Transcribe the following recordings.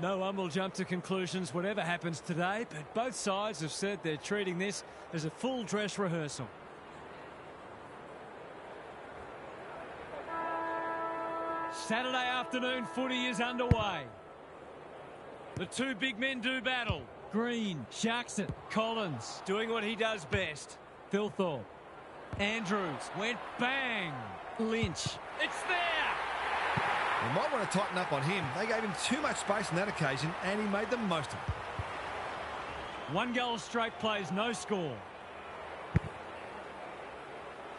No one will jump to conclusions whatever happens today, but both sides have said they're treating this as a full dress rehearsal. Saturday afternoon footy is underway. The two big men do battle. Green sharks it. Collins doing what he does best. Thilthorpe. Andrews went bang. Lynch. It's there! They might want to tighten up on him. They gave him too much space on that occasion, and he made the most of it. 1 goal straight plays, no score.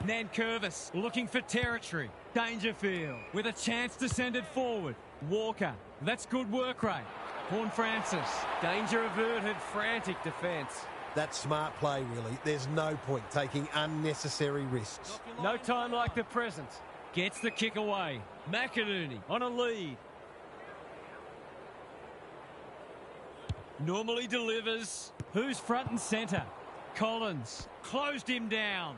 Nankervis looking for territory. Dangerfield with a chance to send it forward. Walker, that's good work rate. Horne-Francis, danger averted, frantic defence. That's smart play, really. There's no point taking unnecessary risks. No time like the present. Gets the kick away. McInerney on a lead. Normally delivers. Who's front and centre? Collins closed him down.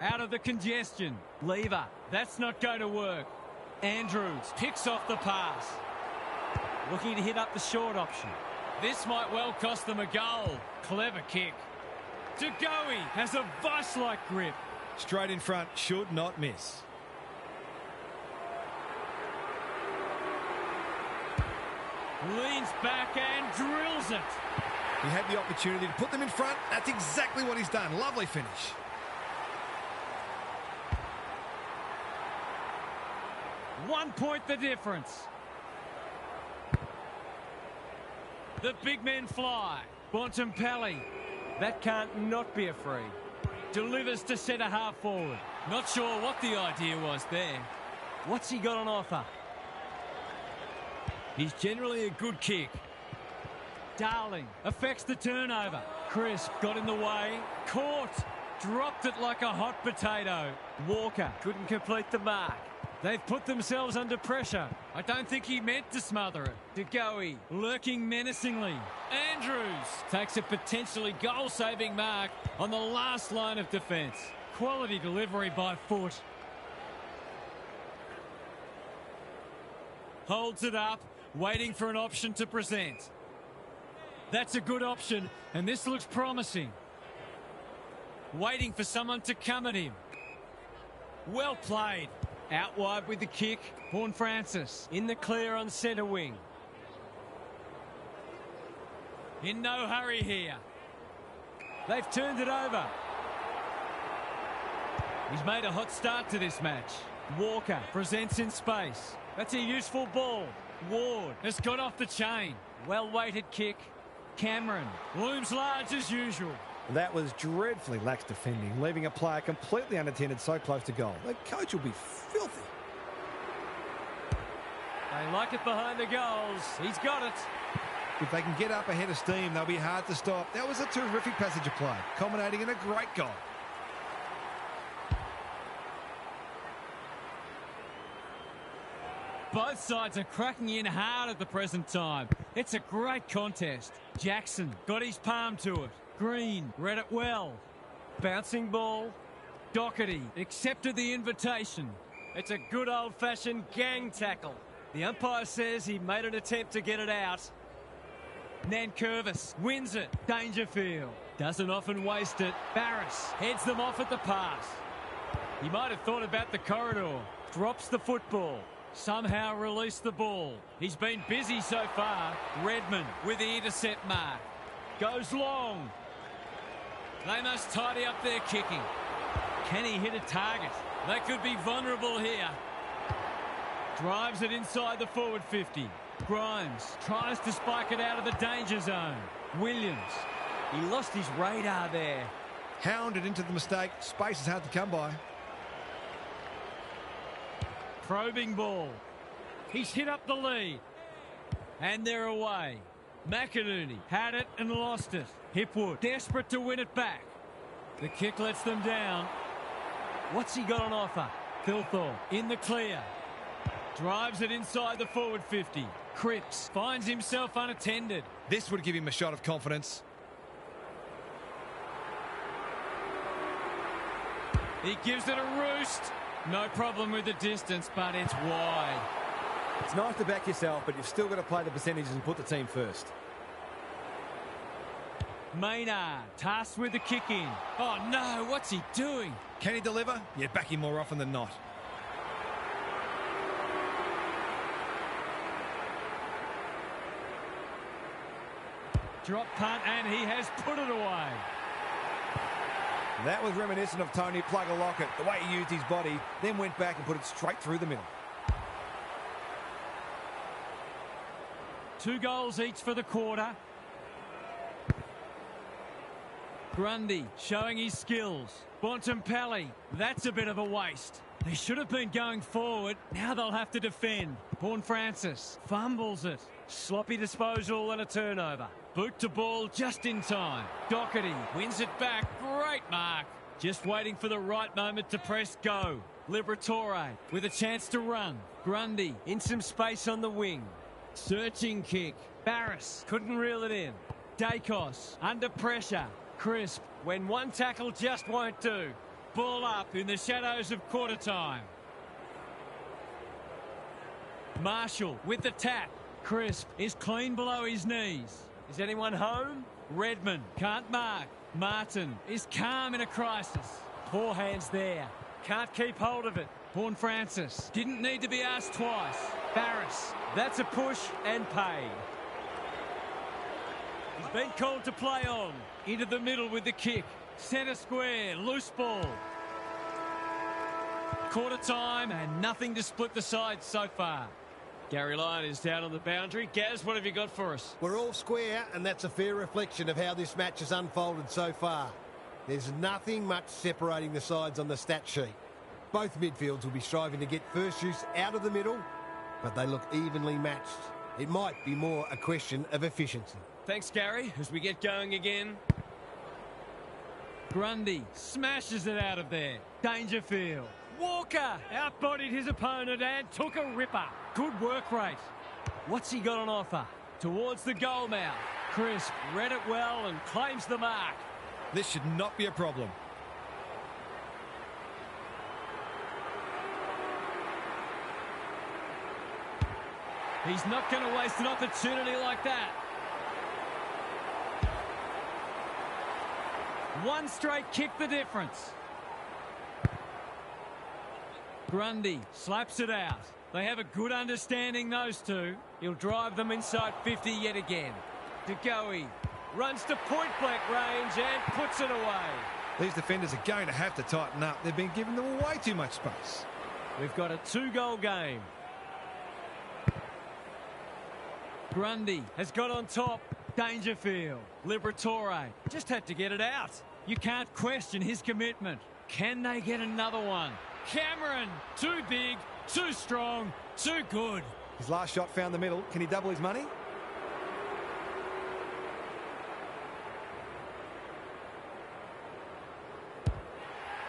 Out of the congestion. Lever. That's not going to work. Andrews picks off the pass. Looking to hit up the short option. This might well cost them a goal. Clever kick. Tagoe has a vice-like grip. Straight in front, should not miss. Leans back and drills it. He had the opportunity to put them in front. That's exactly what he's done. Lovely finish. One point the difference. The big men fly. Bontempelli. That can't not be a free. Delivers to centre half forward. Not sure what the idea was there. What's he got on offer? He's generally a good kick. Darling affects the turnover. Crisp got in the way. Caught. Dropped it like a hot potato. Walker couldn't complete the mark. They've put themselves under pressure. I don't think he meant to smother it. Tagoe lurking menacingly. Andrews takes a potentially goal-saving mark on the last line of defence. Quality delivery by foot. Holds it up, waiting for an option to present. That's a good option, and this looks promising. Waiting for someone to come at him. Well played. Out wide with the kick. Horne-Francis in the clear on centre wing. In no hurry here. They've turned it over. He's made a hot start to this match. Walker presents in space. That's a useful ball. Ward has got off the chain. Well-weighted kick. Cameron looms large as usual. That was dreadfully lax defending, leaving a player completely unattended so close to goal. The coach will be filthy. They like it behind the goals. He's got it. If they can get up ahead of steam, they'll be hard to stop. That was a terrific passage of play, culminating in a great goal. Both sides are cracking in hard at the present time. It's a great contest. Jackson got his palm to it. Green read it well. Bouncing ball. Doherty accepted the invitation. It's a good old-fashioned gang tackle. The umpire says he made an attempt to get it out. Nankervis wins it. Dangerfield doesn't often waste it. Barris heads them off at the pass. He might have thought about the corridor. Drops the football. Somehow released the ball. He's been busy so far. Redmond with the intercept mark. Goes long. They must tidy up their kicking. Can he hit a target? They could be vulnerable here. Drives it inside the forward 50. Grimes tries to spike it out of the danger zone. Williams. He lost his radar there. Hounded into the mistake. Space is hard to come by. Probing ball. He's hit up the lead. And they're away. McInerney had it and lost it. Hipwood desperate to win it back. The kick lets them down. What's he got on offer? Thilthorpe in the clear. Drives it inside the forward 50. Cripps finds himself unattended. This would give him a shot of confidence. He gives it a roost. No problem with the distance, but it's wide. It's nice to back yourself, but you've still got to play the percentages and put the team first. Maynard, tasked with the kick in. Oh no, what's he doing? Can he deliver? Yeah, back him more often than not. Drop punt, and he has put it away. That was reminiscent of Tony Plugger-Lockett. The way he used his body, then went back and put it straight through the middle. 2 goals each for the quarter. Grundy showing his skills. Bontempelli, that's a bit of a waste. They should have been going forward. Now they'll have to defend. Paul Francis fumbles it. Sloppy disposal and a turnover. Boot to ball just in time. Doherty wins it back. Great mark. Just waiting for the right moment to press go. Liberatore with a chance to run. Grundy in some space on the wing. Searching kick. Barris couldn't reel it in. Dacos under pressure. Crisp when one tackle just won't do. Ball up in the shadows of quarter time. Marshall with the tap. Crisp is clean below his knees. Is anyone home? Redmond can't mark. Martin is calm in a crisis. Poor hands there. Can't keep hold of it. Paul Francis didn't need to be asked twice. Barris, that's a push and paid. He's been called to play on. Into the middle with the kick. Centre square, loose ball. Quarter time and nothing to split the sides so far. Gary Lyon is down on the boundary. Gaz, what have you got for us? We're all square, and that's a fair reflection of how this match has unfolded so far. There's nothing much separating the sides on the stat sheet. Both midfields will be striving to get first use out of the middle, but they look evenly matched. It might be more a question of efficiency. Thanks, Gary, as we get going again. Grundy smashes it out of there. Dangerfield. Walker outbodied his opponent and took a ripper. Good work rate. What's he got on offer? Towards the goal mouth. Crisp read it well and claims the mark. This should not be a problem. He's not going to waste an opportunity like that. One straight kick the difference. Grundy slaps it out. They have a good understanding, those two. He'll drive them inside 50 yet again. DeGoey runs to point-blank range and puts it away. These defenders are going to have to tighten up. They've been giving them way too much space. We've got a 2-goal game. Grundy has got on top. Dangerfield. Liberatore just had to get it out. You can't question his commitment. Can they get another one? Cameron, too big, too strong, too good. His last shot found the middle. Can he double his money?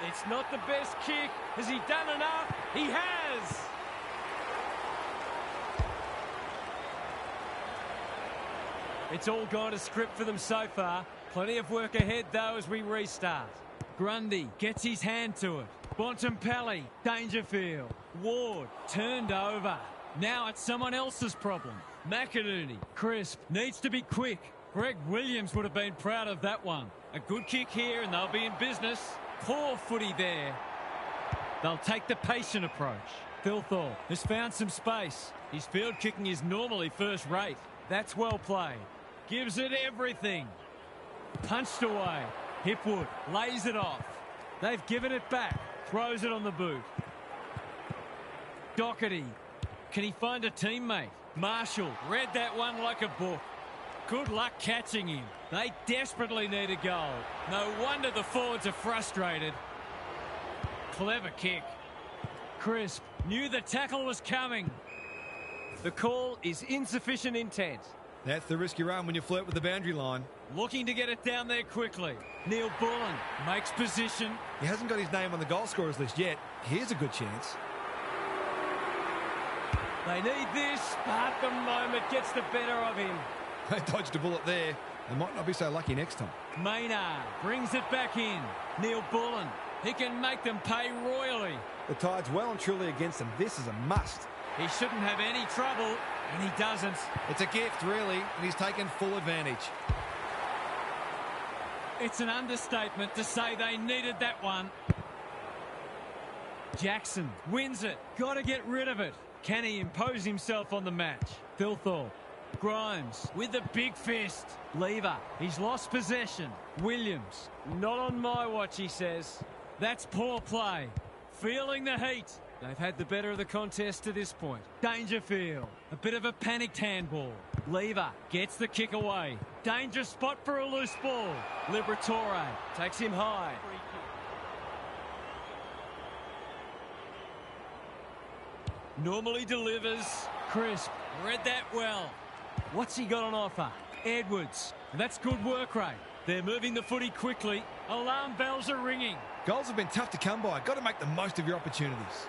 It's not the best kick. Has he done enough? He has. It's all gone to script for them so far. Plenty of work ahead, though, as we restart. Grundy gets his hand to it. Bontempelli, Dangerfield. Ward, turned over. Now it's someone else's problem. McInerney, Crisp, needs to be quick. Greg Williams would have been proud of that one. A good kick here and they'll be in business. Poor footy there. They'll take the patient approach. Thilthorpe has found some space. His field kicking is normally first rate. That's well played. Gives it everything. Punched away. Hipwood lays it off. They've given it back. Throws it on the boot. Doherty. Can he find a teammate? Marshall read that one like a book. Good luck catching him. They desperately need a goal. No wonder the forwards are frustrated. Clever kick. Crisp knew the tackle was coming. The call is insufficient intent. That's the risk you run when you flirt with the boundary line. Looking to get it down there quickly. Neil Bullen makes position. He hasn't got his name on the goal scorers list yet. Here's a good chance. They need this, but the moment gets the better of him. They dodged a bullet there. They might not be so lucky next time. Maynard brings it back in. Neil Bullen. He can make them pay royally. The tide's well and truly against them. This is a must. He shouldn't have any trouble, and he doesn't. It's a gift, really, and he's taken full advantage. It's an understatement to say they needed that one. Jackson wins it. Got to get rid of it. Can he impose himself on the match? Thilthorpe. Grimes with the big fist. Lever. He's lost possession. Williams. Not on my watch, he says. That's poor play. Feeling the heat. They've had the better of the contest to this point. Dangerfield. A bit of a panicked handball. Lever gets the kick away. Dangerous spot for a loose ball. Liberatore takes him high. Normally delivers. Crisp. Read that well. What's he got on offer? Edwards. That's good work rate. They're moving the footy quickly. Alarm bells are ringing. Goals have been tough to come by. Got to make the most of your opportunities.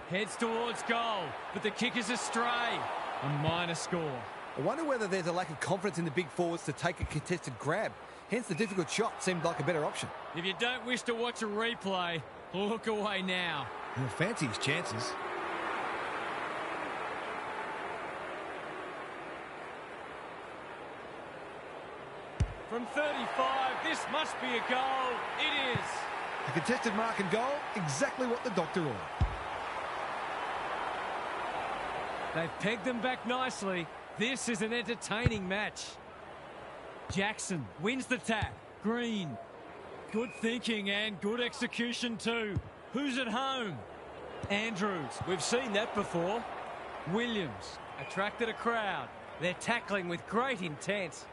Heads towards goal, but the kick is astray. A minor score. I wonder whether there's a lack of confidence in the big forwards to take a contested grab. Hence, the difficult shot seemed like a better option. If you don't wish to watch a replay, look away now. He'll fancy his chances. From 35, this must be a goal. It is. A contested mark and goal, exactly what the doctor ordered. They've pegged them back nicely. This is an entertaining match. Jackson wins the tap. Green. Good thinking and good execution too. Who's at home? Andrews. We've seen that before. Williams attracted a crowd. They're tackling with great intent.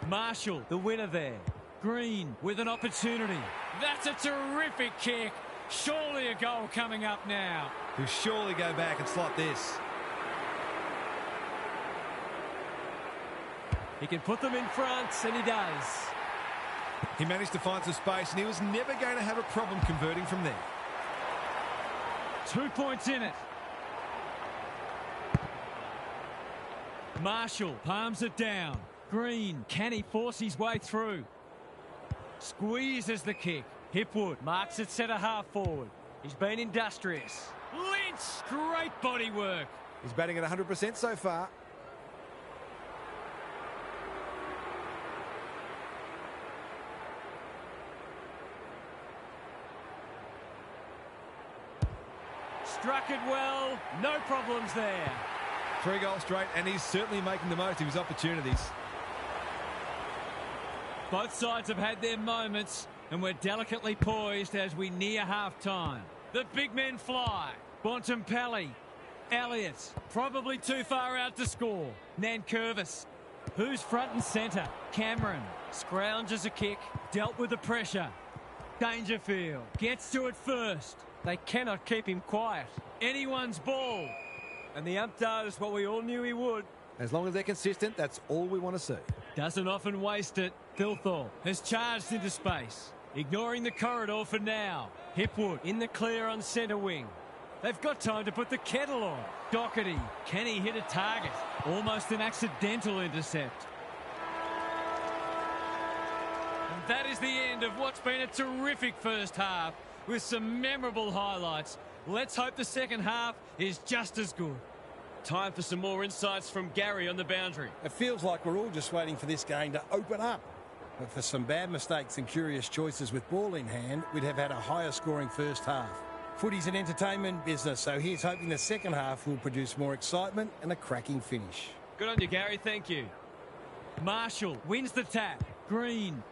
Marshall, the winner there. Green with an opportunity. That's a terrific kick. Surely a goal coming up now. He'll surely go back and slot this. He can put them in front, and he does. He managed to find some space, and he was never going to have a problem converting from there. 2 points in it. Marshall palms it down. Green, can he force his way through? Squeezes the kick. Hipwood marks it centre half forward. He's been industrious. Lynch, great body work. He's batting at 100% so far. Struck it well. No problems there. 3 goals straight, and he's certainly making the most of his opportunities. Both sides have had their moments, and we're delicately poised as we near half-time. The big men fly. Bontempelli. Elliott. Probably too far out to score. Nankervis. Who's front and centre? Cameron. Scrounges a kick. Dealt with the pressure. Dangerfield. Gets to it first. They cannot keep him quiet. Anyone's ball. And the ump does what we all knew he would. As long as they're consistent, that's all we want to see. Doesn't often waste it. Thilthorpe has charged into space. Ignoring the corridor for now. Hipwood in the clear on centre wing. They've got time to put the kettle on. Doherty, can he hit a target? Almost an accidental intercept. And that is the end of what's been a terrific first half with some memorable highlights. Let's hope the second half is just as good. Time for some more insights from Gary on the boundary. It feels like we're all just waiting for this game to open up. But for some bad mistakes and curious choices with ball in hand, we'd have had a higher scoring first half. Footy's an entertainment business, so here's hoping the second half will produce more excitement and a cracking finish. Good on you, Gary. Thank you. Marshall wins the tap. Green.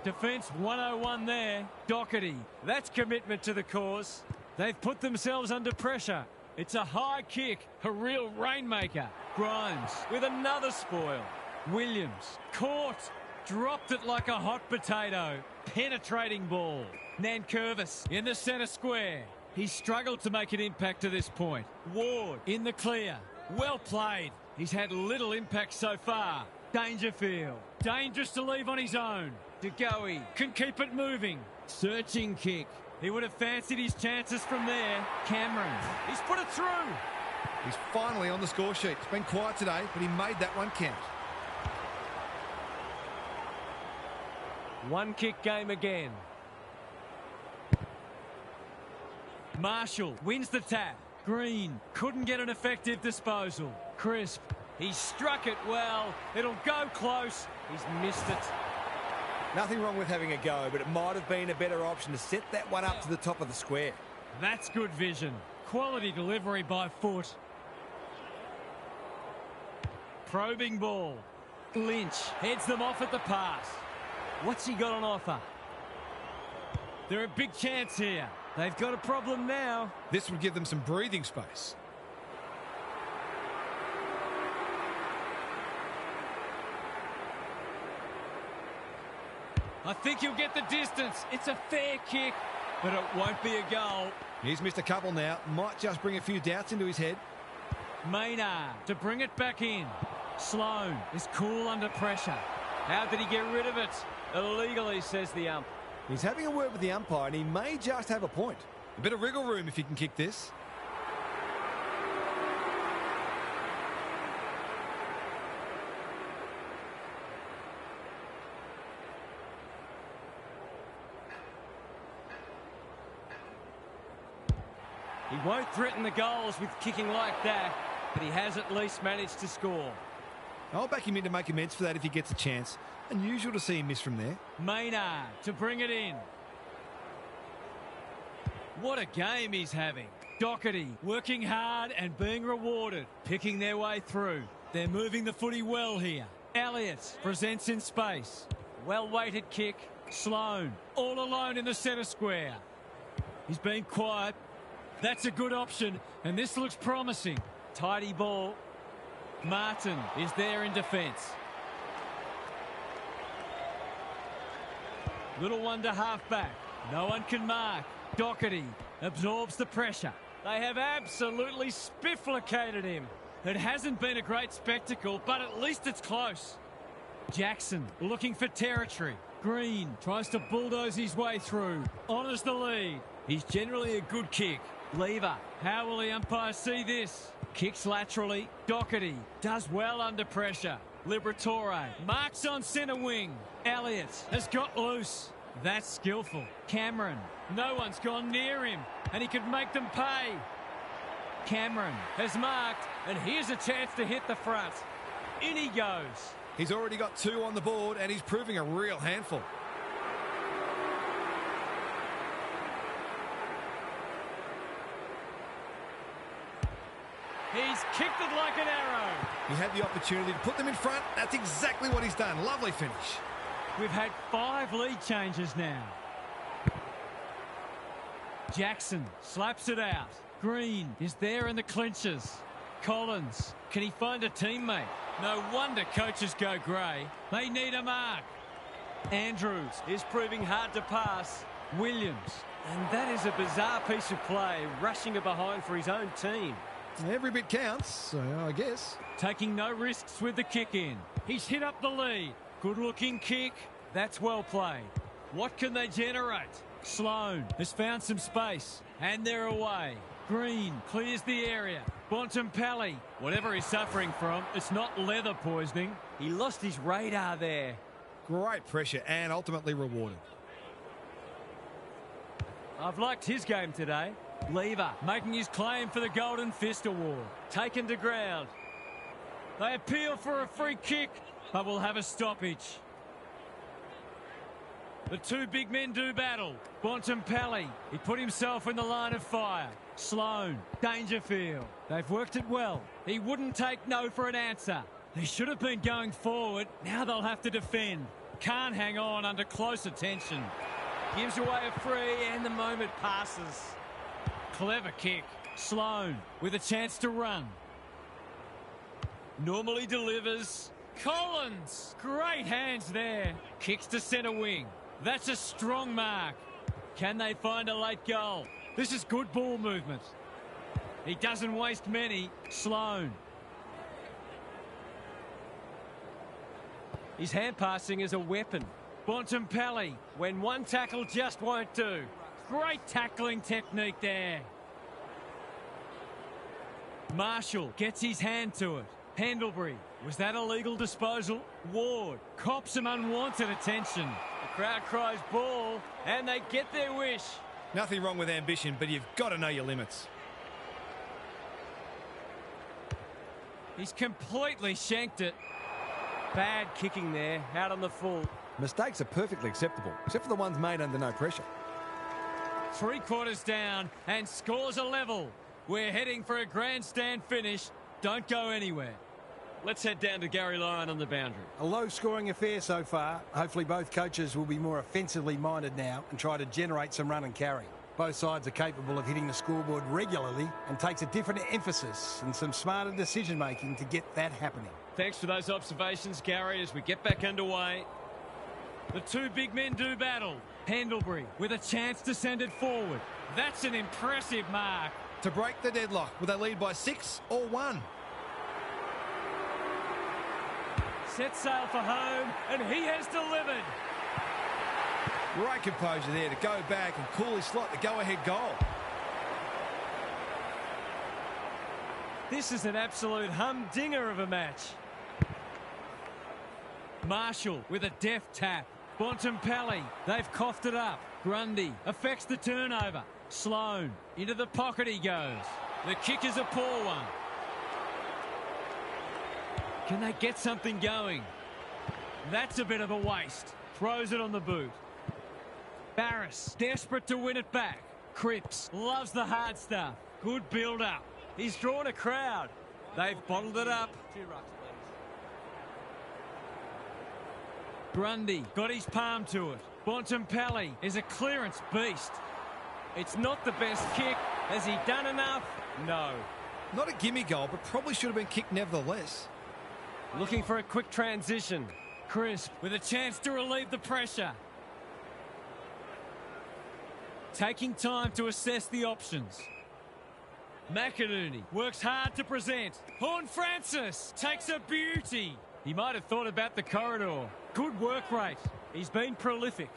Defence 101 there. Doherty. That's commitment to the cause. They've put themselves under pressure. It's a high kick, a real rainmaker. Grimes with another spoil. Williams caught, dropped it like a hot potato. Penetrating ball. Nankervis in the centre square. He's struggled to make an impact to this point. Ward in the clear. Well played. He's had little impact so far. Dangerfield. Dangerous to leave on his own. De Goey can keep it moving. Searching kick. He would have fancied his chances from there. Cameron. He's put it through. He's finally on the score sheet. It's been quiet today, but he made that one count. One kick game again. Marshall wins the tap. Green couldn't get an effective disposal. Crisp. He struck it well. It'll go close. He's missed it. Nothing wrong with having a go, but it might have been a better option to set that one up to the top of the square. That's good vision. Quality delivery by foot. Probing ball. Lynch heads them off at the pass. What's he got on offer? They're a big chance here. They've got a problem now. This would give them some breathing space. I think he'll get the distance. It's a fair kick, but it won't be a goal. He's missed a couple now. Might just bring a few doubts into his head. Maynard to bring it back in. Sloan is cool under pressure. How did he get rid of it? Illegally, says the ump. He's having a word with the umpire, and he may just have a point. A bit of wriggle room if he can kick this. He won't threaten the goals with kicking like that, but he has at least managed to score. I'll back him in to make amends for that if he gets a chance. Unusual to see him miss from there. Maynard to bring it in. What a game he's having. Doherty working hard and being rewarded, picking their way through. They're moving the footy well here. Elliott presents in space. Well-weighted kick. Sloan all alone in the centre square. He's been quiet. That's a good option, and this looks promising. Tidy ball. Martin is there in defence. Little one to half-back. No one can mark. Doherty absorbs the pressure. They have absolutely spifflicated him. It hasn't been a great spectacle, but at least it's close. Jackson looking for territory. Green tries to bulldoze his way through. Honours the lead. He's generally a good kick. Lever. How will the umpire see this? Kicks laterally. Doherty does well under pressure. Liberatore marks on centre wing. Elliott has got loose. That's skillful. Cameron. No one's gone near him, and he could make them pay. Cameron has marked, and here's a chance to hit the front. In he goes. He's already got 2 on the board, and he's proving a real handful. He's kicked it like an arrow. He had the opportunity to put them in front. That's exactly what he's done. Lovely finish. We've had 5 lead changes now. Jackson slaps it out. Green is there in the clinches. Collins, can he find a teammate? No wonder coaches go grey. They need a mark. Andrews is proving hard to pass. Williams. And that is a bizarre piece of play, rushing it behind for his own team. Every bit counts, so I guess. Taking no risks with the kick in. He's hit up the lead. Good looking kick. That's well played. What can they generate? Sloan has found some space, and they're away. Green clears the area. Bontempelli, whatever he's suffering from, it's not leather poisoning. He lost his radar there. Great pressure and ultimately rewarded. I've liked his game today. Lever making his claim for the Golden Fist Award. Taken to ground. They appeal for a free kick, but will have a stoppage. The 2 big men do battle. Bontempelli, he put himself in the line of fire. Sloan, Dangerfield. They've worked it well. He wouldn't take no for an answer. They should have been going forward. Now they'll have to defend. Can't hang on under close attention. Gives away a free and the moment passes. Clever kick. Sloan with a chance to run. Normally delivers. Collins. Great hands there. Kicks to centre wing. That's a strong mark. Can they find a late goal? This is good ball movement. He doesn't waste many. Sloan. His hand passing is a weapon. Bontempelli, when one tackle just won't do. Great tackling technique there. Marshall gets his hand to it. Pendlebury, was that a legal disposal? Ward cops some unwanted attention. Crowd cries ball, and they get their wish. Nothing wrong with ambition, but you've got to know your limits. He's completely shanked it. Bad kicking there, out on the full. Mistakes are perfectly acceptable, except for the ones made under no pressure. 3 quarters down, and scores a level. We're heading for a grandstand finish. Don't go anywhere. Let's head down to Gary Lyon on the boundary. A low-scoring affair so far. Hopefully both coaches will be more offensively minded now and try to generate some run and carry. Both sides are capable of hitting the scoreboard regularly and takes a different emphasis and some smarter decision-making to get that happening. Thanks for those observations, Gary, as we get back underway. The 2 big men do battle. Pendlebury with a chance to send it forward. That's an impressive mark. To break the deadlock, will they lead by 6 or 1? Set sail for home, and he has delivered. Great composure there to go back and coolly slot the go-ahead goal. This is an absolute humdinger of a match. Marshall with a deft tap. Bontempelli, they've coughed it up. Grundy affects the turnover. Sloan, into the pocket he goes. The kick is a poor one. Can they get something going? That's a bit of a waste. Throws it on the boot. Barris, desperate to win it back. Cripps loves the hard stuff. Good build-up. He's drawn a crowd. They've bottled it up. Grundy got his palm to it. Bontempelli is a clearance beast. It's not the best kick. Has he done enough? No. Not a gimme goal, but probably should have been kicked nevertheless. Looking for a quick transition. Crisp with a chance to relieve the pressure. Taking time to assess the options. McInerney works hard to present. Horne-Francis takes a beauty. He might have thought about the corridor. Good work rate. He's been prolific.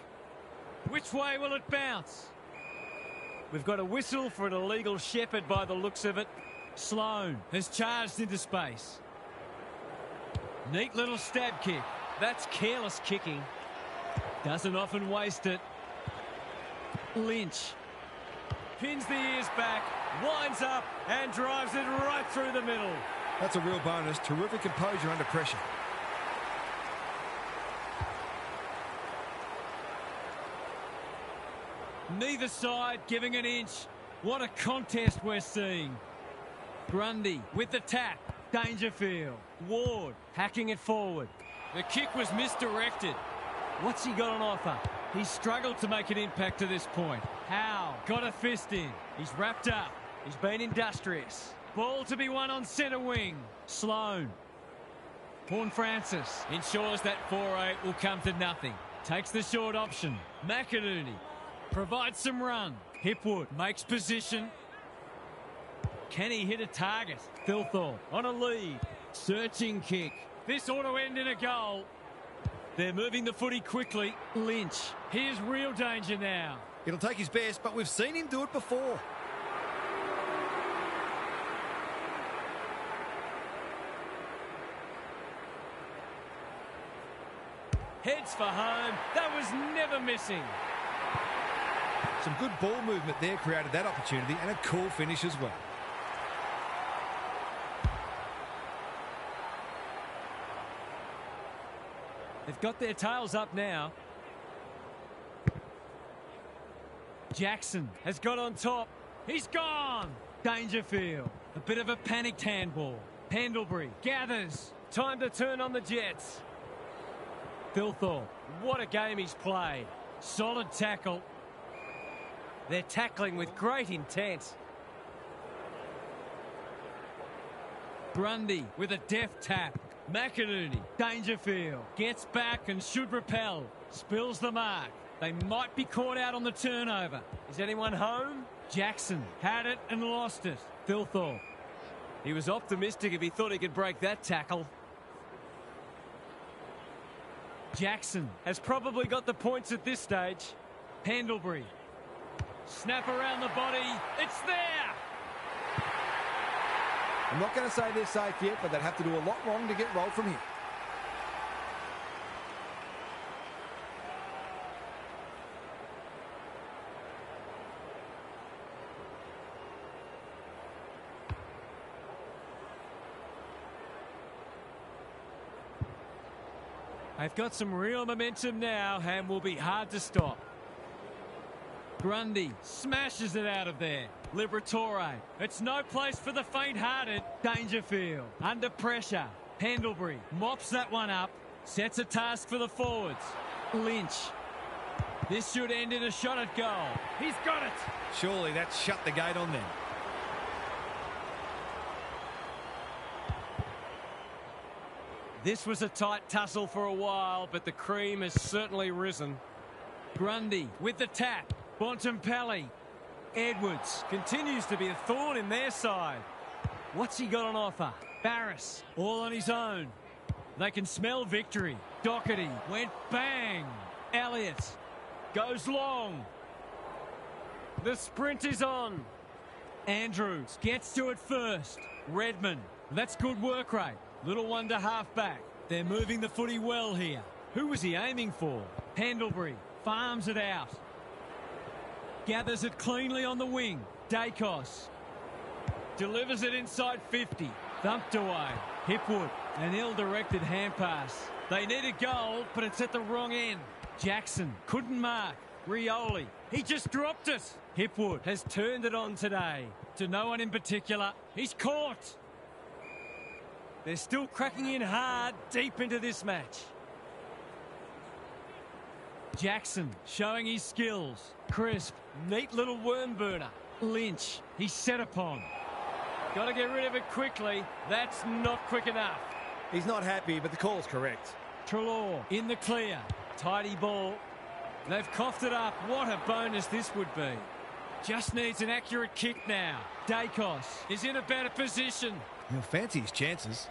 Which way will it bounce? We've got a whistle for an illegal shepherd by the looks of it. Sloan has charged into space. Neat little stab kick. That's careless kicking. Doesn't often waste it. Lynch pins the ears back, winds up and drives it right through the middle. That's a real bonus. Terrific composure under pressure. Neither side giving an inch. What a contest we're seeing. Grundy with the tap. Dangerfield. Ward hacking it forward. The kick was misdirected. What's he got on offer? He's struggled to make an impact to this point. Howe got a fist in. He's wrapped up. He's been industrious. Ball to be won on centre wing. Sloan. Horne-Francis ensures that 4-8 will come to nothing. Takes the short option. McInerney provides some run. Hipwood makes position. Can he hit a target? Thilthorpe on a lead. Searching kick. This ought to end in a goal. They're moving the footy quickly. Lynch. Here's real danger now. It'll take his best, but we've seen him do it before. Heads for home. That was never missing. Some good ball movement there created that opportunity, and a cool finish as well. They've got their tails up now. Jackson has got on top. He's gone. Dangerfield. A bit of a panicked handball. Pendlebury gathers. Time to turn on the Jets. Thilthorpe. What a game he's played. Solid tackle. They're tackling with great intent. Grundy with a deft tap. McInerney. Dangerfield. Gets back and should repel. Spills the mark. They might be caught out on the turnover. Is anyone home? Jackson had it and lost it. Thilthorpe. He was optimistic if he thought he could break that tackle. Jackson has probably got the points at this stage. Pendlebury. Snap around the body. It's there! I'm not going to say they're safe yet, but they'd have to do a lot wrong to get rolled from here. They've got some real momentum now and will be hard to stop. Grundy smashes it out of there. Liberatore. It's no place for the faint-hearted. Dangerfield under pressure. Pendlebury mops that one up. Sets a task for the forwards. Lynch. This should end in a shot at goal. He's got it. Surely that's shut the gate on them. This was a tight tussle for a while, but the cream has certainly risen. Grundy with the tap. Bontempelli. Edwards continues to be a thorn in their side. What's he got on offer? Barris all on his own. They can smell victory. Doherty went bang. Elliott goes long. The sprint is on. Andrews gets to it first. Redmond. That's good work rate. Little one to half-back. They're moving the footy well here. Who was he aiming for? Pendlebury farms it out. Gathers it cleanly on the wing. Dacos delivers it inside 50. Thumped away. Hipwood. An ill-directed hand pass. They need a goal, but it's at the wrong end. Jackson couldn't mark. Rioli. He just dropped it. Hipwood has turned it on today. To no one in particular. He's caught. They're still cracking in hard deep into this match. Jackson showing his skills. Crisp. Neat little worm burner. Lynch. He's set upon. Got to get rid of it quickly. That's not quick enough. He's not happy, but the call's correct. Treloar in the clear. Tidy ball. They've coughed it up. What a bonus this would be. Just needs an accurate kick now. Dacos is in a better position. He'll fancy his chances.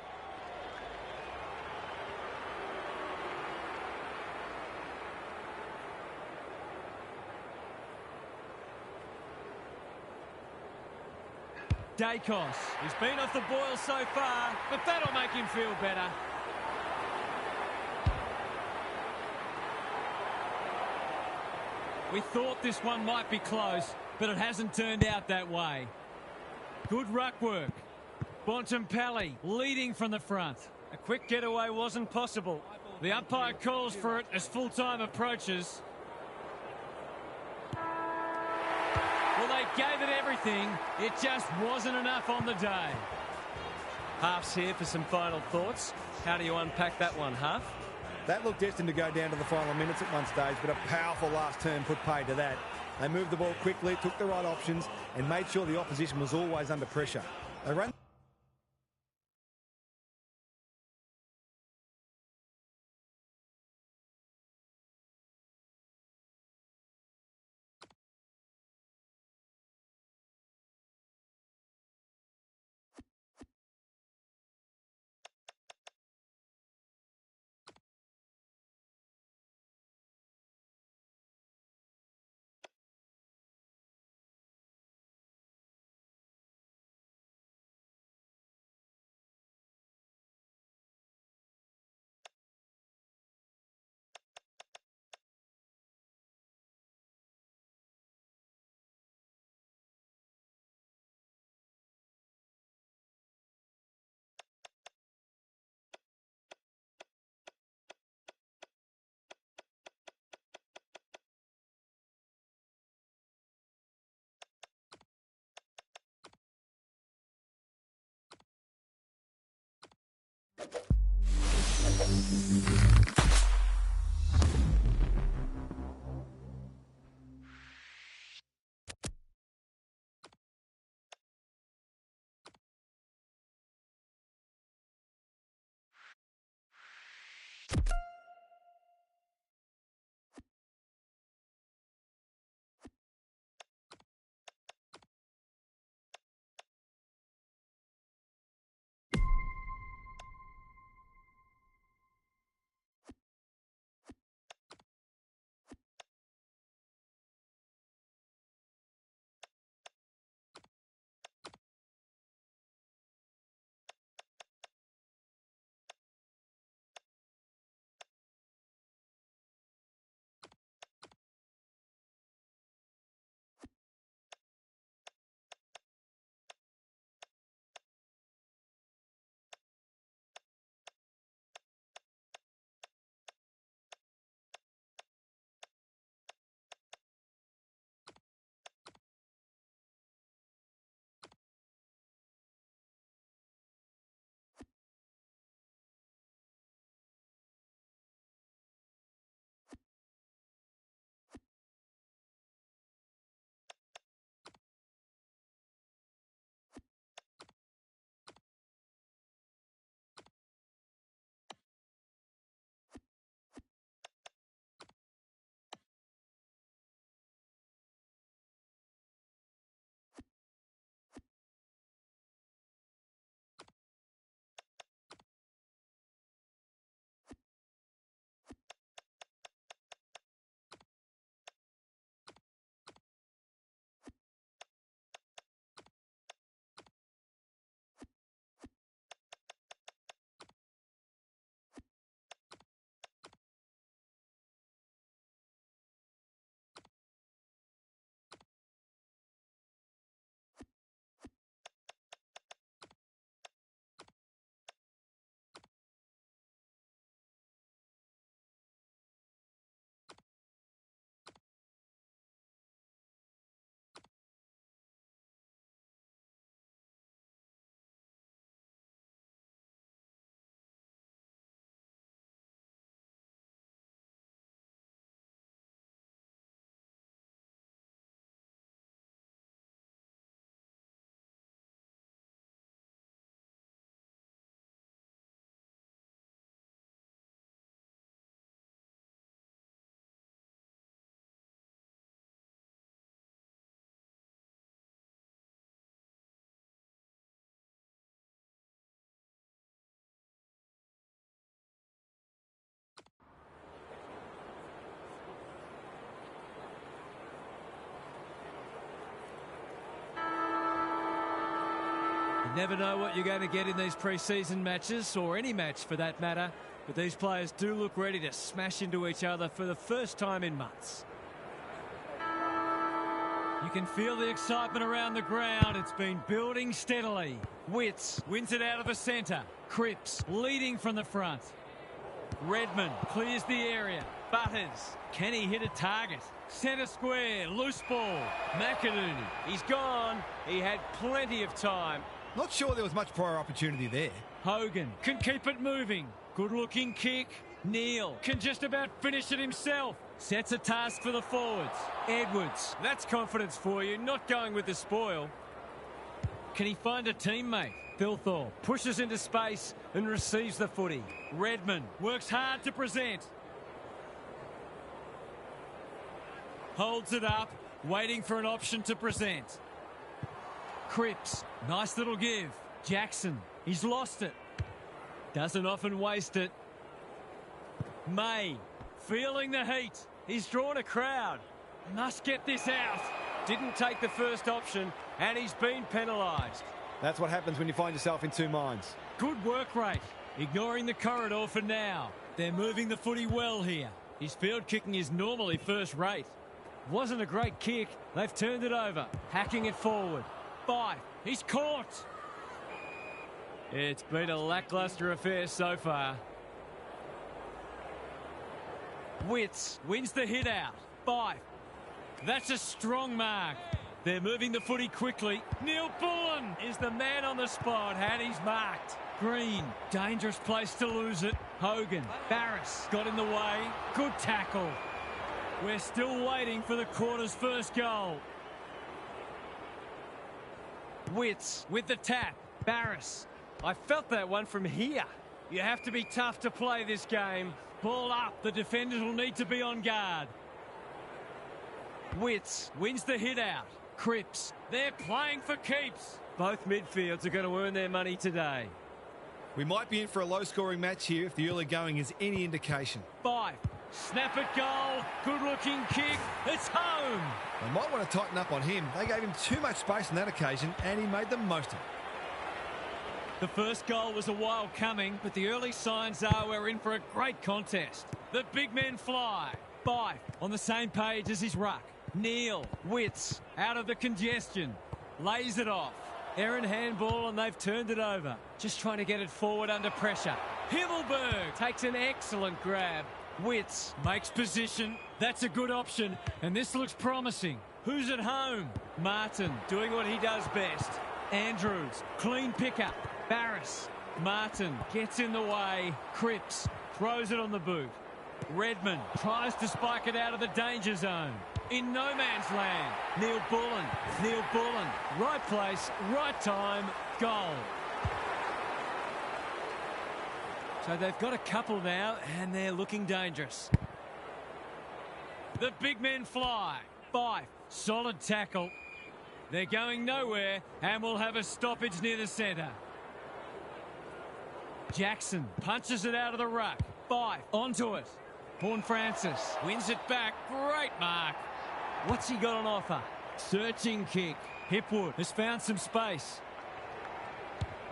Dacos. He's been off the boil so far, but that'll make him feel better. We thought this one might be close, but it hasn't turned out that way. Good ruck work. Bontempelli leading from the front. A quick getaway wasn't possible. The umpire calls for it as full-time approaches. Well, they gave it everything. It just wasn't enough on the day. Half's here for some final thoughts. How do you unpack that one, Half? That looked destined to go down to the final minutes at one stage, but a powerful last turn put paid to that. They moved the ball quickly, took the right options, and made sure the opposition was always under pressure. They ran Never know what you're going to get in these pre-season matches, or any match for that matter, but these players do look ready to smash into each other for the first time in months. You can feel the excitement around the ground. It's been building steadily. Witts wins it out of the centre. Cripps leading from the front. Redmond clears the area. Butters, can he hit a target? Centre square, loose ball. McInerney, he's gone. He had plenty of time. Not sure there was much prior opportunity there. Hogan can keep it moving. Good looking kick. Neal can just about finish it himself. Sets a task for the forwards. Edwards, that's confidence for you, not going with the spoil. Can he find a teammate? Thilthorpe pushes into space and receives the footy. Redmond works hard to present. Holds it up, waiting for an option to present. Cripps, nice little give. Jackson, he's lost it. Doesn't often waste it. May, feeling the heat. He's drawn a crowd. Must get this out. Didn't take the first option, and he's been penalised. That's what happens when you find yourself in two minds. Good work rate. Ignoring the corridor for now. They're moving the footy well here. His field kicking is normally first rate. Wasn't a great kick. They've turned it over. Hacking it forward. Fife, he's caught. It's been a lacklustre affair so far. Witts wins the hit out. Fife. That's a strong mark. They're moving the footy quickly. Neil Bullen is the man on the spot, and he's marked. Green, dangerous place to lose it. Hogan, Barris got in the way. Good tackle. We're still waiting for the quarter's first goal. Witts with the tap. Barris. I felt that one from here. You have to be tough to play this game. Ball up. The defenders will need to be on guard. Witts wins the hit out. Cripps. They're playing for keeps. Both midfields are going to earn their money today. We might be in for a low-scoring match here if the early going is any indication. Fife. Snap it goal. Good-looking kick. It's home. They might want to tighten up on him. They gave him too much space on that occasion, and he made the most of it. The first goal was a while coming, but the early signs are we're in for a great contest. The big men fly. Fife on the same page as his ruck. Neal, Witts, out of the congestion. Lays it off. Errant handball, and they've turned it over. Just trying to get it forward under pressure. Himmelberg takes an excellent grab. Witts makes position. That's a good option, and this looks promising. Who's at home? Martin doing what he does best. Andrews, clean pickup. Barris. Martin gets in the way. Cripps throws it on the boot. Redmond tries to spike it out of the danger zone. In no man's land. Neil Bullen. Neil Bullen. Right place, right time. Goal. So they've got a couple now, and they're looking dangerous. The big men fly. Fife. Solid tackle. They're going nowhere, and we'll have a stoppage near the centre. Jackson punches it out of the ruck. Fife onto it. Horn Francis wins it back. Great mark. What's he got on offer? Searching kick. Hipwood has found some space.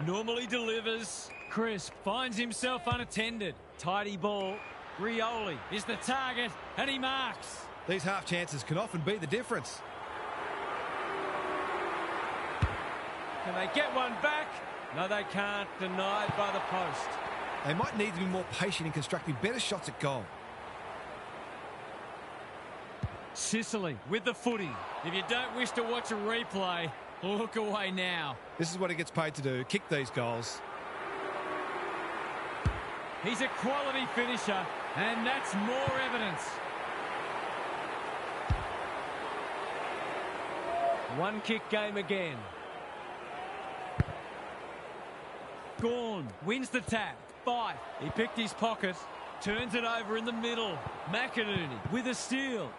Normally delivers. Chris finds himself unattended. Tidy ball. Rioli is the target, and he marks. These half chances can often be the difference. Can they get one back? No, they can't. Denied by the post. They might need to be more patient in constructing better shots at goal. Sicily with the footy. If you don't wish to watch a replay, look away now. This is what he gets paid to do, kick these goals. He's a quality finisher, and that's more evidence. One kick game again. Gawn wins the tap. Fife. He picked his pocket. Turns it over in the middle. McInerney with a steal.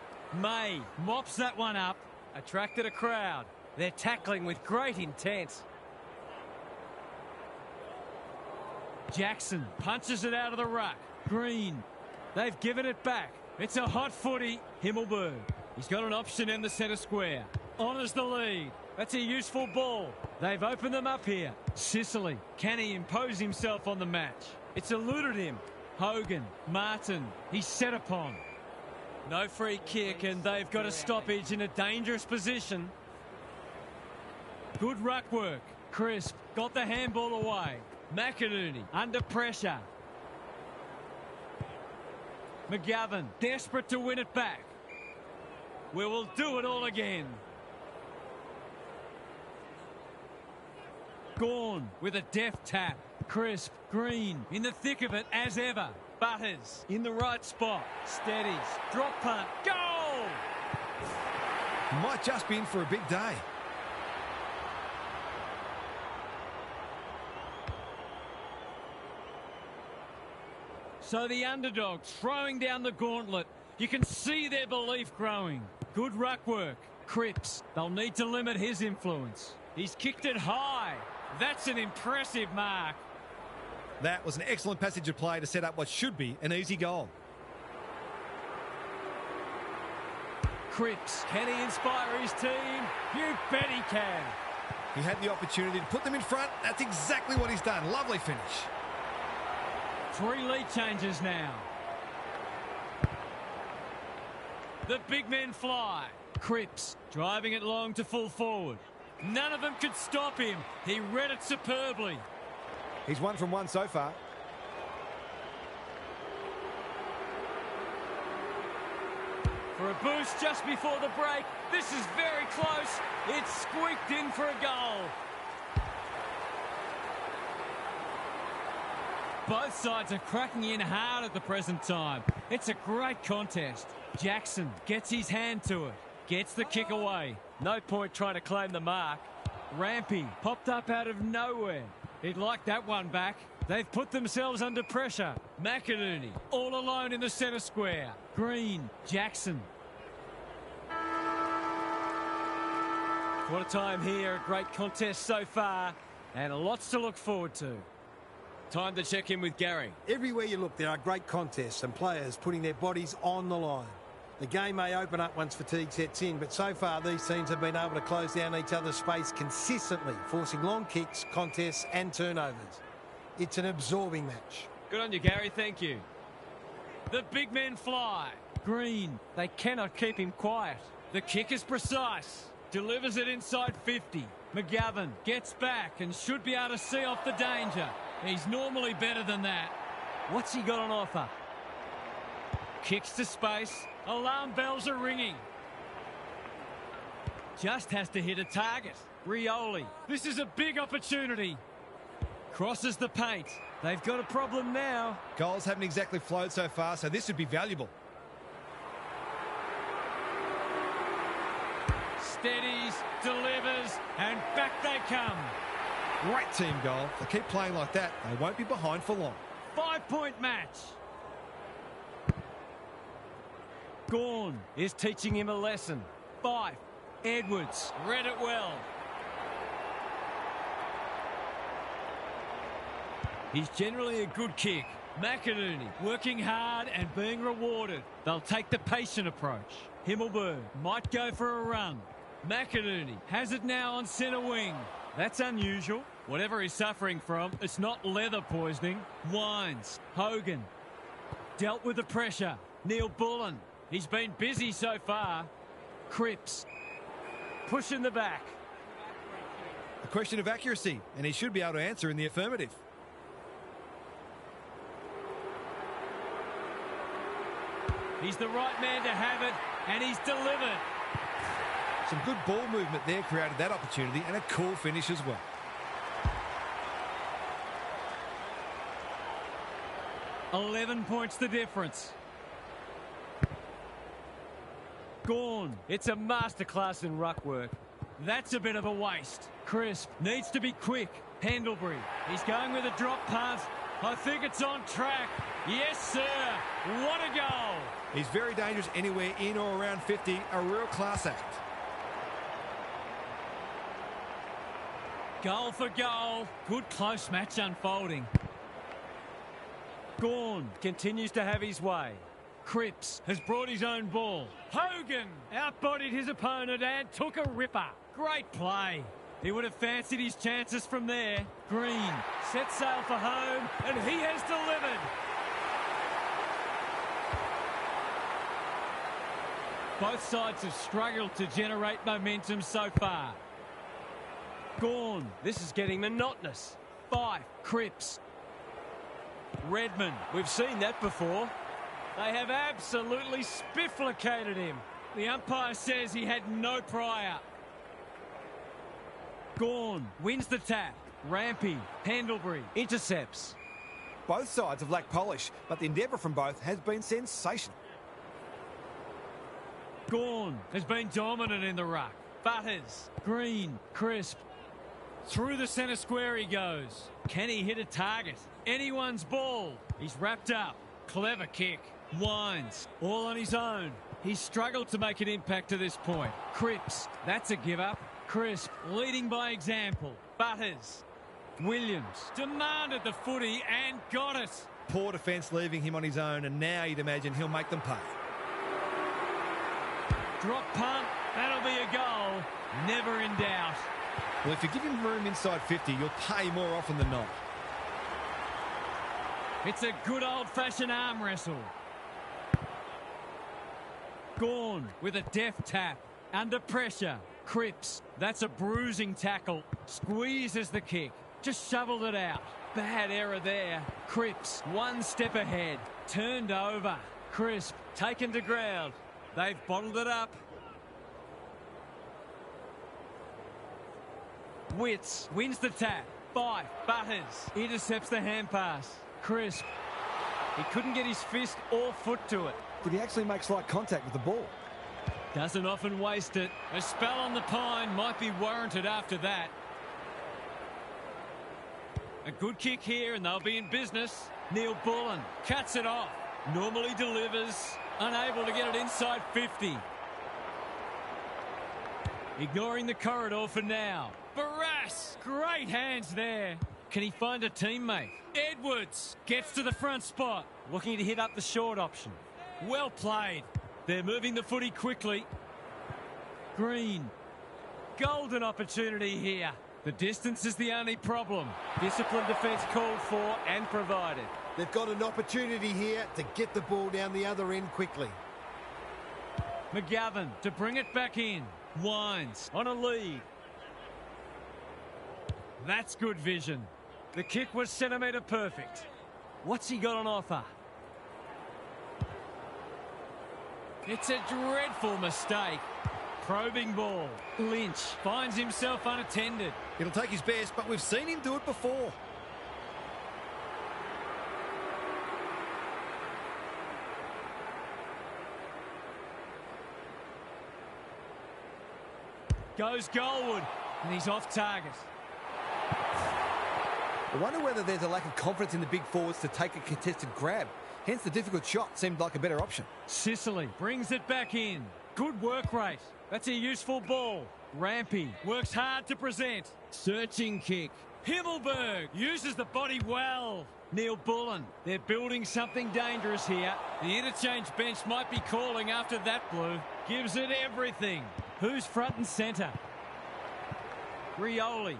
May mops that one up. Attracted a crowd. They're tackling with great intent. Jackson punches it out of the ruck. Green. They've given it back. It's a hot footy. Himmelberg. He's got an option in the centre square. honours the lead. That's a useful ball. They've opened them up here. Sicily, can he impose himself on the match? It's eluded him. Hogan, Martin, he's set upon. No free kick, and they've got a stoppage in a dangerous position. Good ruck work. Crisp got the handball away. McInerney under pressure. McGovern desperate to win it back. We will do it all again. Gawn with a deft tap. Crisp, Green in the thick of it as ever. Butters in the right spot. Steadies. Drop punt. Goal! Might just be in for a big day. So the underdogs throwing down the gauntlet. You can see their belief growing. Good ruck work. Cripps, they'll need to limit his influence. He's kicked it high. That's an impressive mark. That was an excellent passage of play to set up what should be an easy goal. Cripps, can he inspire his team? You bet he can. He had the opportunity to put them in front. That's exactly what he's done. Lovely finish. 3 lead changes now. The big men fly. Cripps driving it long to full forward. None of them could stop him. He read it superbly. He's 1 from 1 so far. For a boost just before the break. This is very close. It's squeaked in for a goal. Both sides are cracking in hard at the present time. It's a great contest. Jackson gets his hand to it. Gets the kick away. No point trying to claim the mark. Rampy popped up out of nowhere. He'd like that one back. They've put themselves under pressure. McInerney all alone in the centre square. Green, Jackson. What a time here. A great contest so far. And lots to look forward to. Time to check in with Gary. Everywhere you look, there are great contests and players putting their bodies on the line. The game may open up once fatigue sets in, but so far these teams have been able to close down each other's space consistently, forcing long kicks, contests and turnovers. It's an absorbing match. Good on you, Gary. Thank you. The big men fly. Green, they cannot keep him quiet. The kick is precise. Delivers it inside 50. McGovern gets back and should be able to see off the danger. He's normally better than that. What's he got on offer? Kicks to space. Alarm bells are ringing. Just has to hit a target. Rioli. This is a big opportunity. Crosses the paint. They've got a problem now. Goals haven't exactly flowed so far, so this would be valuable. Steadies, delivers, and back they come. Great team goal. If they keep playing like that, they won't be behind for long. 5-point match. Gawn is teaching him a lesson. 5. Edwards read it well. He's generally a good kick. McInerney working hard and being rewarded. They'll take the patient approach. Himmelberg might go for a run. McInerney has it now on centre wing. That's unusual. Whatever he's suffering from, it's not leather poisoning. Wines. Hogan. Dealt with the pressure. Neil Bullen. He's been busy so far. Cripps. Pushing the back. A question of accuracy, and he should be able to answer in the affirmative. He's the right man to have it, and he's delivered. Some good ball movement there created that opportunity, and a cool finish as well. $11 points the difference. Gawn. It's a masterclass in ruck work. That's a bit of a waste. Crisp needs to be quick. Pendlebury. He's going with a drop punt. I think it's on track. Yes, sir. What a goal. He's very dangerous anywhere in or around 50. A real class act. Goal for goal. Good close match unfolding. Gawn continues to have his way. Cripps has brought his own ball. Hogan outbodied his opponent and took a ripper. Great play. He would have fancied his chances from there. Green sets sail for home, and he has delivered. Both sides have struggled to generate momentum so far. Gawn, this is getting monotonous. Fife, Cripps. Redmond, we've seen that before. They have absolutely spifflicated him. The umpire says he had no prior. Gawn wins the tap. Rampy, Pendlebury intercepts. Both sides have lacked polish, but the endeavour from both has been sensational. Gawn has been dominant in the ruck. Butters, Green, Crisp. Through the centre square he goes. Can he hit a target? Anyone's ball. He's wrapped up. Clever kick. Wines, all on his own. He's struggled to make an impact to this point. Cripps, that's a give up. Crisp, leading by example. Butters. Williams demanded the footy and got it. Poor defence leaving him on his own, and now you'd imagine he'll make them pay. Drop punt, that'll be a goal. Never in doubt. Well, if you give him room inside 50, you'll pay more often than not. It's a good old-fashioned arm wrestle. Gawn with a deft tap. Under pressure. Cripps, that's a bruising tackle. Squeezes the kick. Just shoveled it out. Bad error there. Cripps, one step ahead. Turned over. Crisp, taken to ground. They've bottled it up. Witts wins the tap. Fife, Butters intercepts the hand pass. Crisp, he couldn't get his fist or foot to it. Did he actually make slight contact with the ball? Doesn't often waste it. A spell on the pine might be warranted after that. A good kick here and they'll be in business. Neil Bullen cuts it off. Normally delivers. Unable to get it inside 50. Ignoring the corridor for now. Barras, great hands there. Can he find a teammate? Edwards gets to the front spot. Looking to hit up the short option. Well played. They're moving the footy quickly. Green. Golden opportunity here. The distance is the only problem. Disciplined defence called for and provided. They've got an opportunity here to get the ball down the other end quickly. McGovern to bring it back in. Wines on a lead. That's good vision. The kick was centimetre perfect. What's he got on offer? It's a dreadful mistake. Probing ball. Lynch finds himself unattended. It'll take his best, but we've seen him do it before. Goes goalward, and he's off target. I wonder whether there's a lack of confidence in the big forwards to take a contested grab. Hence the difficult shot seemed like a better option. Sicily brings it back in. Good work rate. That's a useful ball. Rampy works hard to present. Searching kick. Himmelberg uses the body well. Neil Bullen. They're building something dangerous here. The interchange bench might be calling after that blue. Gives it everything. Who's front and centre? Rioli.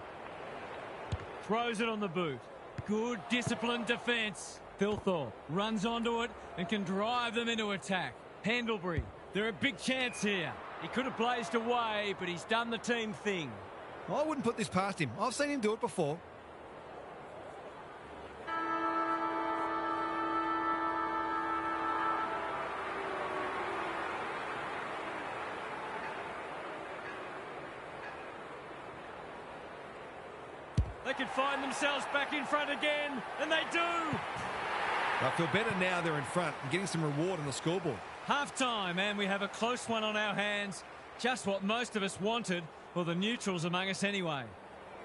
Throws it on the boot. Good disciplined defence. Thilthorpe runs onto it and can drive them into attack. Pendlebury. They're a big chance here. He could have blazed away, but he's done the team thing. I wouldn't put this past him. I've seen him do it before. They could find themselves back in front again, and they do. I feel better now they're in front and getting some reward on the scoreboard. Half-time, and we have a close one on our hands. Just what most of us wanted, or the neutrals among us anyway.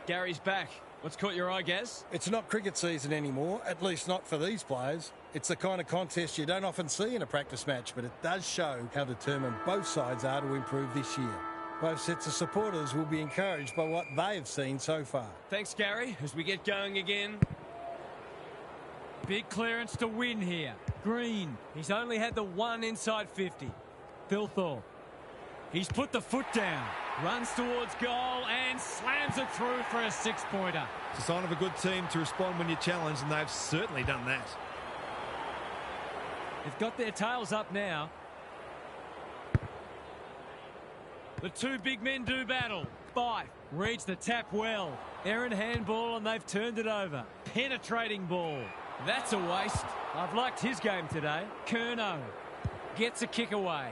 Gary's back. What's caught your eye, Gaz? It's not cricket season anymore, at least not for these players. It's the kind of contest you don't often see in a practice match, but it does show how determined both sides are to improve this year. Both sets of supporters will be encouraged by what they have seen so far. Thanks, Gary, as we get going again. Big clearance to win here. Green. He's only had the one inside 50. Thilthorpe. He's put the foot down. Runs towards goal and slams it through for a 6-pointer. It's a sign of a good team to respond when you're challenged, and they've certainly done that. They've got their tails up now. The two big men do battle. Fife reads the tap well. Errant handball and they've turned it over. Penetrating ball. That's a waste. I've liked his game today. Curnow gets a kick away.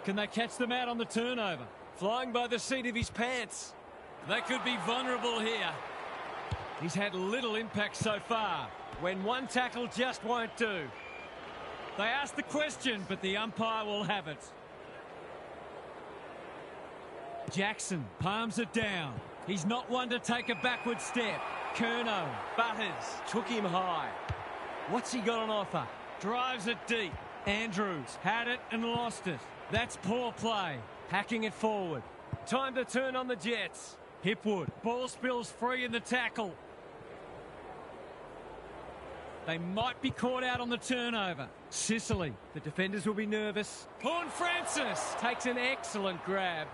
Can they catch them out on the turnover? Flying by the seat of his pants. They could be vulnerable here. He's had little impact so far. When one tackle just won't do. They ask the question, but the umpire will have it. Jackson palms it down. He's not one to take a backward step. Curnow, Butters, took him high. What's he got on offer? Drives it deep. Andrews had it and lost it. That's poor play. Hacking it forward. Time to turn on the Jets. Hipwood. Ball spills free in the tackle. They might be caught out on the turnover. Sicily. The defenders will be nervous. Horne-Francis takes an excellent grab.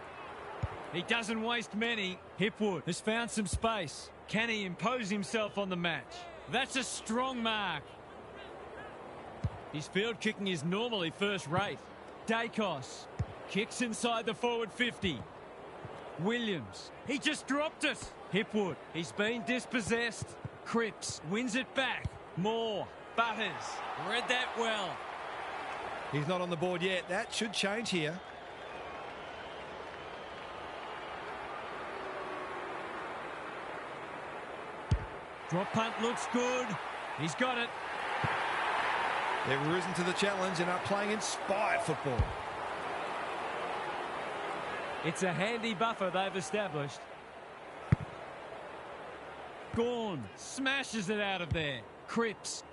He doesn't waste many. Hipwood has found some space. Can he impose himself on the match? That's a strong mark. His field kicking is normally first rate. Dacos kicks inside the forward 50. Williams, he just dropped it. Hipwood, he's been dispossessed. Cripps wins it back. Moore, Butters, read that well. He's not on the board yet. That should change here. Drop punt looks good. He's got it. They've risen to the challenge and are playing inspired football. It's a handy buffer they've established. Gawn smashes it out of there. Cripps.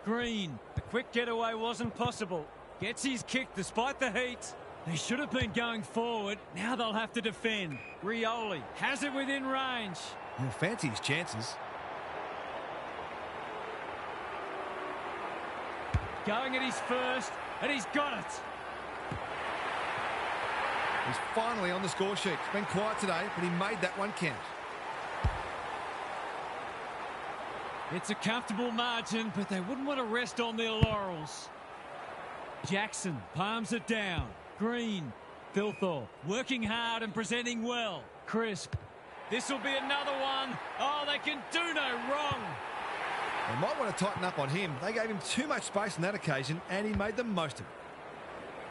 Green. The quick getaway wasn't possible. Gets his kick despite the heat. They should have been going forward. Now they'll have to defend. Rioli has it within range. He'll fancy his chances. Going at his first, and he's got it. He's finally on the score sheet. It's been quiet today, but he made that one count. It's a comfortable margin, but they wouldn't want to rest on their laurels. Jackson palms it down. Green. Thilthorpe working hard and presenting well. Crisp. This will be another one. Oh, they can do no wrong. They might want to tighten up on him. They gave him too much space on that occasion, and he made the most of it.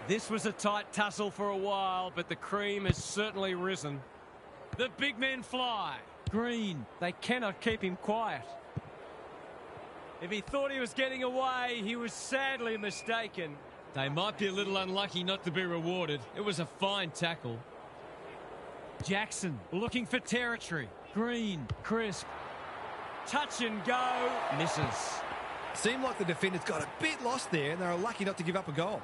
This was a tight tussle for a while, but the cream has certainly risen. The big men fly. Green. They cannot keep him quiet. If he thought he was getting away, he was sadly mistaken. They might be a little unlucky not to be rewarded. It was a fine tackle. Jackson looking for territory. Green. Crisp. Touch and go. Misses. Seemed like the defenders got a bit lost there, and they were lucky not to give up a goal.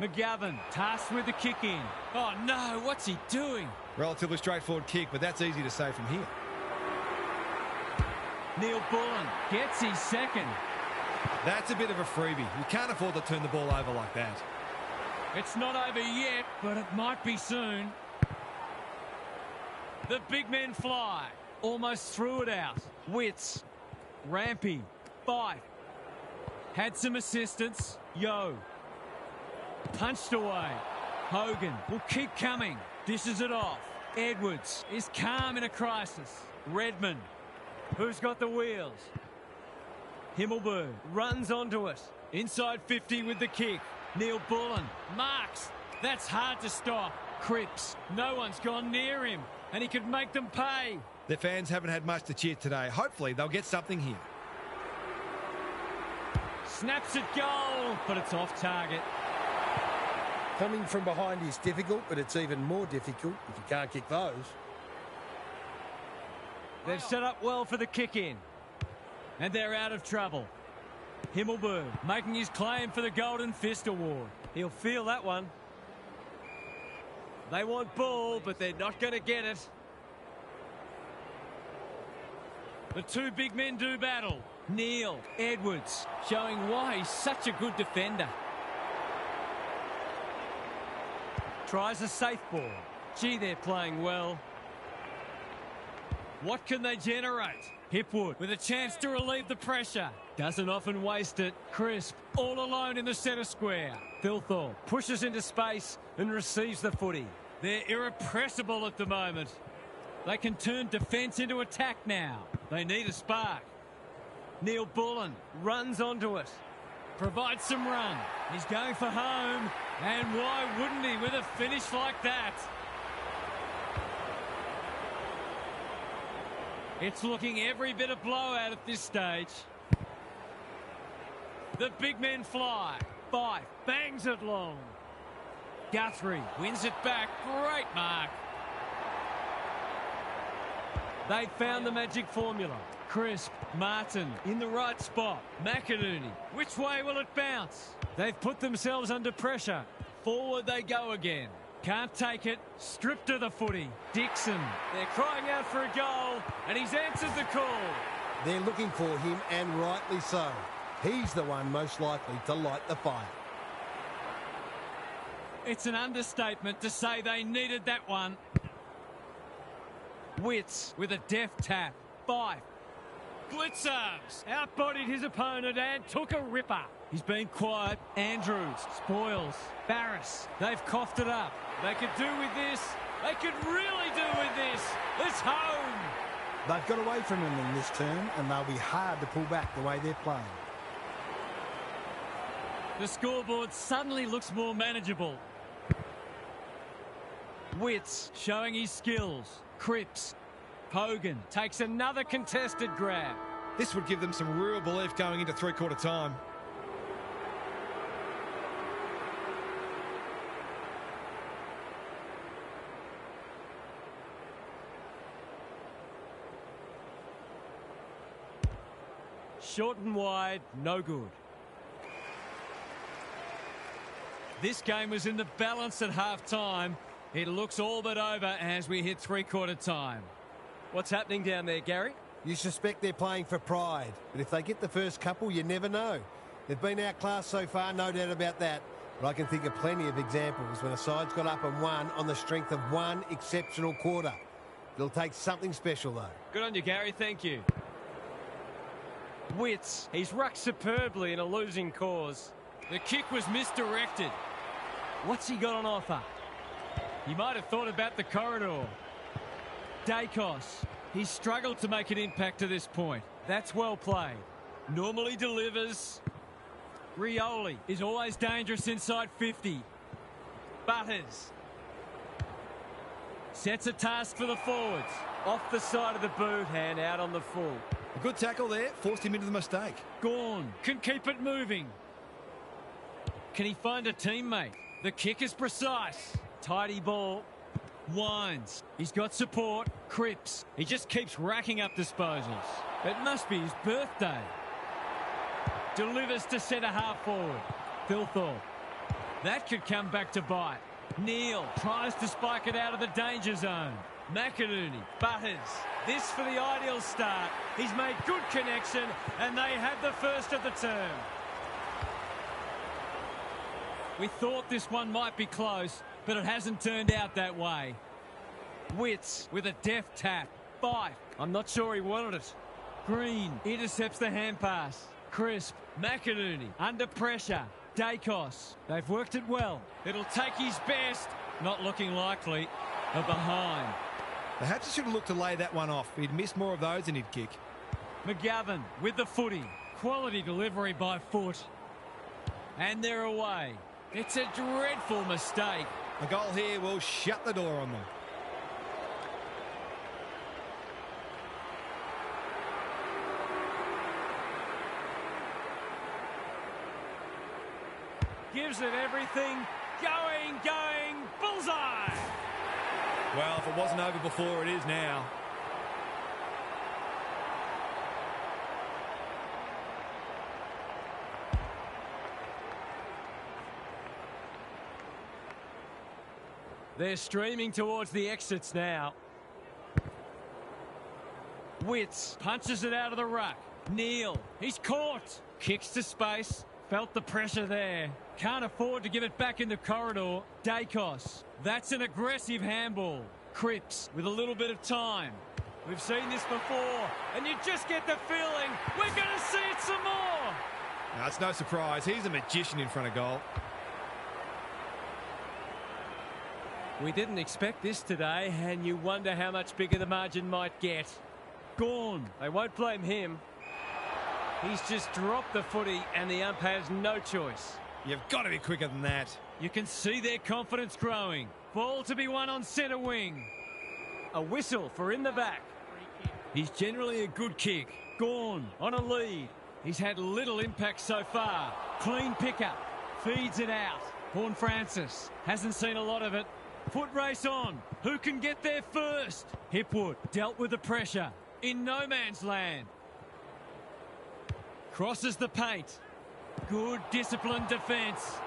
McGovern tasked with the kick in. Oh no, what's he doing? Relatively straightforward kick, but that's easy to say from here. Neil Bullen gets his second. That's a bit of a freebie. You can't afford to turn the ball over like that. It's not over yet, but it might be soon. The big men fly. Almost threw it out. Witts. Rampy. Fife. Had some assistance. Yo. Punched away. Hogan will keep coming. Dishes it off. Edwards is calm in a crisis. Redmond. Who's got the wheels? Himmelberg runs onto it. Inside 50 with the kick. Neil Bullen marks. That's hard to stop. Cripps. No one's gone near him. And he could make them pay. Their fans haven't had much to cheer today. Hopefully they'll get something here. Snaps at goal, but it's off target. Coming from behind is difficult, but it's even more difficult if you can't kick those. They've set up well for the kick-in. And they're out of trouble. Himmelberg making his claim for the Golden Fist Award. He'll feel that one. They want ball, but they're not going to get it. The two big men do battle. Neal, Edwards, showing why he's such a good defender. Tries a safe ball. Gee, they're playing well. What can they generate? Hipwood with a chance to relieve the pressure. Doesn't often waste it. Crisp, all alone in the centre square. Thilthorpe pushes into space and receives the footy. They're irrepressible at the moment. They can turn defence into attack now. They need a spark. Neil Bullen runs onto it. Provides some run. He's going for home. And why wouldn't he with a finish like that? It's looking every bit a blowout at this stage. The big men fly. Fife bangs it long. Guthrie wins it back. Great mark. They found the magic formula. Crisp, Martin in the right spot. McInerney, which way will it bounce? They've put themselves under pressure. Forward they go again. Can't take it. Stripped of the footy. Dixon. They're crying out for a goal, and he's answered the call. They're looking for him, and rightly so. He's the one most likely to light the fire. It's an understatement to say they needed that one. Witts with a deft tap. Fife. Glitzers outbodied his opponent and took a ripper. He's been quiet. Andrews spoils. Barris. They've coughed it up. They could do with this. They could really do with this. It's home. They've got away from him in this turn, and they'll be hard to pull back the way they're playing. The scoreboard suddenly looks more manageable. Witts showing his skills. Cripps. Hogan takes another contested grab. This would give them some real belief going into three-quarter time. Short and wide, no good. This game was in the balance at half-time. It looks all but over as we hit three-quarter time. What's happening down there, Gary? You suspect they're playing for pride, but if they get the first couple, you never know. They've been outclassed so far, no doubt about that. But I can think of plenty of examples when a side's got up and won on the strength of one exceptional quarter. It'll take something special, though. Good on you, Gary. Thank you. Witts, he's rucked superbly in a losing cause. The kick was misdirected. What's he got on offer? He might have thought about the corridor. Dacos, he's struggled to make an impact to this point. That's well played. Normally delivers. Rioli is always dangerous inside 50. Butters sets a task for the forwards. Off the side of the boot, hand out on the full. A good tackle there, forced him into the mistake. Gawn can keep it moving. Can he find a teammate? The kick is precise. Tidy ball. Wines. He's got support. Cripps. He just keeps racking up disposals. It must be his birthday. Delivers to centre half forward. Thilthorpe. That could come back to bite. Neal tries to spike it out of the danger zone. McInerney. Butters. This for the ideal start. He's made good connection, and they have the first of the term. We thought this one might be close, but it hasn't turned out that way. Witts with a deft tap. Fife. I'm not sure he wanted it. Green intercepts the hand pass. Crisp. McInerney under pressure. Dacos. They've worked it well. It'll take his best. Not looking likely. A behind. Perhaps he should have looked to lay that one off. He'd missed more of those than he'd kick. McGovern with the footy. Quality delivery by foot. And they're away. It's a dreadful mistake. A goal here will shut the door on them. Gives it everything. Going. Bullseye. Well, if it wasn't over before, it is now. They're streaming towards the exits now. Wits punches it out of the ruck. Neal, he's caught. Kicks to space. Felt the pressure there. Can't afford to give it back in the corridor. Dacos. That's an aggressive handball. Cripps with a little bit of time. We've seen this before, and you just get the feeling we're going to see it some more. Now, it's no surprise. He's a magician in front of goal. We didn't expect this today, and you wonder how much bigger the margin might get. Gone. They won't blame him. He's just dropped the footy, and the ump has no choice. You've got to be quicker than that. You can see their confidence growing. Ball to be won on centre wing. A whistle for in the back. He's generally a good kick. Gone on a lead. He's had little impact so far. Clean pickup. Feeds it out. Horn Francis hasn't seen a lot of it. Foot race on. Who can get there first? Hipwood dealt with the pressure. In no man's land. Crosses the paint. Good disciplined defence.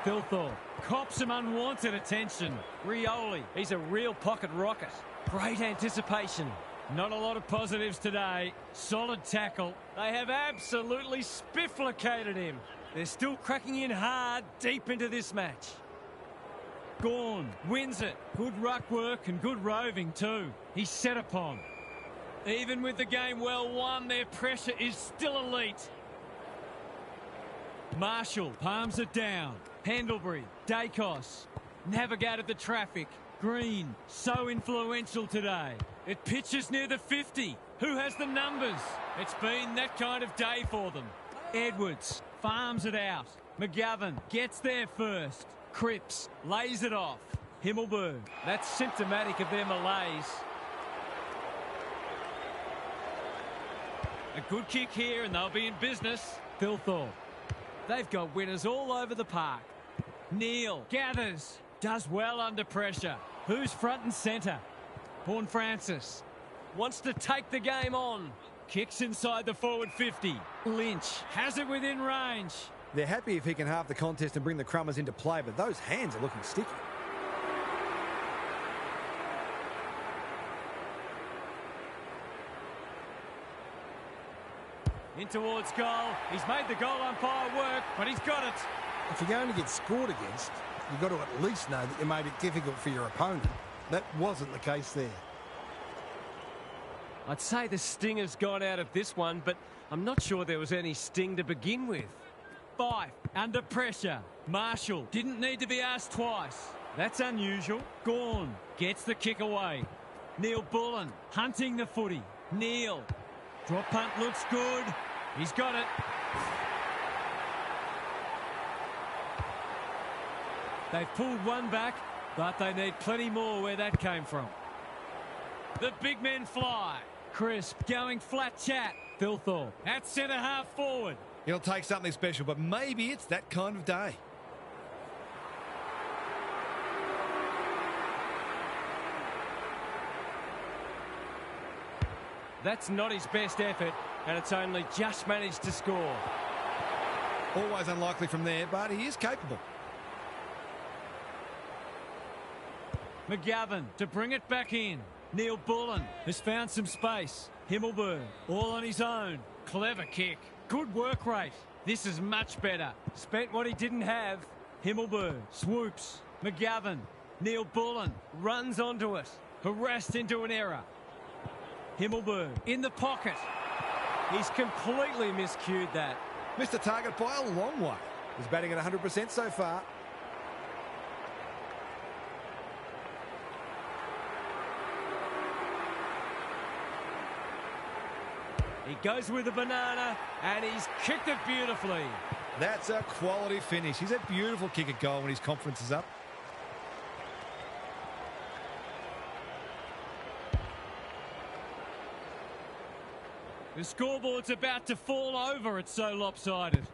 Thilthorpe cops some unwanted attention. Rioli, he's a real pocket rocket. Great anticipation. Not a lot of positives today. Solid tackle. They have absolutely spifflicated him. They're still cracking in hard deep into this match. Gawn wins it. Good ruck work and good roving too. He's set upon. Even with the game well won, their pressure is still elite. Marshall palms it down. Pendlebury, Dacos, navigated the traffic. Green, so influential today. It pitches near the 50. Who has the numbers? It's been that kind of day for them. Edwards farms it out. McGovern gets there first. Cripps lays it off. Himmelberg, that's symptomatic of their malaise. A good kick here and they'll be in business. Thilthorpe. They've got winners all over the park. Neal gathers. Does well under pressure. Who's front and centre? Horn Francis wants to take the game on. Kicks inside the forward 50. Lynch has it within range. They're happy if he can halve the contest and bring the Crummers into play, but those hands are looking sticky. In towards goal. He's made the goal umpire work, but he's got it. If you're going to get scored against, you've got to at least know that you made it difficult for your opponent. That wasn't the case there. I'd say the sting has gone out of this one, but I'm not sure there was any sting to begin with. Fife under pressure. Marshall didn't need to be asked twice. That's unusual. Gawn gets the kick away. Neil Bullen hunting the footy. Neal. Drop punt looks good. He's got it. They've pulled one back, but they need plenty more where that came from. The big men fly. Crisp going flat chat. Thilthorpe at centre half forward. It'll take something special, but maybe it's that kind of day. That's not his best effort, and it's only just managed to score. Always unlikely from there, but he is capable. McGovern to bring it back in. Neil Bullen has found some space. Himmelberg all on his own. Clever kick. Good work rate. This is much better. Spent what he didn't have. Himmelberg swoops. McGovern. Neil Bullen runs onto it. Harassed into an error. Himmelberg in the pocket. He's completely miscued that. Missed the target by a long way. He's batting at 100% so far. He goes with the banana, and he's kicked it beautifully. That's a quality finish. He's a beautiful kick at goal when his confidence is up. The scoreboard's about to fall over. It's so lopsided.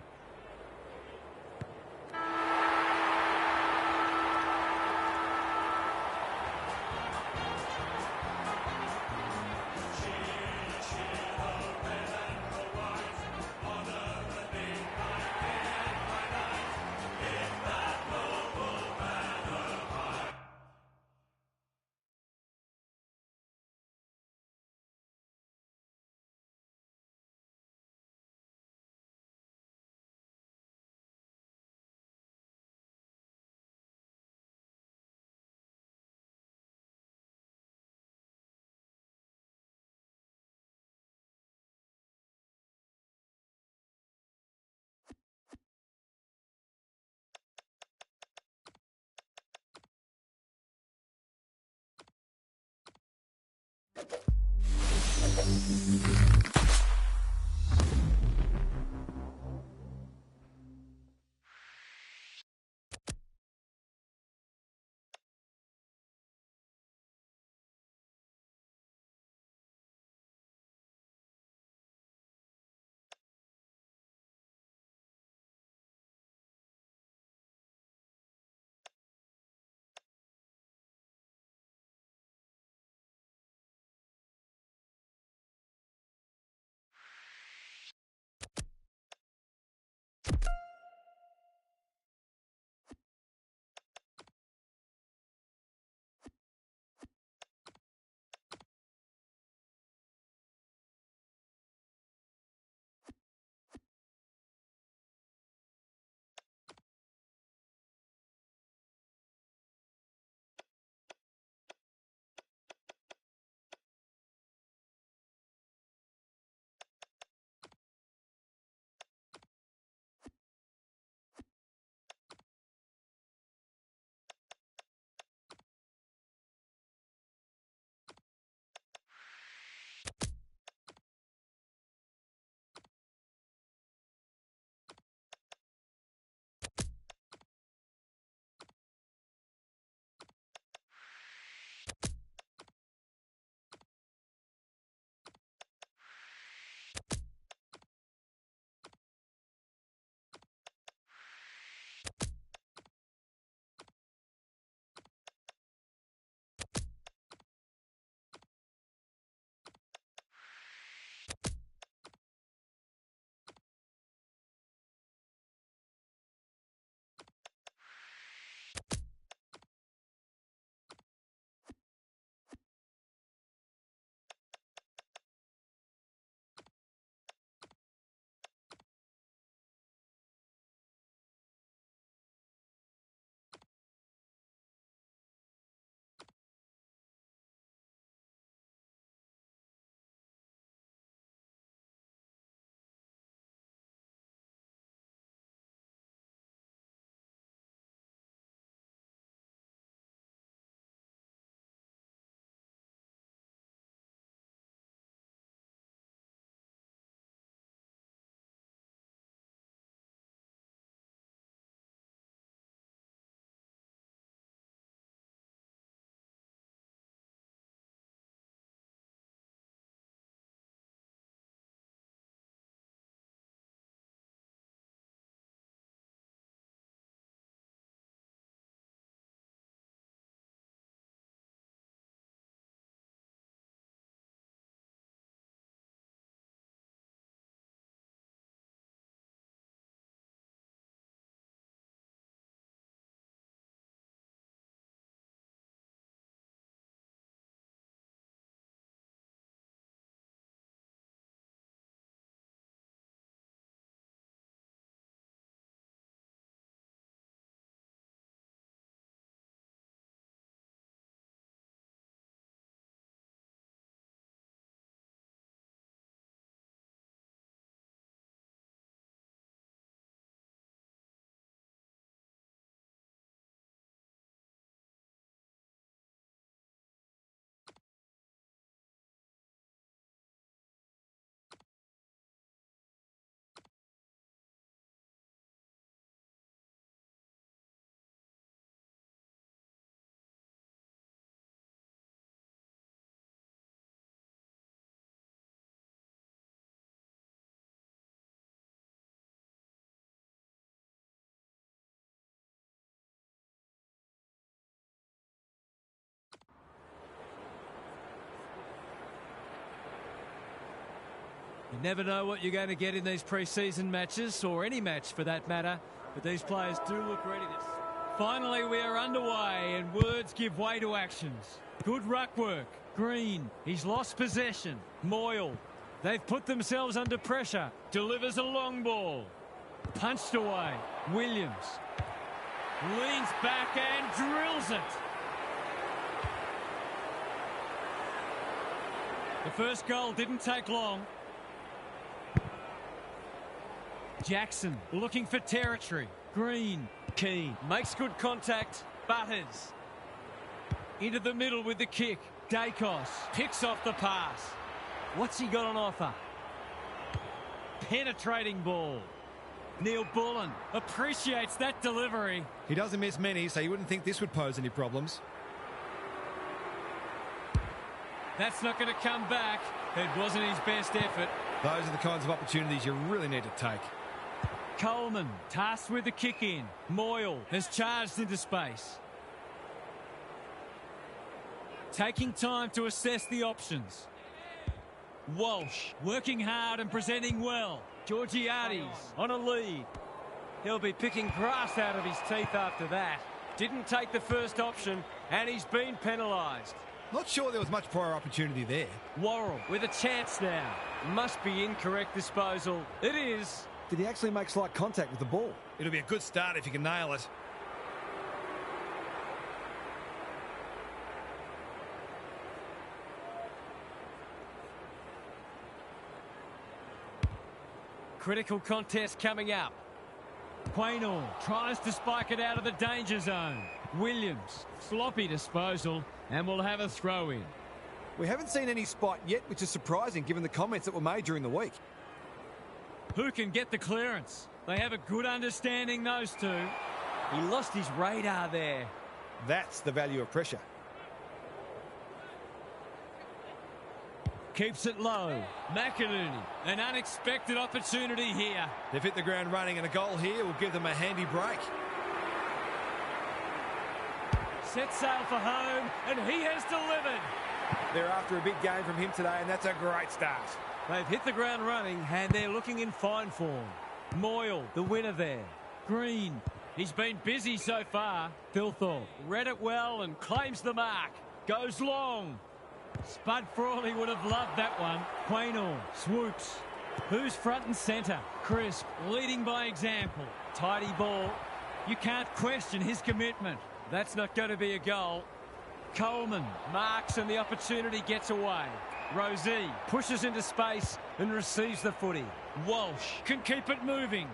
never know what you're going to get in these pre-season matches, or any match for that matter, but these players do look ready. Finally, we are underway, and words give way to actions. Good ruck work. Green, he's lost possession. Moyle, they've put themselves under pressure. Delivers a long ball. Punched away. Williams leans back and drills it. The first goal didn't take long. Jackson looking for territory. Green, Keane makes good contact. Butters into the middle with the kick. Dacos picks off the pass. What's he got on offer? Penetrating ball. Neil Bullen appreciates that delivery. He doesn't miss many, so you wouldn't think this would pose any problems. That's not going to come back. It wasn't his best effort. Those are the kinds of opportunities you really need to take. Coleman tasked with the kick in. Moyle has charged into space. Taking time to assess the options. Walsh working hard and presenting well. Georgiades on a lead. He'll be picking grass out of his teeth after that. Didn't take the first option, and he's been penalised. Not sure there was much prior opportunity there. Worrell with a chance now. Must be incorrect disposal. It is. Did he actually make slight contact with the ball? It'll be a good start if he can nail it. Critical contest coming up. Quaynor tries to spike it out of the danger zone. Williams, floppy disposal, and will have a throw in. We haven't seen any spike yet, which is surprising given the comments that were made during the week. Who can get the clearance? They have a good understanding, those two. He lost his radar there. That's the value of pressure. Keeps it low. McInerney, an unexpected opportunity here. They've hit the ground running, and a goal here will give them a handy break. Set sail for home, and he has delivered. They're after a big game from him today, and that's a great start. They've hit the ground running, and they're looking in fine form. Moyle, the winner there. Green, he's been busy so far. Thilthorpe read it well and claims the mark. Goes long. Spud Frawley would have loved that one. Quaynor swoops. Who's front and centre? Crisp leading by example. Tidy ball. You can't question his commitment. That's not going to be a goal. Coleman marks and the opportunity gets away. Rosie pushes into space and receives the footy. Walsh can keep it moving.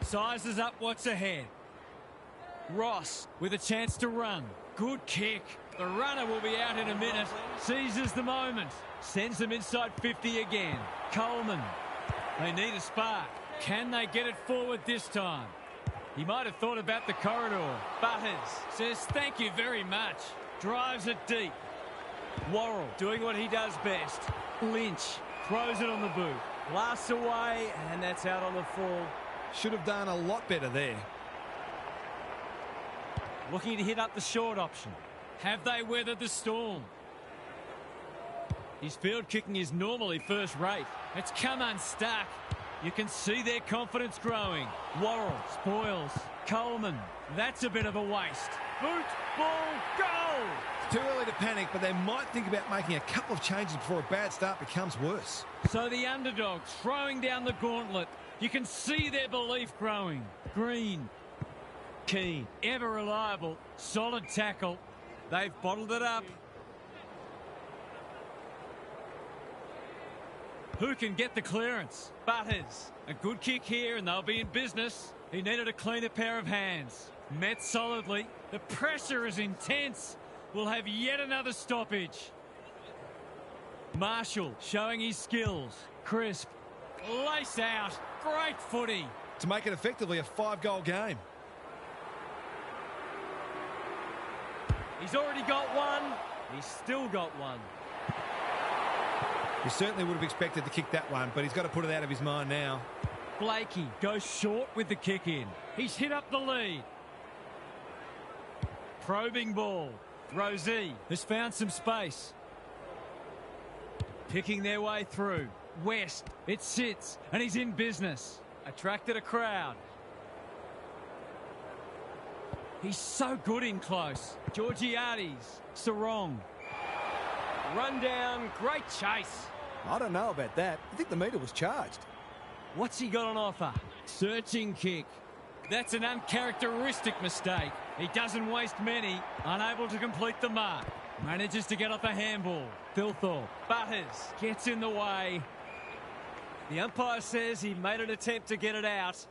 Sizes up what's ahead. Ross with a chance to run. Good kick. The runner will be out in a minute. Seizes the moment. Sends them inside 50 again. Coleman. They need a spark. Can they get it forward this time? He might have thought about the corridor. Butters says thank you very much. Drives it deep. Worrell doing what he does best. Lynch throws it on the boot. Blasts away, and that's out on the full. Should have done a lot better there. Looking to hit up the short option. Have they weathered the storm? His field kicking is normally first rate. It's come unstuck. You can see their confidence growing. Worrell spoils. Coleman. That's a bit of a waste. Boot, ball, goal! It's too early to panic, but they might think about making a couple of changes before a bad start becomes worse. So the underdogs throwing down the gauntlet. You can see their belief growing. Green. Keane. Ever reliable. Solid tackle. They've bottled it up. Who can get the clearance? Butters. A good kick here and they'll be in business. He needed a cleaner pair of hands. Met solidly. The pressure is intense. We'll have yet another stoppage. Marshall showing his skills. Crisp. Lace out. Great footy. To make it effectively a 5-goal game. He's already got one. He's still got one. He certainly would have expected to kick that one, but he's got to put it out of his mind now. Blakey goes short with the kick in. He's hit up the lead. Probing ball. Rosie has found some space. Picking their way through. West, it sits, and he's in business. Attracted a crowd. He's so good in close. Georgiades, Sarong. Run down, great chase. I don't know about that. I think the meter was charged. What's he got on offer? Searching kick. That's an uncharacteristic mistake. He doesn't waste many. Unable to complete the mark. Manages to get off a handball. Thilthorpe. Butters gets in the way. The umpire says he made an attempt to get it out.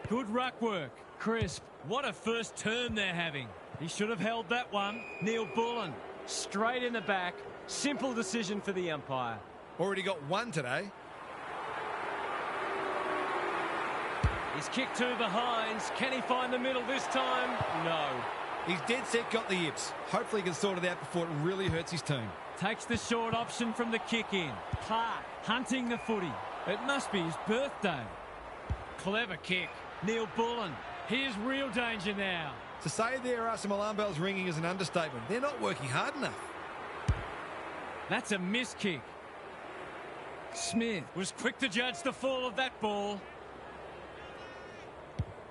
Good ruck work. Crisp. What a first turn they're having. He should have held that one. Neil Bullen. Straight in the back. Simple decision for the umpire. Already got one today. He's kicked two behinds. Can he find the middle this time? No. He's dead set, got the yips. Hopefully he can sort it out before it really hurts his team. Takes the short option from the kick in. Clark hunting the footy. It must be his birthday. Clever kick. Neil Bullen. Here's real danger now. To say there are some alarm bells ringing is an understatement. They're not working hard enough. That's a miss kick. Smith was quick to judge the fall of that ball.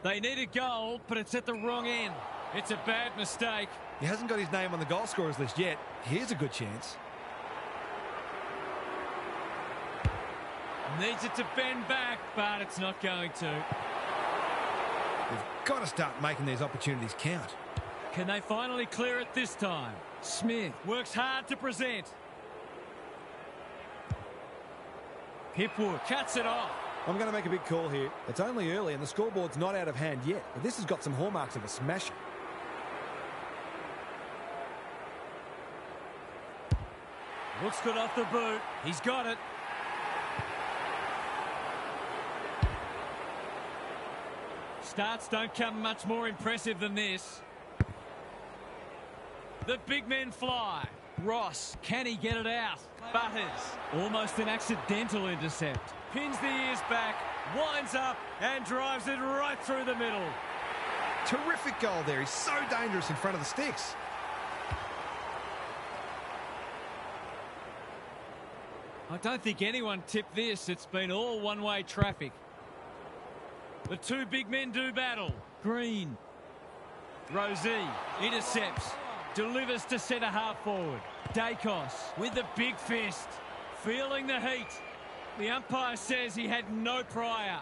They need a goal, but it's at the wrong end. It's a bad mistake. He hasn't got his name on the goal scorers list yet. Here's a good chance. Needs it to bend back, but it's not going to. They've got to start making these opportunities count. Can they finally clear it this time? Smith works hard to present. Hipwood cuts it off. I'm going to make a big call here. It's only early and the scoreboard's not out of hand yet, but this has got some hallmarks of a smasher. Looks good off the boot. He's got it. Starts don't come much more impressive than this. The big men fly. Ross, can he get it out? Butters, almost an accidental intercept. Pins the ears back, winds up and drives it right through the middle. Terrific goal there. He's so dangerous in front of the sticks. I don't think anyone tipped this. It's been all one-way traffic. The two big men do battle. Green. Rosie intercepts. Delivers to centre half forward. Dacos with the big fist. Feeling the heat. The umpire says he had no prior.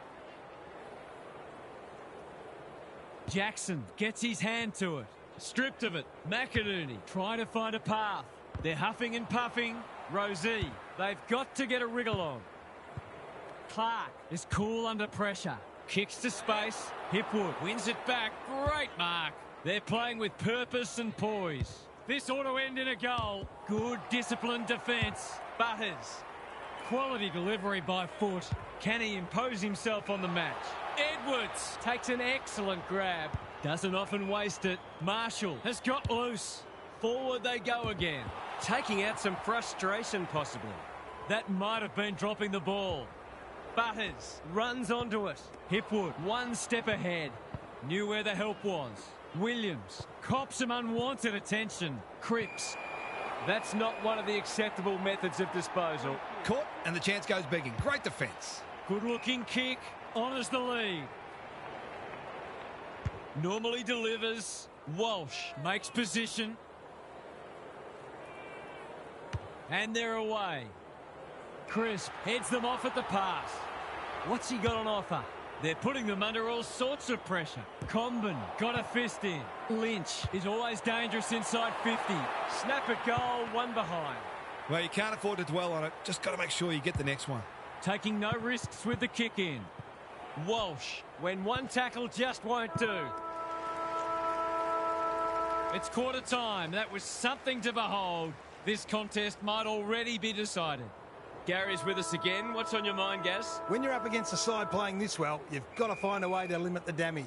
Jackson gets his hand to it. Stripped of it. McInerney trying to find a path. They're huffing and puffing. Rosie, they've got to get a wriggle on. Clark is cool under pressure. Kicks to space. Hipwood wins it back. Great mark. They're playing with purpose and poise. This ought to end in a goal. Good disciplined defence. Butters. Quality delivery by foot. Can he impose himself on the match? Edwards takes an excellent grab. Doesn't often waste it. Marshall has got loose. Forward they go again. Taking out some frustration possibly. That might have been dropping the ball. Butters runs onto it. Hipwood one step ahead. Knew where the help was. Williams cops some unwanted attention. Cripps. That's not one of the acceptable methods of disposal. Caught and the chance goes begging. Great defence. Good looking kick. Honours the lead. Normally delivers. Walsh makes position. And they're away. Crisp heads them off at the pass. What's he got on offer? They're putting them under all sorts of pressure. Comben got a fist in. Lynch is always dangerous inside 50. Snap at goal, one behind. Well, you can't afford to dwell on it. Just got to make sure you get the next one. Taking no risks with the kick in. Walsh, when one tackle just won't do. It's quarter time. That was something to behold. This contest might already be decided. Gary's with us again. What's on your mind, Gaz? When you're up against a side playing this well, you've got to find a way to limit the damage,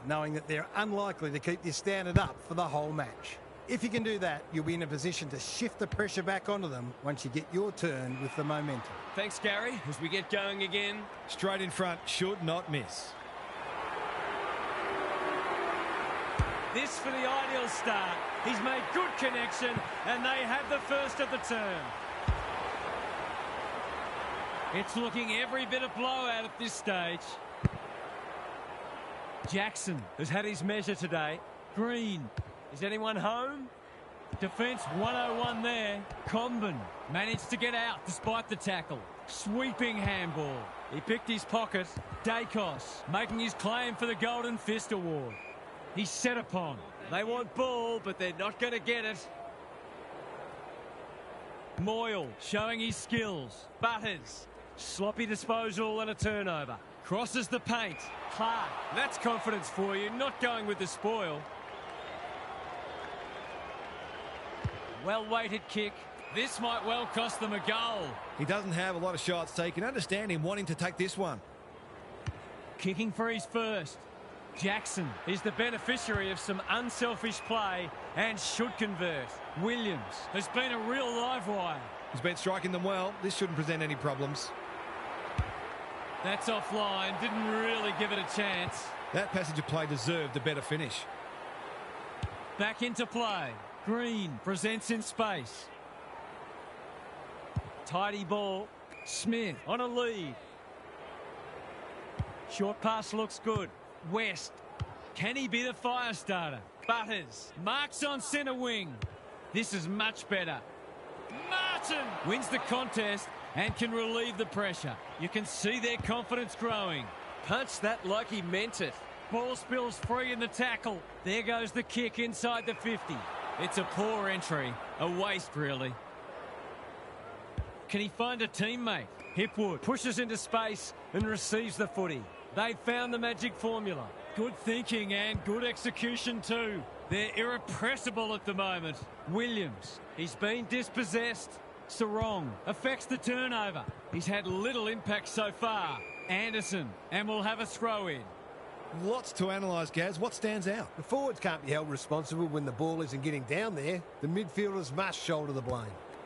knowing that they're unlikely to keep this standard up for the whole match. If you can do that, you'll be in a position to shift the pressure back onto them once you get your turn with the momentum. Thanks, Gary. As we get going again. Straight in front, should not miss. This for the ideal start. He's made good connection, and they have the first of the term. It's looking every bit of blowout at this stage. Jackson has had his measure today. Green. Is anyone home? Defence 101 there. Comben managed to get out despite the tackle. Sweeping handball. He picked his pocket. Dacos making his claim for the Golden Fist Award. He's set upon. They want ball, but they're not going to get it. Moyle showing his skills. Butters. Sloppy disposal and a turnover. Crosses the paint. Clark. That's confidence for you, not going with the spoil. Well-weighted kick. This might well cost them a goal. He doesn't have a lot of shots taken. Understand him wanting to take this one. Kicking for his first. Jackson is the beneficiary of some unselfish play and should convert. Williams has been a real live wire. He's been striking them well. This shouldn't present any problems. That's offline. Didn't really give it a chance. That passage of play deserved a better finish. Back into play. Green presents in space. Tidy ball. Smith on a lead. Short pass looks good. West. Can he be the fire starter? Butters. Marks on centre wing. This is much better. Martin wins the contest and can relieve the pressure. You can see their confidence growing. Punch that like he meant it. Ball spills free in the tackle. There goes the kick inside the 50. It's a poor entry. A waste, really. Can he find a teammate? Hipwood pushes into space and receives the footy. They've found the magic formula. Good thinking and good execution too. They're irrepressible at the moment. Williams, he's been dispossessed. Sarong affects the turnover. He's had little impact so far. Anderson, and we'll have a throw in. Lots to analyse, Gaz. What stands out? The forwards can't be held responsible when the ball isn't getting down there. The midfielders must shoulder the blame.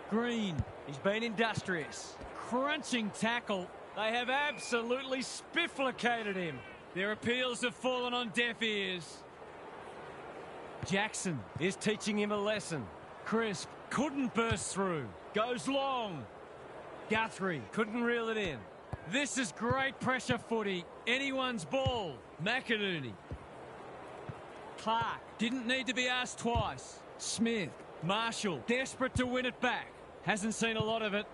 Green, he's been industrious. Crunching tackle. They have absolutely spifflicated him. Their appeals have fallen on deaf ears. Jackson is teaching him a lesson. Crisp couldn't burst through. Goes long. Guthrie couldn't reel it in. This is great pressure footy. Anyone's ball. McInerney. Clark didn't need to be asked twice. Smith. Marshall desperate to win it back. Hasn't seen a lot of it.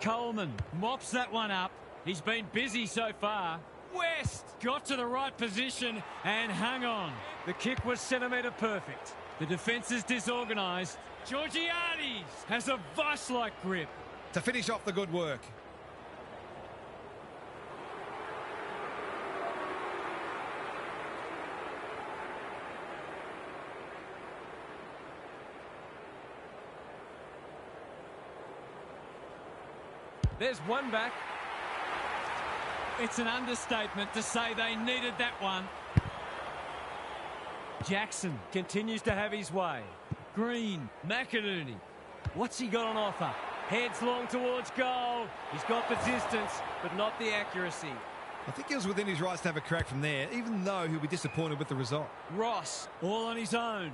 Coleman mops that one up. He's been busy so far. West got to the right position and hung on. The kick was centimetre perfect. The defence is disorganised. Georgiades has a vice-like grip. To finish off the good work. There's one back. It's an understatement to say they needed that one. Jackson continues to have his way. Green, McInerney. What's he got on offer? Heads long towards goal. He's got the distance, but not the accuracy. I think he was within his rights to have a crack from there, even though he'll be disappointed with the result. Ross, all on his own.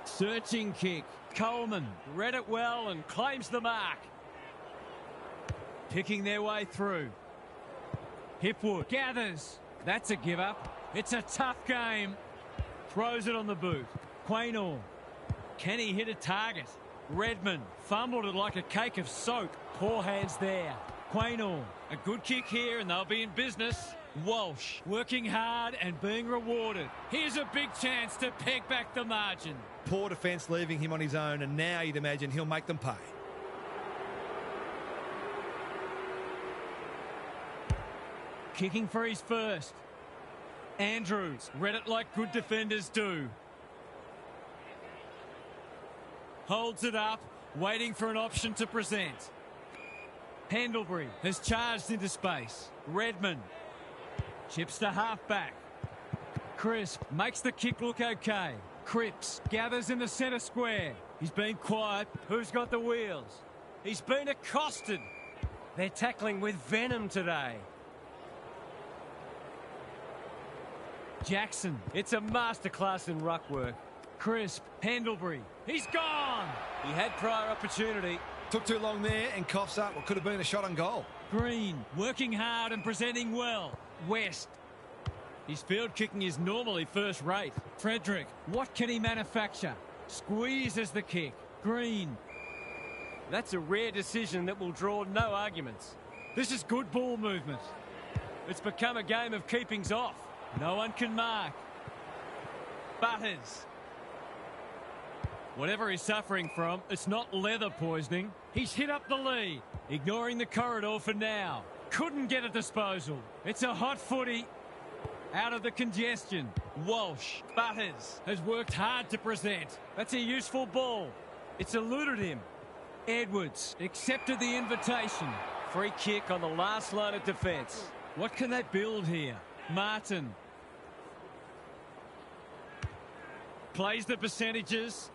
Searching kick. Coleman read it well and claims the mark. Picking their way through. Hipwood gathers. That's a give up. It's a tough game. Throws it on the boot. Quaynor. Can he hit a target? Redmond fumbled it like a cake of soap. Poor hands there. Quaynor. A good kick here and they'll be in business. Walsh working hard and being rewarded. Here's a big chance to peg back the margin. Poor defence leaving him on his own, and now you'd imagine he'll make them pay. Kicking for his first. Andrews read it like good defenders do. Holds it up, waiting for an option to present. Pendlebury has charged into space. Redmond chips to half-back. Crisp makes the kick look okay. Cripps gathers in the centre square. He's been quiet. Who's got the wheels? He's been accosted. They're tackling with venom today. Jackson, it's a masterclass in ruck work. Crisp. Pendlebury. He's gone. He had prior opportunity. Took too long there and coughs up what could have been a shot on goal. Green. Working hard and presenting well. West. His field kicking is normally first rate. Frederick. What can he manufacture? Squeezes the kick. Green. That's a rare decision that will draw no arguments. This is good ball movement. It's become a game of keepings off. No one can mark. Butters. Whatever he's suffering from, it's not leather poisoning. He's hit up the lead, ignoring the corridor for now. Couldn't get a disposal. It's a hot footy. Out of the congestion. Walsh. Butters has worked hard to present. That's a useful ball. It's eluded him. Edwards accepted the invitation. Free kick on the last line of defence. What can they build here? Martin. Plays the percentages.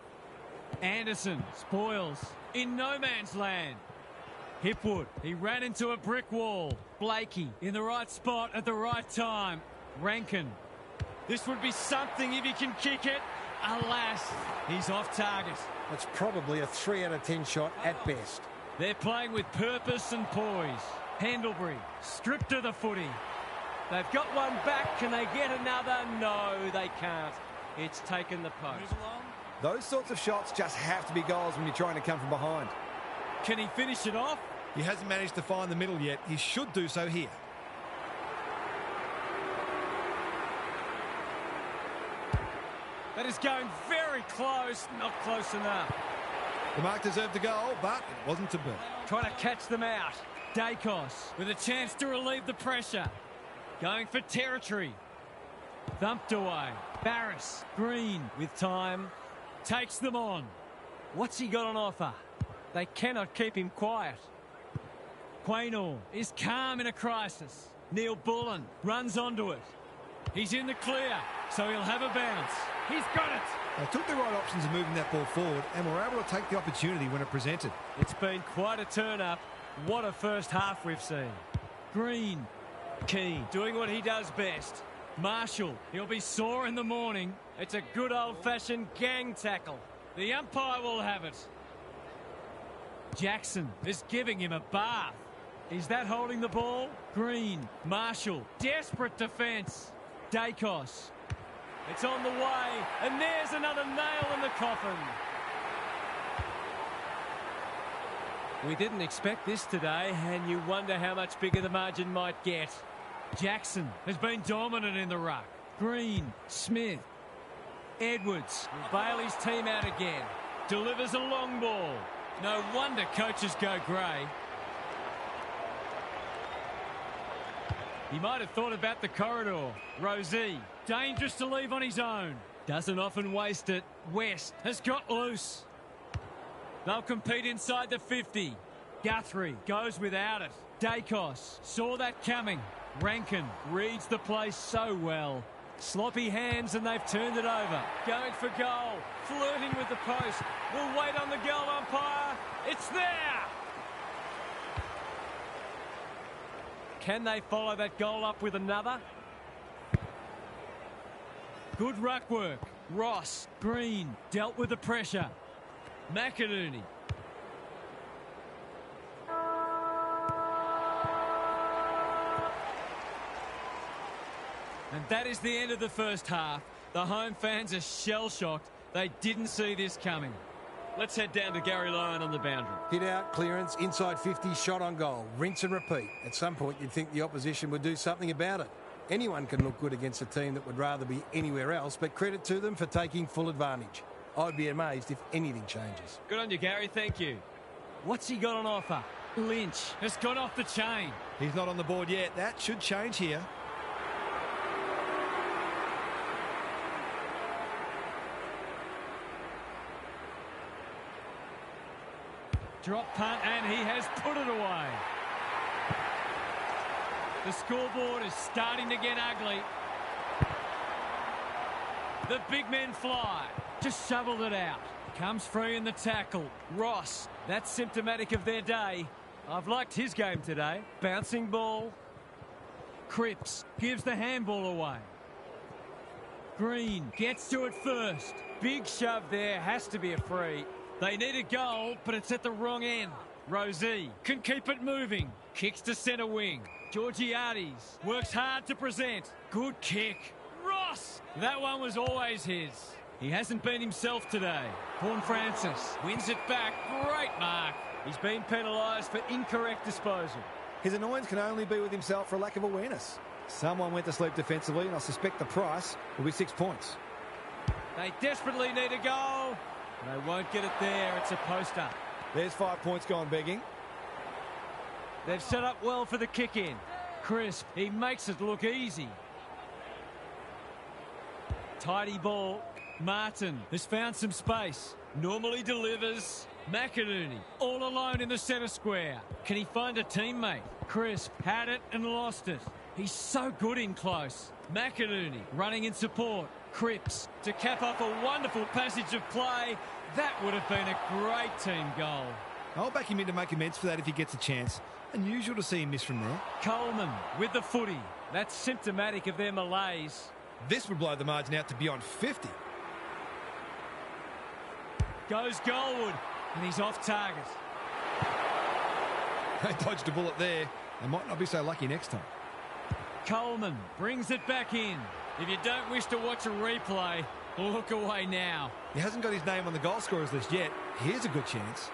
Anderson spoils. In no man's land. Hipwood. He ran into a brick wall. Blakey in the right spot at the right time. Rankin. This would be something if he can kick it. Alas, he's off target. That's probably a 3 out of 10 shot at best. They're playing with purpose and poise. Pendlebury stripped of the footy. They've got one back. Can they get another? No, they can't. It's taken the post. Those sorts of shots just have to be goals when you're trying to come from behind. Can he finish it off? He hasn't managed to find the middle yet. He should do so here. That is going very close. Not close enough. The mark deserved a goal, but it wasn't to be. Trying to catch them out. Dacos with a chance to relieve the pressure. Going for territory. Thumped away. Barris. Green with time. Takes them on. What's he got on offer? They cannot keep him quiet. Quaynor is calm in a crisis. Neil Bullen runs onto it. He's in the clear, so he'll have a bounce. He's got it. They took the right options in moving that ball forward and were able to take the opportunity when it presented. It's been quite a turn-up. What a first half we've seen. Green. Keane doing what he does best. Marshall, he'll be sore in the morning. It's a good old-fashioned gang tackle. The umpire will have it. Jackson is giving him a bath. Is that holding the ball? Green. Marshall. Desperate defence. Dacos. It's on the way. And there's another nail in the coffin. We didn't expect this today, and you wonder how much bigger the margin might get. Jackson has been dominant in the ruck. Green. Smith. Edwards will bail his team out again. Delivers a long ball. No wonder coaches go grey. He might have thought about the corridor. Rosie, dangerous to leave on his own. Doesn't often waste it. West has got loose. They'll compete inside the 50. Guthrie goes without it. Dacos saw that coming. Rankin reads the play so well. Sloppy hands and they've turned it over. Going for goal. Flirting with the post. We'll wait on the goal umpire. It's there! Can they follow that goal up with another? Good ruck work. Ross. Green dealt with the pressure. McInerney. And that is the end of the first half. The home fans are shell-shocked. They didn't see this coming. Let's head down to Gary Lyon on the boundary. Hit out, clearance, inside 50, shot on goal. Rinse and repeat. At some point, you'd think the opposition would do something about it. Anyone can look good against a team that would rather be anywhere else, but credit to them for taking full advantage. I'd be amazed if anything changes. Good on you, Gary. Thank you. What's he got on offer? Lynch has got off the chain. He's not on the board yet. That should change here. Drop punt, and he has put it away. The scoreboard is starting to get ugly. The big men fly. Just shoveled it out. Comes free in the tackle. Ross, that's symptomatic of their day. I've liked his game today. Bouncing ball. Cripps gives the handball away. Green gets to it first. Big shove there, has to be a free. They need a goal, but it's at the wrong end. Rosie can keep it moving. Kicks to centre wing. Georgiades works hard to present. Good kick. Ross! That one was always his. He hasn't been himself today. Vaughan Francis wins it back. Great mark. He's been penalised for incorrect disposal. His annoyance can only be with himself for a lack of awareness. Someone went to sleep defensively, and I suspect the price will be 6 points. They desperately need a goal. They won't get it there. It's a poster. There's 5 points gone begging. They've set up well for the kick-in. Crisp, he makes it look easy. Tidy ball. Martin has found some space. Normally delivers. McInerney all alone in the centre square. Can he find a teammate? Crisp had it and lost it. He's so good in close. McInerney running in support. Cripps to cap off a wonderful passage of play. That would have been a great team goal. I'll back him in to make amends for that if he gets a chance. Unusual to see him miss from there. Coleman with the footy. That's symptomatic of their malaise. This would blow the margin out to beyond 50. Goes goalward, and he's off target. They dodged a bullet there. They might not be so lucky next time. Coleman brings it back in. If you don't wish to watch a replay, look away now. He hasn't got his name on the goal scorers list yet. Here's a good chance.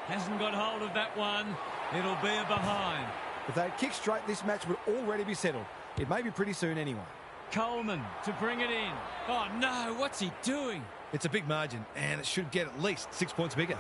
Hasn't got hold of that one. It'll be a behind. If they'd kick straight, this match would already be settled. It may be pretty soon anyway. Coleman to bring it in. Oh no, what's he doing? It's a big margin, and it should get at least 6 points bigger.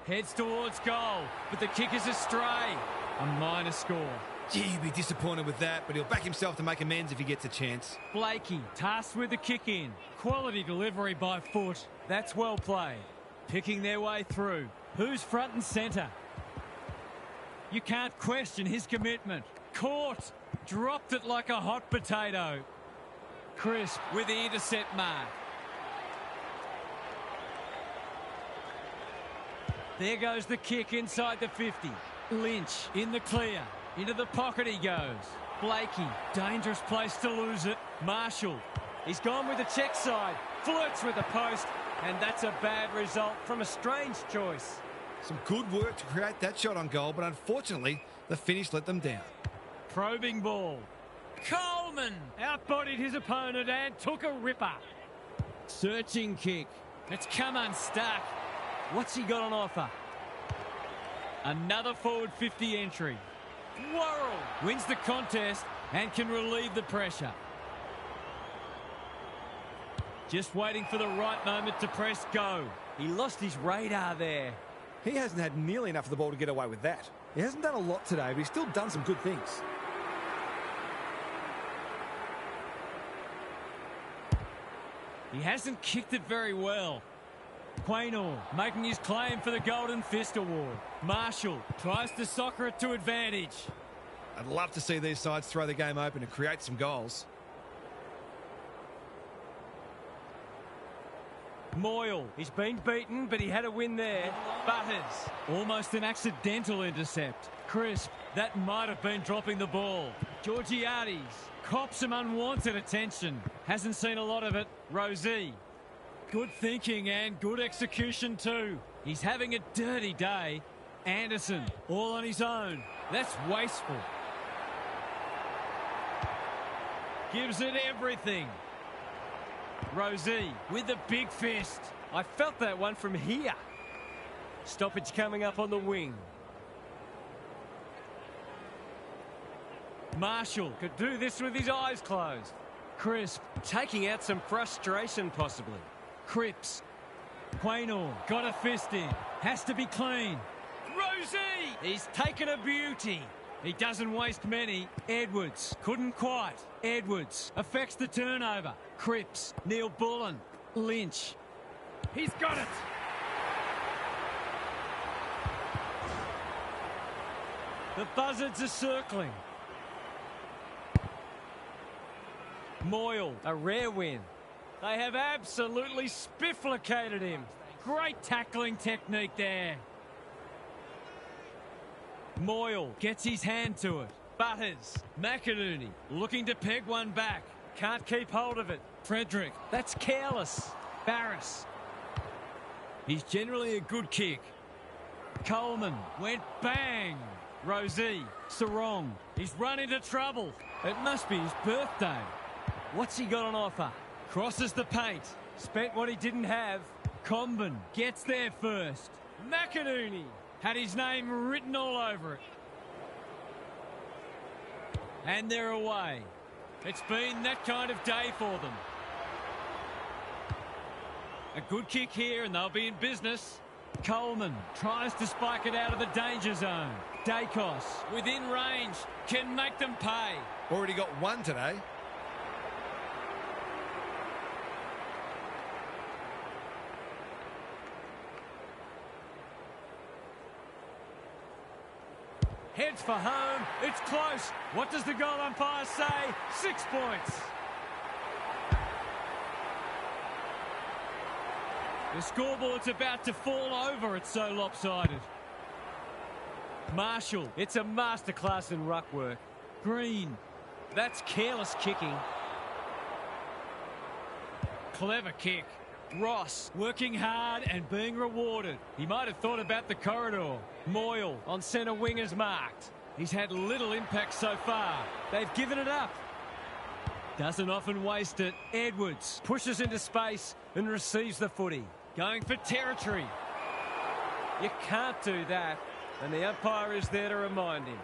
Heads towards goal, but the kick is astray. A minor score. Gee, he'd be disappointed with that, but he'll back himself to make amends if he gets a chance. Blakey tasked with the kick in. Quality delivery by foot. That's well played. Picking their way through. Who's front and centre? You can't question his commitment. Caught. Dropped it like a hot potato. Crisp with the intercept mark. There goes the kick inside the 50. Lynch in the clear. Into the pocket he goes. Blakey, dangerous place to lose it. Marshall, he's gone with the check side. Flirts with the post, and that's a bad result from a strange choice. Some good work to create that shot on goal, but unfortunately, the finish let them down. Probing ball. Coleman outbodied his opponent and took a ripper. Searching kick. It's come unstuck. What's he got on offer? Another forward 50 entry. Worrell wins the contest and can relieve the pressure. Just waiting for the right moment to press go. He lost his radar there. He hasn't had nearly enough of the ball to get away with that. He hasn't done a lot today, but he's still done some good things. He hasn't kicked it very well. Quaynor making his claim for the Golden Fist Award. Marshall tries to soccer it to advantage. I'd love to see these sides throw the game open and create some goals. Moyle, he's been beaten, but he had a win there. Butters, almost an accidental intercept. Crisp, that might have been dropping the ball. Georgiades cops some unwanted attention. Hasn't seen a lot of it. Rosie. Good thinking and good execution too. He's having a dirty day. Anderson, all on his own. That's wasteful. Gives it everything. Rosie with the big fist. I felt that one from here. Stoppage coming up on the wing. Marshall could do this with his eyes closed. Crisp taking out some frustration possibly. Cripps. Quaynor got a fist in. Has to be clean. Rosie! He's taken a beauty. He doesn't waste many. Edwards couldn't quite. Edwards affects the turnover. Cripps. Neil Bullen. Lynch. He's got it. The buzzards are circling. Moyle, a rare win. They have absolutely spifflicated him. Great tackling technique there. Moyle gets his hand to it. Butters. McInerney looking to peg one back. Can't keep hold of it. Frederick. That's careless. Barris. He's generally a good kick. Coleman went bang. Rosie. Sarong. He's run into trouble. It must be his birthday. What's he got on offer? Crosses the paint. Spent what he didn't have. Comben gets there first. McInerney had his name written all over it. And they're away. It's been that kind of day for them. A good kick here and they'll be in business. Coleman tries to spike it out of the danger zone. Dacos within range can make them pay. Already got one today. Heads for home. It's close. What does the goal umpire say? 6 points. The scoreboard's about to fall over. It's so lopsided. Marshall. It's a masterclass in ruck work. Green. That's careless kicking. Clever kick. Ross working hard and being rewarded. He might have thought about the corridor. Moyle on centre wing is marked. He's had little impact so far. They've given it up. Doesn't often waste it. Edwards pushes into space and receives the footy. Going for territory. You can't do that. And the umpire is there to remind him.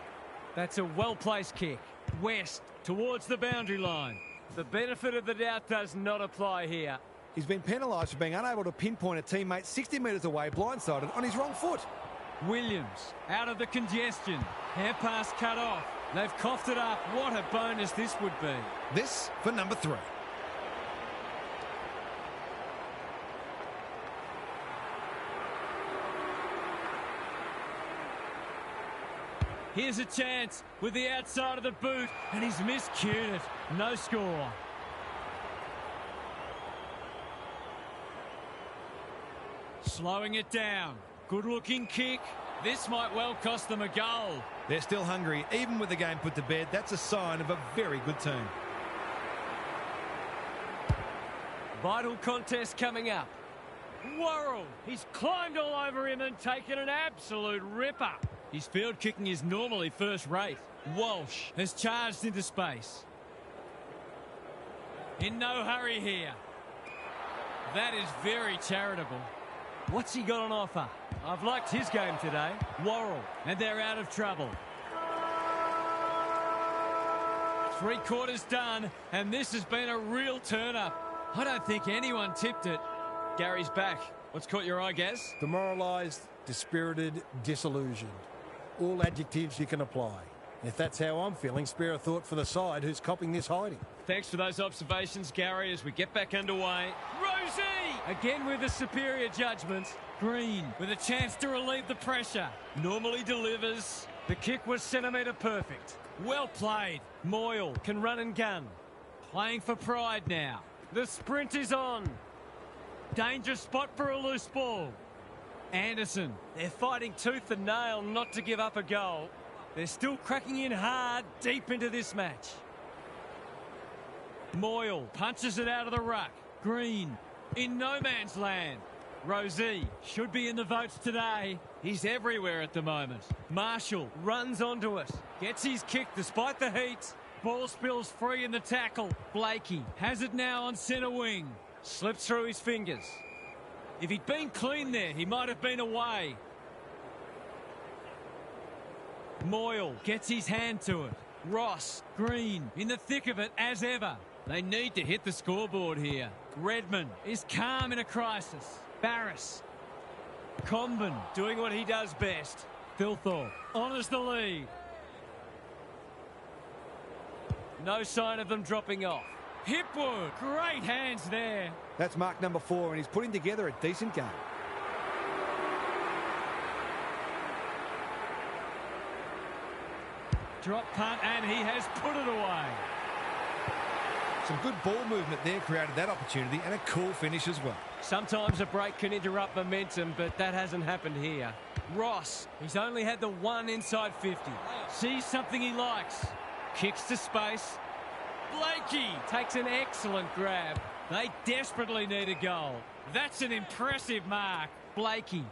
That's a well-placed kick. West towards the boundary line. The benefit of the doubt does not apply here. He's been penalised for being unable to pinpoint a teammate 60 metres away, blindsided, on his wrong foot. Williams out of the congestion. Hair pass cut off. They've coughed it up. What a bonus this would be. This for number 3. Here's a chance with the outside of the boot, and he's miscued it. No score. Slowing it down. Good-looking kick. This might well cost them a goal. They're still hungry. Even with the game put to bed, that's a sign of a very good team. Vital contest coming up. Worrell. He's climbed all over him and taken an absolute ripper. His field kicking is normally first rate. Walsh has charged into space. In no hurry here. That is very charitable. What's he got on offer? I've liked his game today. Worrell, and they're out of trouble. 3 quarters done, and this has been a real turn-up. I don't think anyone tipped it. Gary's back. What's caught your eye, Gaz? Demoralised, dispirited, disillusioned. All adjectives you can apply. If that's how I'm feeling, spare a thought for the side who's copping this hiding. Thanks for those observations, Gary, as we get back underway. Rosie! Again with a superior judgment. Green with a chance to relieve the pressure. Normally delivers. The kick was centimetre perfect. Well played. Moyle can run and gun. Playing for pride now. The sprint is on. Danger spot for a loose ball. Anderson. They're fighting tooth and nail not to give up a goal. They're still cracking in hard deep into this match. Moyle punches it out of the ruck. Green in no man's land. Rosie should be in the votes today. He's everywhere at the moment. Marshall runs onto it. Gets his kick despite the heat. Ball spills free in the tackle. Blakey has it now on centre wing. Slips through his fingers. If he'd been clean there, he might have been away. Moyle gets his hand to it. Ross, Green, in the thick of it as ever. They need to hit the scoreboard here. Redmond is calm in a crisis. Barris. Comben doing what he does best. Thilthorpe honours the lead. No sign of them dropping off. Hipwood, great hands there. That's mark number 4, and he's putting together a decent game. Drop punt, and he has put it away. Some good ball movement there created that opportunity, and a cool finish as well. Sometimes a break can interrupt momentum, but that hasn't happened here. Ross, he's only had the one inside 50. Sees something he likes. Kicks to space. Blakey takes an excellent grab. They desperately need a goal. That's an impressive mark. Blakey,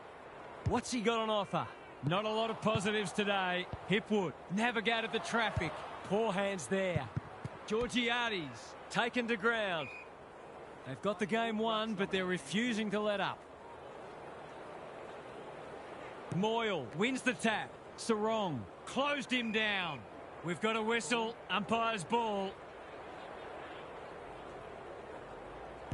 what's he got on offer? Not a lot of positives today. Hipwood navigated the traffic. Poor hands there. Georgiades taken to ground. They've got the game won, but they're refusing to let up. Moyle wins the tap. Sarong closed him down. We've got a whistle. Umpire's ball.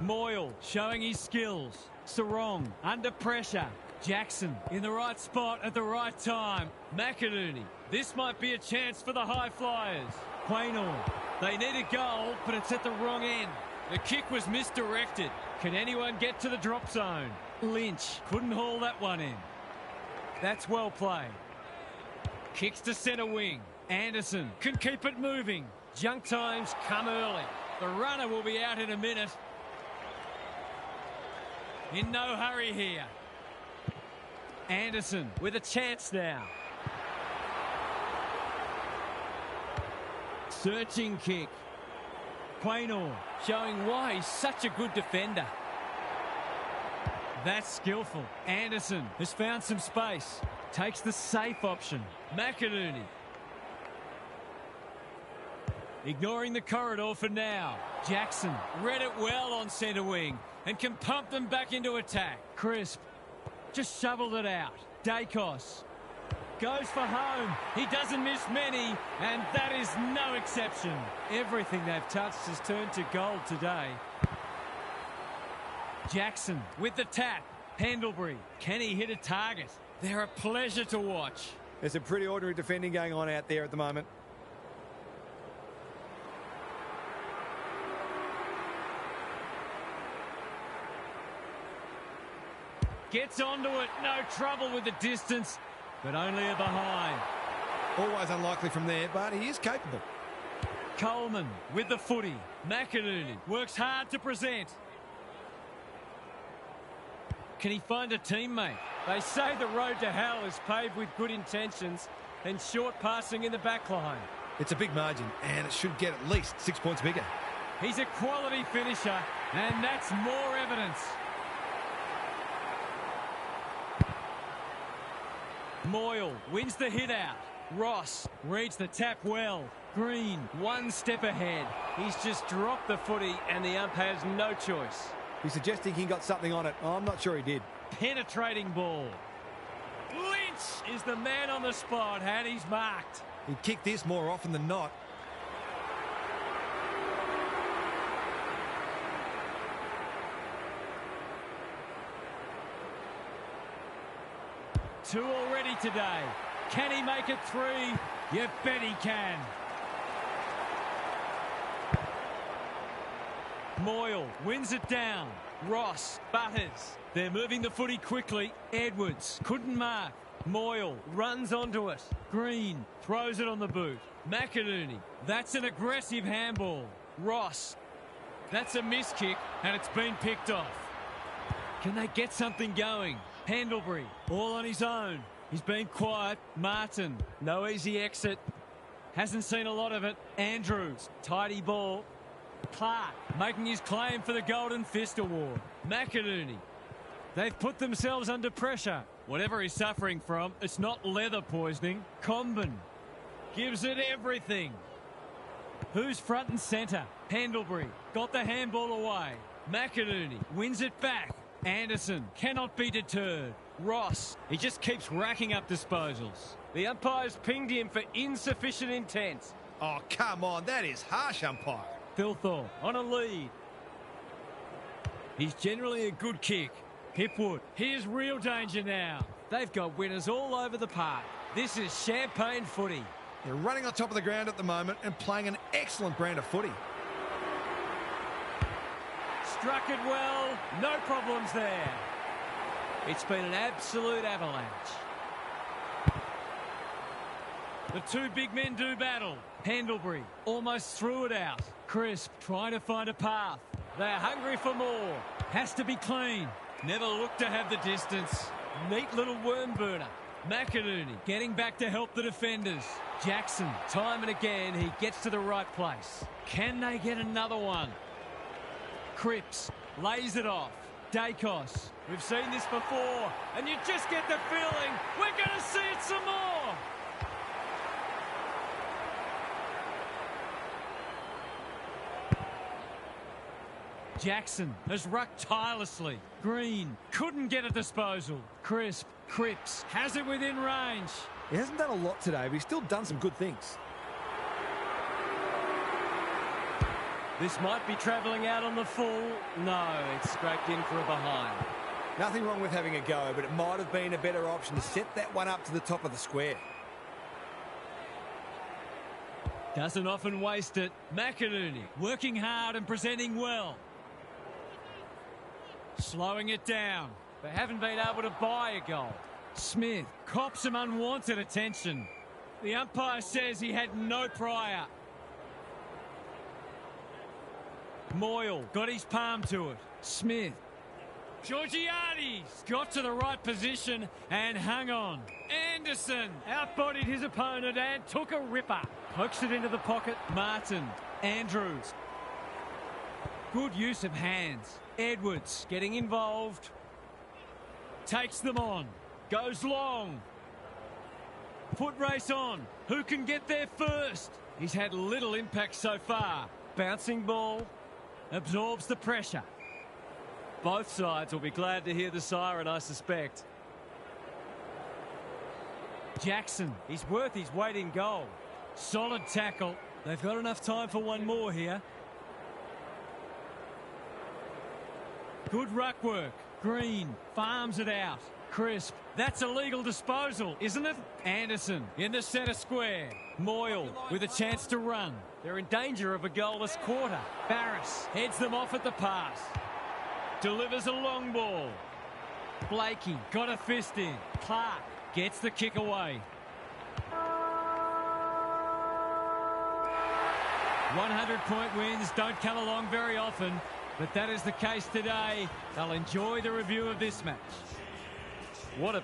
Moyle showing his skills. Sarong under pressure. Jackson in the right spot at the right time. McInerney. This might be a chance for the high flyers. Quaynor. They need a goal, but it's at the wrong end. The kick was misdirected. Can anyone get to the drop zone? Lynch couldn't haul that one in. That's well played. Kicks to centre wing. Anderson can keep it moving. Junk times come early. The runner will be out in a minute. In no hurry here. Anderson with a chance now. Searching kick. Quaynor showing why he's such a good defender. That's skillful. Anderson has found some space. Takes the safe option. McInerney. Ignoring the corridor for now. Jackson read it well on centre wing and can pump them back into attack. Crisp just shoveled it out. Dacos goes for home. He doesn't miss many, and that is no exception. Everything they've touched has turned to gold today. Jackson with the tap. Pendlebury, can he hit a target? They're a pleasure to watch. There's a pretty ordinary defending going on out there at the moment. Gets onto it, no trouble with the distance, but only a behind. Always unlikely from there, but he is capable. Coleman with the footy. McInerney works hard to present. Can he find a teammate? They say the road to hell is paved with good intentions and short passing in the back line. It's a big margin, and it should get at least 6 points bigger. He's a quality finisher, and that's more evidence. Moyle wins the hit out. Ross reads the tap well. Green, one step ahead. He's just dropped the footy, and the ump has no choice. He's suggesting he got something on it. I'm not sure he did. Penetrating ball. Lynch is the man on the spot, and he's marked. He'd kick this more often than not. Two already today. Can he make it three? You bet he can. Moyle wins it down. Ross butters. They're moving the footy quickly. Edwards couldn't mark. Moyle runs onto it. Green throws it on the boot. McInerney. That's an aggressive handball. Ross. That's a miss kick, and it's been picked off. Can they get something going? Pendlebury, all on his own. He's been quiet. Martin, no easy exit. Hasn't seen a lot of it. Andrews, tidy ball. Clark, making his claim for the Golden Fist Award. McInerney. They've put themselves under pressure. Whatever he's suffering from, it's not leather poisoning. Comben gives it everything. Who's front and centre? Pendlebury got the handball away. McInerney wins it back. Anderson cannot be deterred. Ross, he just keeps racking up disposals. The umpire's pinged him for insufficient intent. Oh, come on. That is harsh, umpire. Thilthorpe on a lead. He's generally a good kick. Hipwood, here's real danger now. They've got winners all over the park. This is champagne footy. They're running on top of the ground at the moment and playing an excellent brand of footy. Struck it well, no problems there. It's been an absolute avalanche. The two big men do battle. Pendlebury almost threw it out. Crisp trying to find a path. They're hungry for more. Has to be clean. Never looked to have the distance. Neat little worm burner. McInerney getting back to help the defenders. Jackson, time and again, he gets to the right place. Can they get another one? Cripps lays it off. Dacos. We've seen this before, and you just get the feeling we're going to see it some more. Jackson has rucked tirelessly. Green couldn't get a disposal. Cripps has it within range. He hasn't done a lot today, but he's still done some good things. This might be travelling out on the full. No, it's scraped in for a behind. Nothing wrong with having a go, but it might have been a better option to set that one up to the top of the square. Doesn't often waste it. McInerney working hard and presenting well. Slowing it down. They haven't been able to buy a goal. Smith cops some unwanted attention. The umpire says he had no prior. Moyle got his palm to it. Smith. Georgiades got to the right position and hung on. Anderson outbodied his opponent and took a ripper. Pokes it into the pocket. Martin. Andrews. Good use of hands. Edwards getting involved. Takes them on. Goes long. Foot race on. Who can get there first? He's had little impact so far. Bouncing ball. Absorbs the pressure. Both sides will be glad to hear the siren, I suspect. Jackson, he's worth his weight in gold. Solid tackle. They've got enough time for one more here. Good ruck work. Green farms it out. Crisp. That's a legal disposal, isn't it? Anderson in the centre square. Moyle with a chance to run. They're in danger of a goalless quarter. Barris heads them off at the pass. Delivers a long ball. Blakey got a fist in. Clark gets the kick away. 100-point wins don't come along very often, but that is the case today. They'll enjoy the review of this match. What a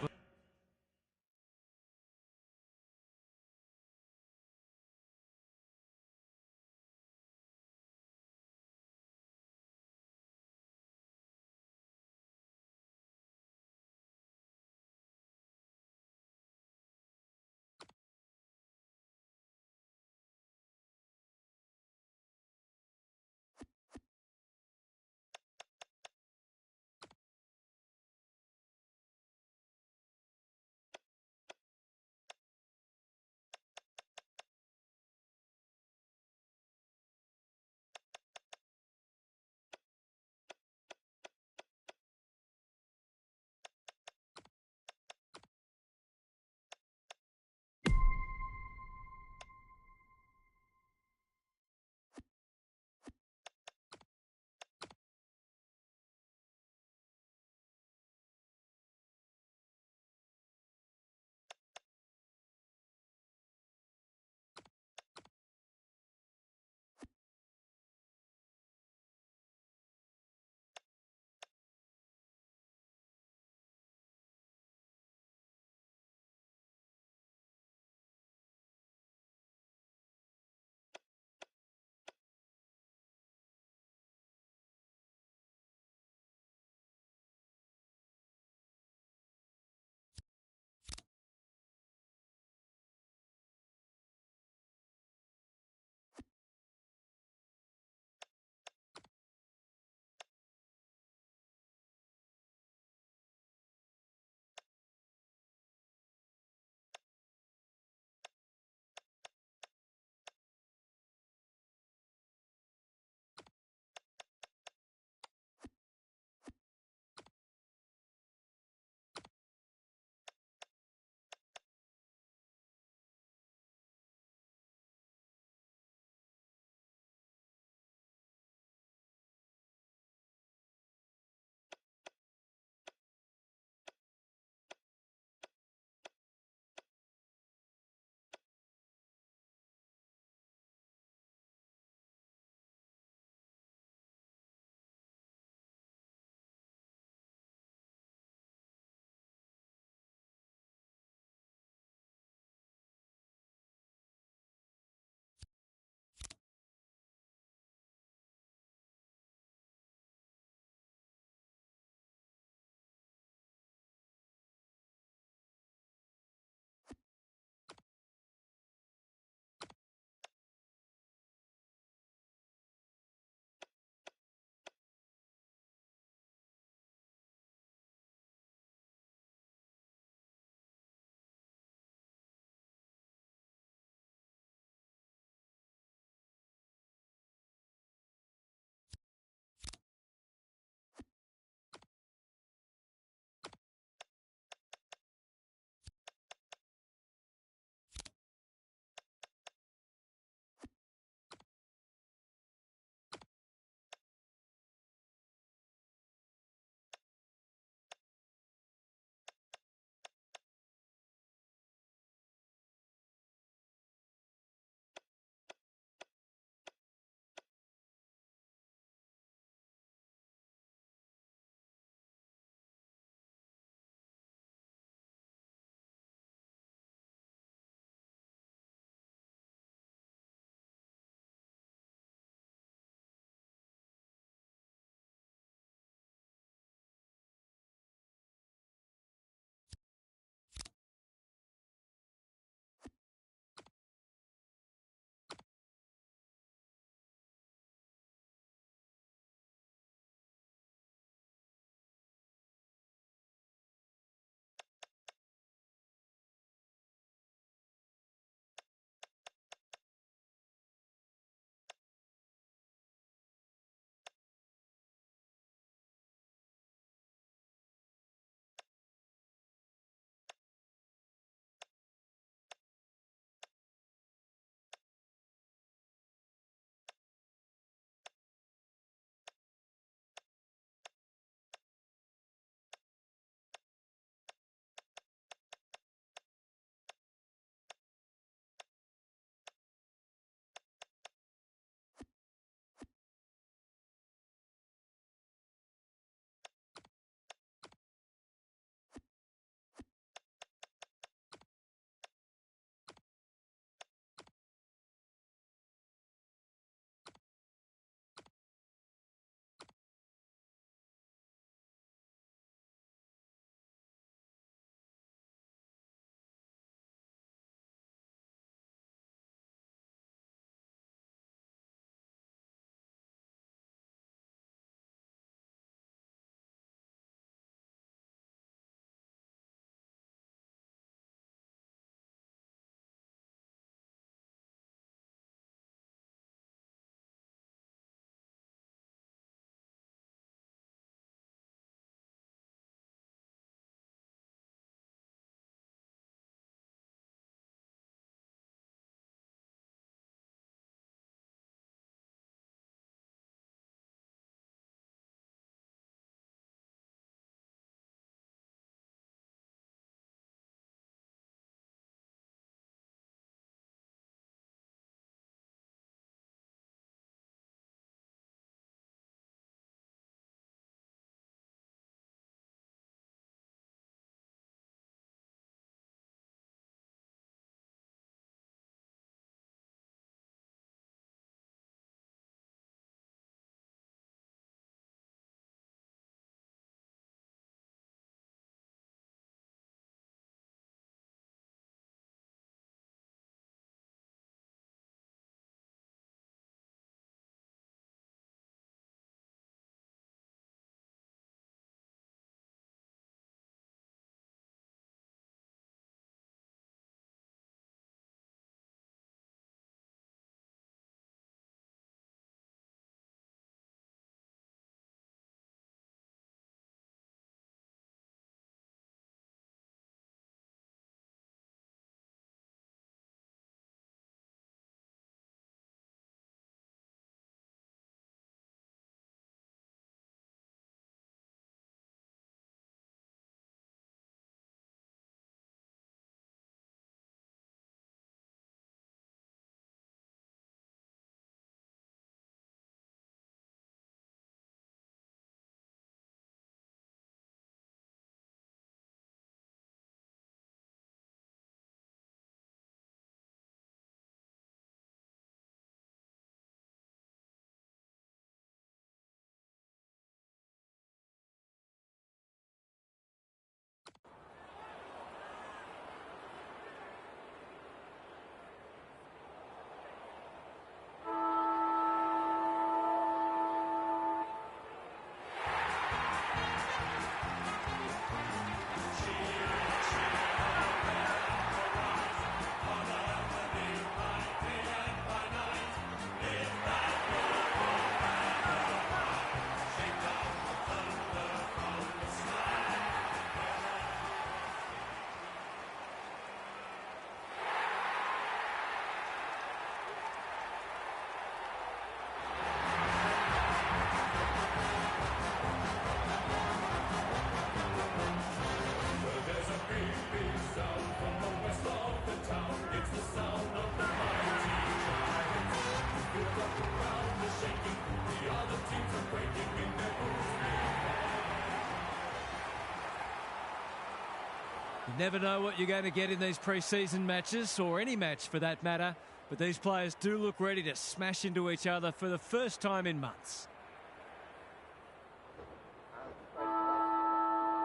You never know what you're going to get in these pre-season matches, or any match for that matter, but these players do look ready to smash into each other for the first time in months.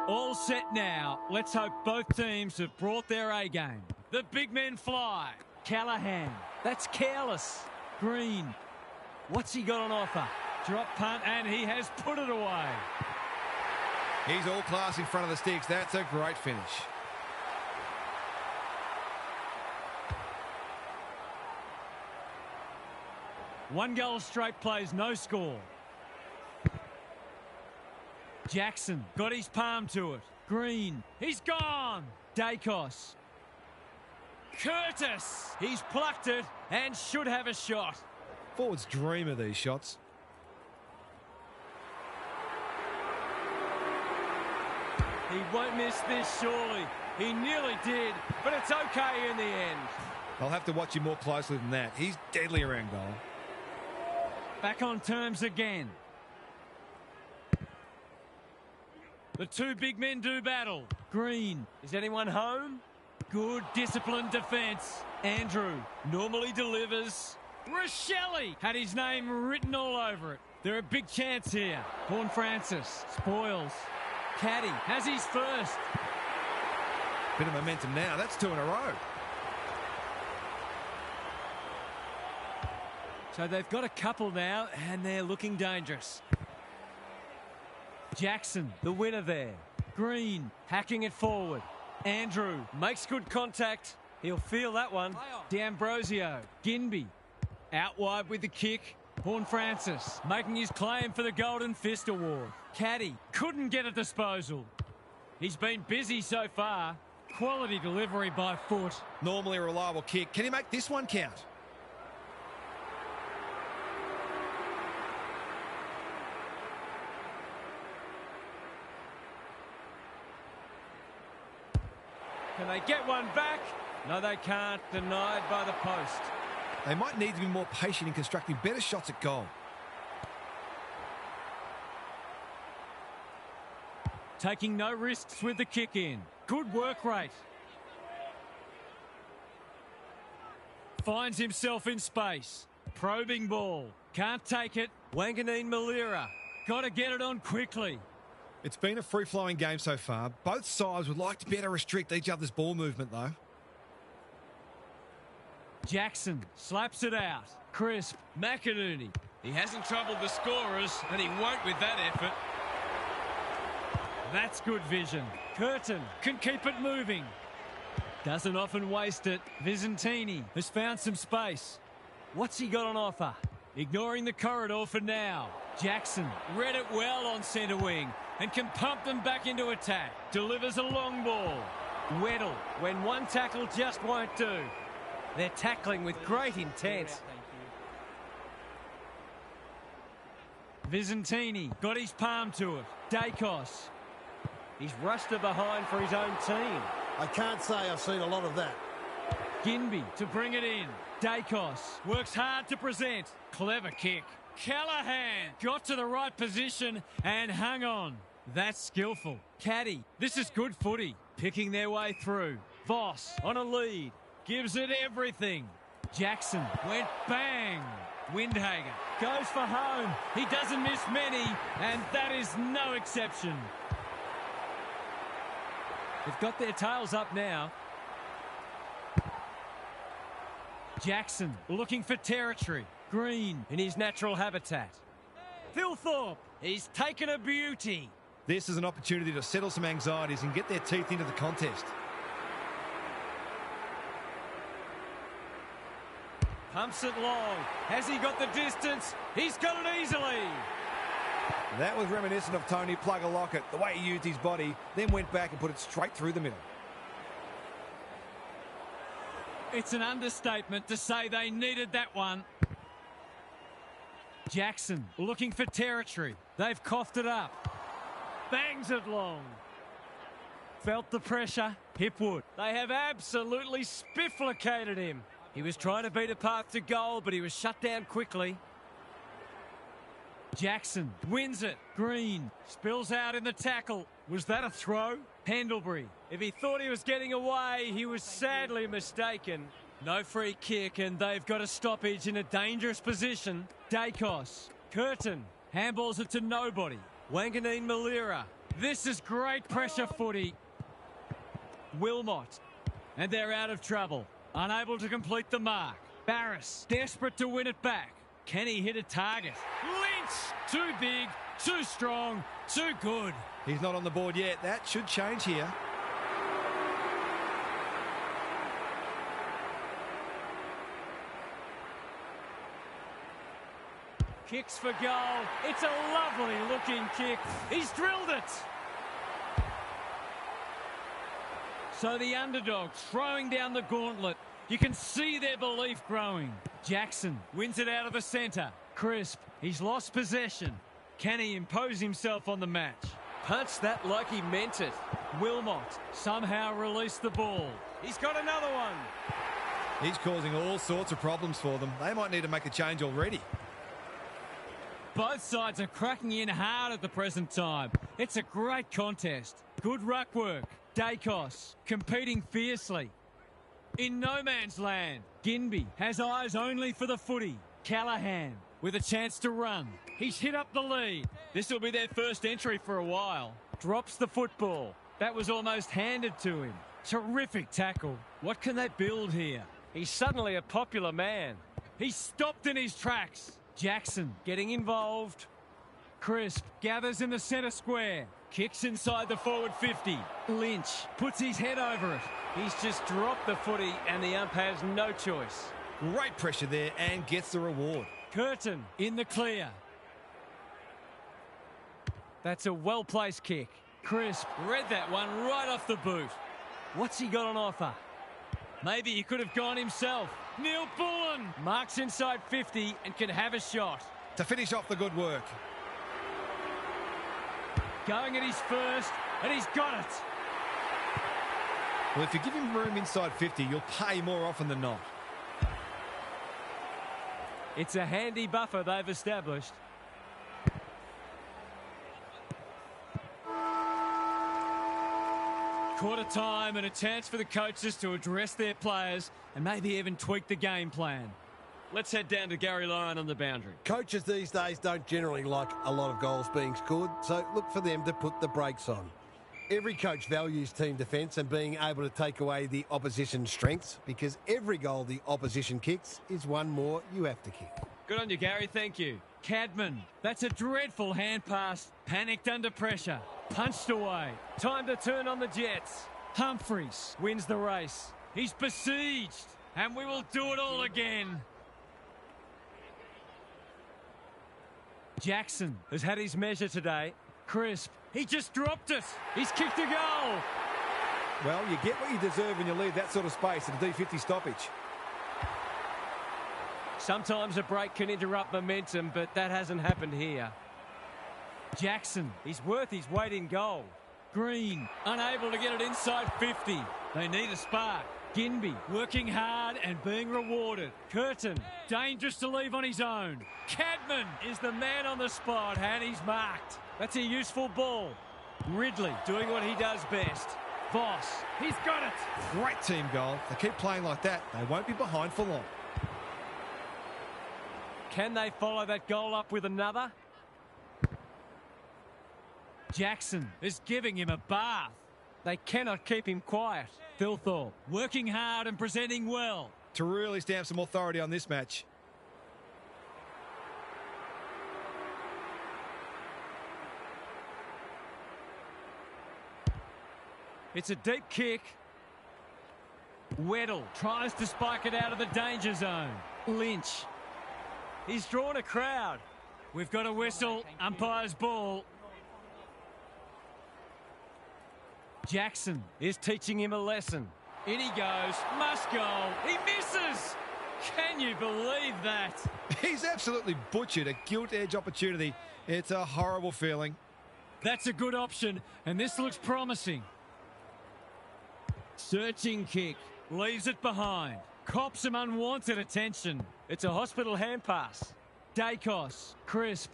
All set now. Let's hope both teams have brought their A-game. The big men fly. Callahan. That's careless. Green. What's he got on offer? Drop punt, and he has put it away. He's all class in front of the sticks. That's a great finish. One goal straight plays, no score. Jackson got his palm to it. Green, he's gone. Dacos. Curtis, he's plucked it and should have a shot. Forwards dream of these shots. He won't miss this, surely. He nearly did, but it's okay in the end. I'll have to watch him more closely than that. He's deadly around goal. Back on terms again. The two big men do battle. Green, is anyone home? Good disciplined defence. Andrew normally delivers. Rochelle had his name written all over it. They're a big chance here. Horn Francis spoils. Caddy has his first. Bit of momentum now. That's 2 in a row. So they've got a couple now, and they're looking dangerous. Jackson, the winner there. Green, hacking it forward. Andrew makes good contact. He'll feel that one. D'Ambrosio, Ginby, out wide with the kick. Horn Francis making his claim for the Golden Fist Award. Caddy couldn't get a disposal. He's been busy so far. Quality delivery by foot. Normally a reliable kick. Can he make this one count? Can they get one back? No, they can't. Denied by the post. They might need to be more patient in constructing better shots at goal. Taking no risks with the kick in. Good work rate. Finds himself in space. Probing ball. Can't take it. Wanganeen Malira. Got to get it on quickly. It's been a free-flowing game so far. Both sides would like to better restrict each other's ball movement, though. Jackson slaps it out. Crisp. McInerney. He hasn't troubled the scorers, and he won't with that effort. That's good vision. Curtin can keep it moving. Doesn't often waste it. Visentini has found some space. What's he got on offer? Ignoring the corridor for now. Jackson read it well on centre wing and can pump them back into attack. Delivers a long ball. Weddle, when one tackle just won't do. They're tackling with great intent. Visentini got his palm to it. Dacos. He's rushed her behind for his own team. I can't say I've seen a lot of that. Ginby to bring it in. Dacos works hard to present. Clever kick. Callahan got to the right position and hung on. That's skillful. Caddy, this is good footy. Picking their way through. Voss on a lead. Gives it everything. Jackson went bang. Windhager goes for home. He doesn't miss many, and that is no exception. They've got their tails up now. Jackson looking for territory. Green in his natural habitat. Philthorpe, he's taken a beauty. This is an opportunity to settle some anxieties and get their teeth into the contest. Pumps it long. Has he got the distance? He's got it easily. That was reminiscent of Tony Plugger-Lockett, the way he used his body, then went back and put it straight through the middle. It's an understatement to say they needed that one. Jackson looking for territory. They've coughed it up. Bangs it long. Felt the pressure. Hipwood. They have absolutely spifflicated him. He was trying to beat a path to goal, but he was shut down quickly. Jackson wins it. Green spills out in the tackle. Was that a throw? Pendlebury. If he thought he was getting away, he was sadly mistaken. No free kick, and they've got a stoppage in a dangerous position. Dacos. Curtin handballs it to nobody. Wanganeen Malira. This is great pressure footy. Wilmot. And they're out of trouble. Unable to complete the mark. Barris desperate to win it back. Can he hit a target? Lynch! Too big, too strong, too good. He's not on the board yet. That should change here. Kicks for goal. It's a lovely looking kick. He's drilled it. So the underdog throwing down the gauntlet. You can see their belief growing. Jackson wins it out of the centre. Crisp. He's lost possession. Can he impose himself on the match? Punched that like he meant it. Wilmot somehow released the ball. He's got another one. He's causing all sorts of problems for them. They might need to make a change already. Both sides are cracking in hard at the present time. It's a great contest. Good ruck work. Dacos competing fiercely. In no man's land, Ginby has eyes only for the footy. Callahan with a chance to run. He's hit up the lead. This will be their first entry for a while. Drops the football. That was almost handed to him. Terrific tackle. What can they build here? He's suddenly a popular man. He's stopped in his tracks. Jackson getting involved. Crisp gathers in the centre square. Kicks inside the forward 50. Lynch puts his head over it. He's just dropped the footy and the ump has no choice. Great pressure there and gets the reward. Curtin in the clear. That's a well-placed kick. Crisp read that one right off the boot. What's he got on offer? Maybe he could have gone himself. Neil Bullen marks inside 50 and can have a shot. To finish off the good work. Going at his first, and he's got it. Well, if you give him room inside 50, you'll pay more often than not. It's a handy buffer they've established. Quarter time and a chance for the coaches to address their players and maybe even tweak the game plan. Let's head down to Gary Lyon on the boundary. Coaches these days don't generally like a lot of goals being scored, so look for them to put the brakes on. Every coach values team defence and being able to take away the opposition's strengths, because every goal the opposition kicks is one more you have to kick. Good on you, Gary. Thank you. Cadman. That's a dreadful hand pass. Panicked under pressure. Punched away. Time to turn on the Jets. Humphreys wins the race. He's besieged. And we will do it all again. Jackson has had his measure today. Crisp. He just dropped it. He's kicked a goal. Well, you get what you deserve when you leave that sort of space at a D50 stoppage. Sometimes a break can interrupt momentum, but that hasn't happened here. Jackson, he's worth his weight in gold. Green, unable to get it inside 50. They need a spark. Ginby, working hard and being rewarded. Curtin, dangerous to leave on his own. Cadman is the man on the spot, and he's marked. That's a useful ball. Ridley doing what he does best. Voss, he's got it. Great team goal. They keep playing like that, they won't be behind for long. Can they follow that goal up with another? Jackson is giving him a bath. They cannot keep him quiet. Thilthorpe working hard and presenting well. To really stamp some authority on this match. It's a deep kick. Weddle tries to spike it out of the danger zone. Lynch. He's drawn a crowd. We've got a whistle. Umpire's ball. Jackson is teaching him a lesson. In he goes. Must go. He misses. Can you believe that? He's absolutely butchered a gilt-edge opportunity. It's a horrible feeling. That's a good option, and this looks promising. Searching kick. Leaves it behind. Cops some unwanted attention. It's a hospital hand pass. Dacos. Crisp.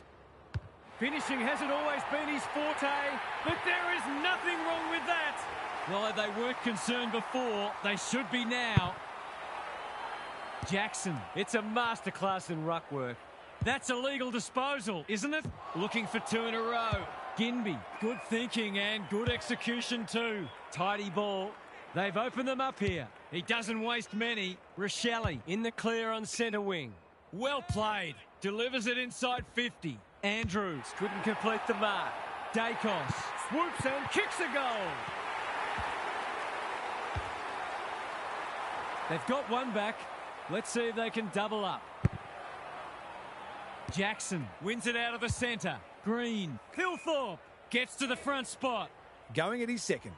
Finishing hasn't always been his forte, but there is nothing wrong with that. Well, they weren't concerned before. They should be now. Jackson. It's a masterclass in ruck work. That's a legal disposal, isn't it? Looking for two in a row. Ginby. Good thinking and good execution too. Tidy ball. They've opened them up here. He doesn't waste many. Rochelle in the clear on centre wing. Well played. Delivers it inside 50. Andrews couldn't complete the mark. Dacos swoops and kicks a goal. They've got one back. Let's see if they can double up. Jackson wins it out of the centre. Green. Hillthorpe gets to the front spot. Going at his second.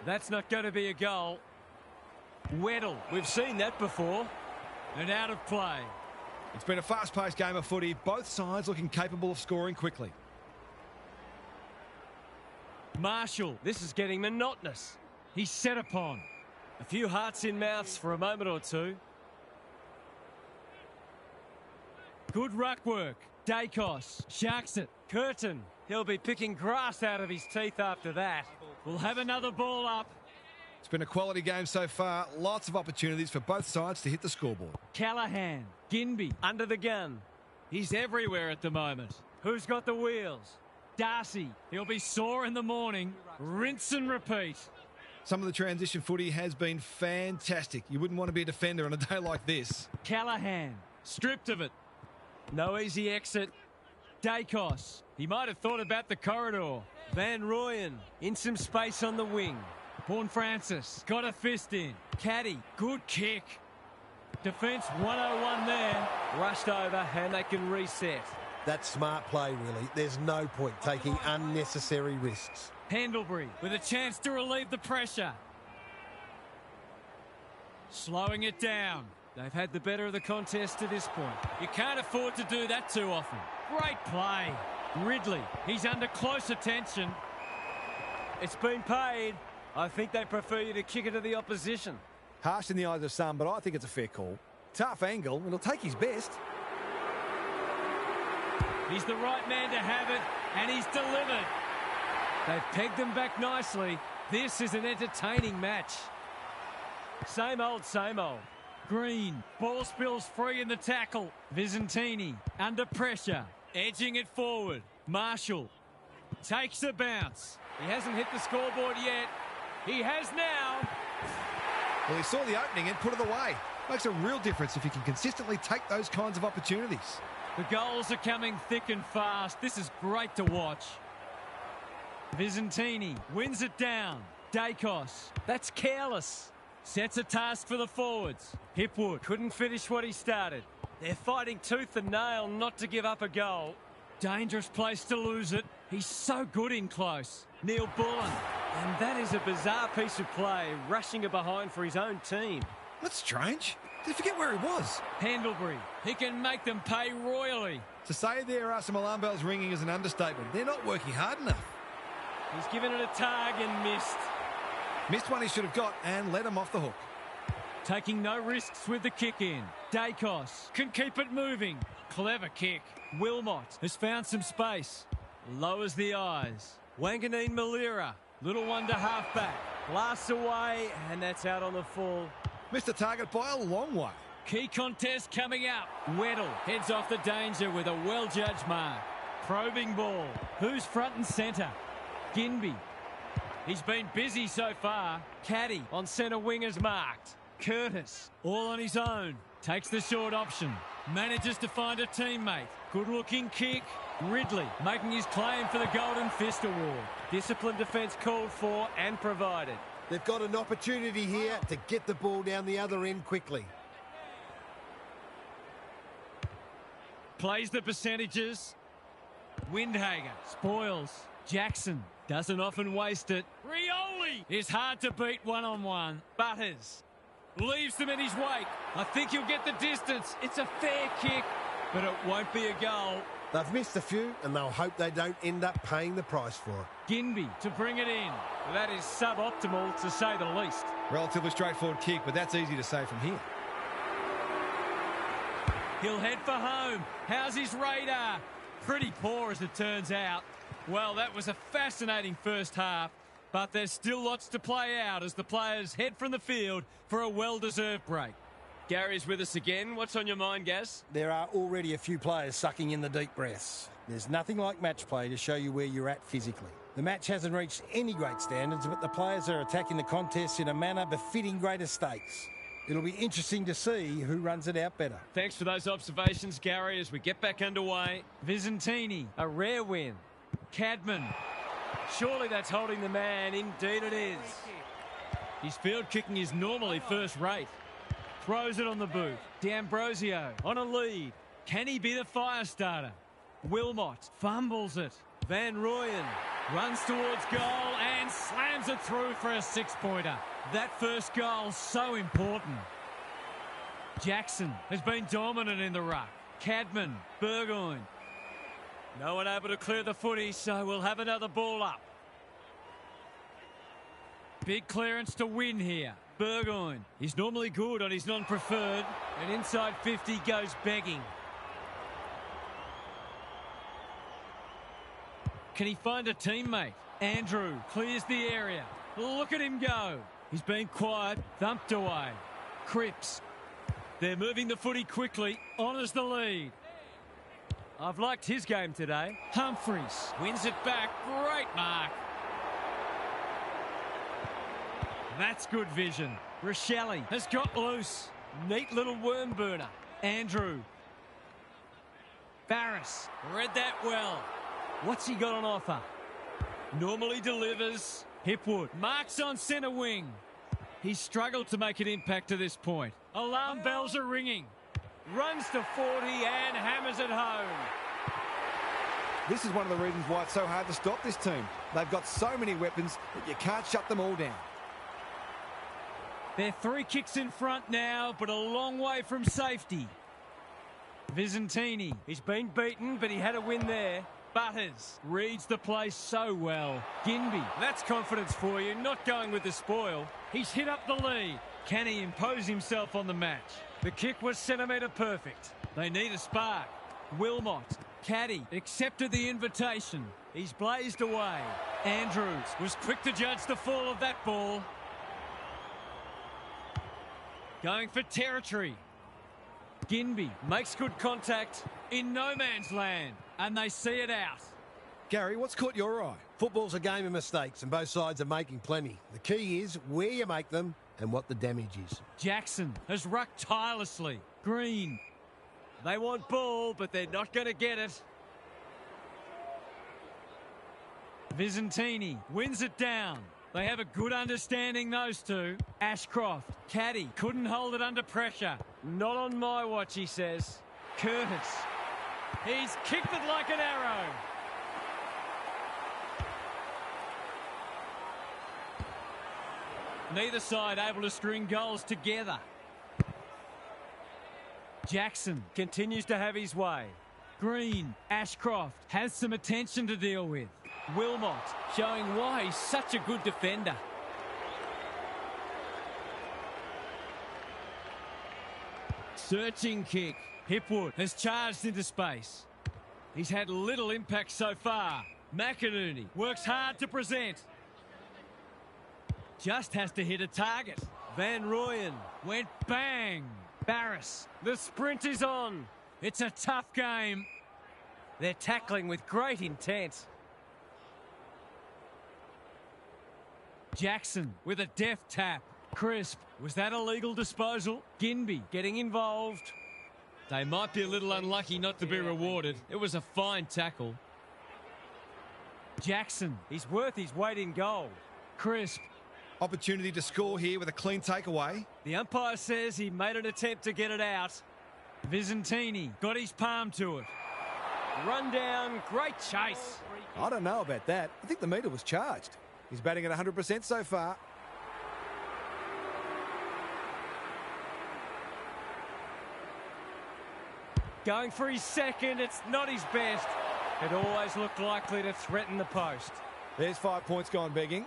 That's not going to be a goal. Weddle. We've seen that before. And out of play. It's been a fast-paced game of footy. Both sides looking capable of scoring quickly. Marshall. This is getting monotonous. He's set upon. A few hearts in mouths for a moment or two. Good ruck work. Dacos sharks it. Curtin. He'll be picking grass out of his teeth after that. We'll have another ball up. It's been a quality game so far. Lots of opportunities for both sides to hit the scoreboard. Callahan. Ginby under the gun. He's everywhere at the moment. Who's got the wheels? Darcy. He'll be sore in the morning. Rinse and repeat. Some of the transition footy has been fantastic. You wouldn't want to be a defender on a day like this. Callahan. Stripped of it. No easy exit. Dacos. He might have thought about the corridor. Van Rooyen in some space on the wing. Paul Francis got a fist in. Caddy. Good kick. Defence 101 there. Rushed over and they can reset. That's smart play, really. There's no point taking unnecessary risks. Pendlebury with a chance to relieve the pressure. Slowing it down. They've had the better of the contest to this point. You can't afford to do that too often. Great play. Ridley, he's under close attention. It's been paid. I think they prefer you to kick it to the opposition. Harsh in the eyes of some, but I think it's a fair call. Tough angle, it'll take his best. He's the right man to have it, and he's delivered. They've pegged them back nicely. This is an entertaining match. Same old, same old. Green, ball spills free in the tackle. Visentini, under pressure, edging it forward. Marshall takes a bounce. He hasn't hit the scoreboard yet. He has now. Well, he saw the opening and put it away. Makes a real difference if he can consistently take those kinds of opportunities. The goals are coming thick and fast. This is great to watch. Visentini wins it down. Dacos, that's careless. Sets a task for the forwards. Hipwood couldn't finish what he started. They're fighting tooth and nail not to give up a goal. Dangerous place to lose it. He's so good in close. Neil Bullen. And that is a bizarre piece of play, rushing it behind for his own team. That's strange. Did he forget where he was? Pendlebury. He can make them pay royally. To say there are some alarm bells ringing is an understatement. They're not working hard enough. He's given it a tag and missed. Missed one he should have got and let him off the hook. Taking no risks with the kick in. Dacos can keep it moving. Clever kick. Wilmot has found some space. Lowers the eyes. Wanganeen Malira. Little one to halfback. Blasts away and that's out on the full. Missed the target by a long way. Key contest coming up. Weddle heads off the danger with a well-judged mark. Probing ball. Who's front and centre? Ginby. He's been busy so far. Caddy on centre wing is marked. Curtis, all on his own, takes the short option. Manages to find a teammate. Good-looking kick. Ridley making his claim for the Golden Fist Award. Disciplined defence called for and provided. They've got an opportunity here to get the ball down the other end quickly. Plays the percentages. Windhager spoils. Jackson doesn't often waste it. Rioli is hard to beat one-on-one. Butters leaves them in his wake. I think he'll get the distance. It's a fair kick, but it won't be a goal. They've missed a few, and they'll hope they don't end up paying the price for it. Ginby to bring it in. That is suboptimal, to say the least. Relatively straightforward kick, but that's easy to say from here. He'll head for home. How's his radar? Pretty poor, as it turns out. Well, that was a fascinating first half, but there's still lots to play out as the players head from the field for a well-deserved break. Gary's with us again. What's on your mind, Gaz? There are already a few players sucking in the deep breaths. There's nothing like match play to show you where you're at physically. The match hasn't reached any great standards, but the players are attacking the contest in a manner befitting greater stakes. It'll be interesting to see who runs it out better. Thanks for those observations, Gary, as we get back underway. Visentini, a rare win. Cadman, surely that's holding the man. Indeed it is. His field kicking is normally first rate. Throws it on the boot. D'Ambrosio on a lead. Can he be the fire starter? Wilmot fumbles it. Van Rooyen runs towards goal and slams it through for a six-pointer. That first goal so important. Jackson has been dominant in the ruck. Cadman, Burgoyne. No one able to clear the footy, so we'll have another ball up. Big clearance to win here. Burgoyne, he's normally good on his non-preferred, and inside 50 goes begging. Can he find a teammate? Andrew clears the area. Look at him go. He's been quiet, thumped away. Cripps. They're moving the footy quickly, honours the lead. I've liked his game today. Humphreys wins it back. Great mark. That's good vision. Rochelle has got loose. Neat little worm burner. Andrew. Barris read that well. What's he got on offer? Normally delivers. Hipwood marks on centre wing. He's struggled to make an impact to this point. Alarm bells are ringing. Runs to 40 and hammers it home. This is one of the reasons why it's so hard to stop this team. They've got so many weapons that you can't shut them all down. They're 3 kicks in front now, but a long way from safety. Visentini, he's been beaten, but he had a win there. Butters reads the play so well. Ginby, that's confidence for you, not going with the spoil. He's hit up the lead. Can he impose himself on the match? The kick was centimetre perfect. They need a spark. Wilmot, caddy, accepted the invitation. He's blazed away. Andrews was quick to judge the fall of that ball. Going for territory. Ginby makes good contact in no man's land, and they see it out. Gary, what's caught your eye? Football's a game of mistakes, and both sides are making plenty. The key is where you make them and what the damage is. Jackson has rucked tirelessly. Green. They want ball, but they're not going to get it. Visentini wins it down. They have a good understanding, those two. Ashcroft, caddy, couldn't hold it under pressure. Not on my watch, he says. Curtis. He's kicked it like an arrow. Neither side able to string goals together. Jackson continues to have his way. Green, Ashcroft has some attention to deal with. Wilmot showing why he's such a good defender. Searching kick. Hipwood has charged into space. He's had little impact so far. McInerney works hard to present. Just has to hit a target. Van Rooyen went bang. Barris, the sprint is on. It's a tough game. They're tackling with great intent. Jackson with a deft tap. Crisp, was that a legal disposal? Ginby getting involved. They might be a little unlucky not to be rewarded. It was a fine tackle. Jackson, he's worth his weight in gold. Crisp. Opportunity to score here with a clean takeaway. The umpire says he made an attempt to get it out. Visentini got his palm to it. Run down, great chase. I don't know about that. I think the meter was charged. He's batting at 100% so far. Going for his second, it's not his best. It always looked likely to threaten the post. There's 5 points gone begging.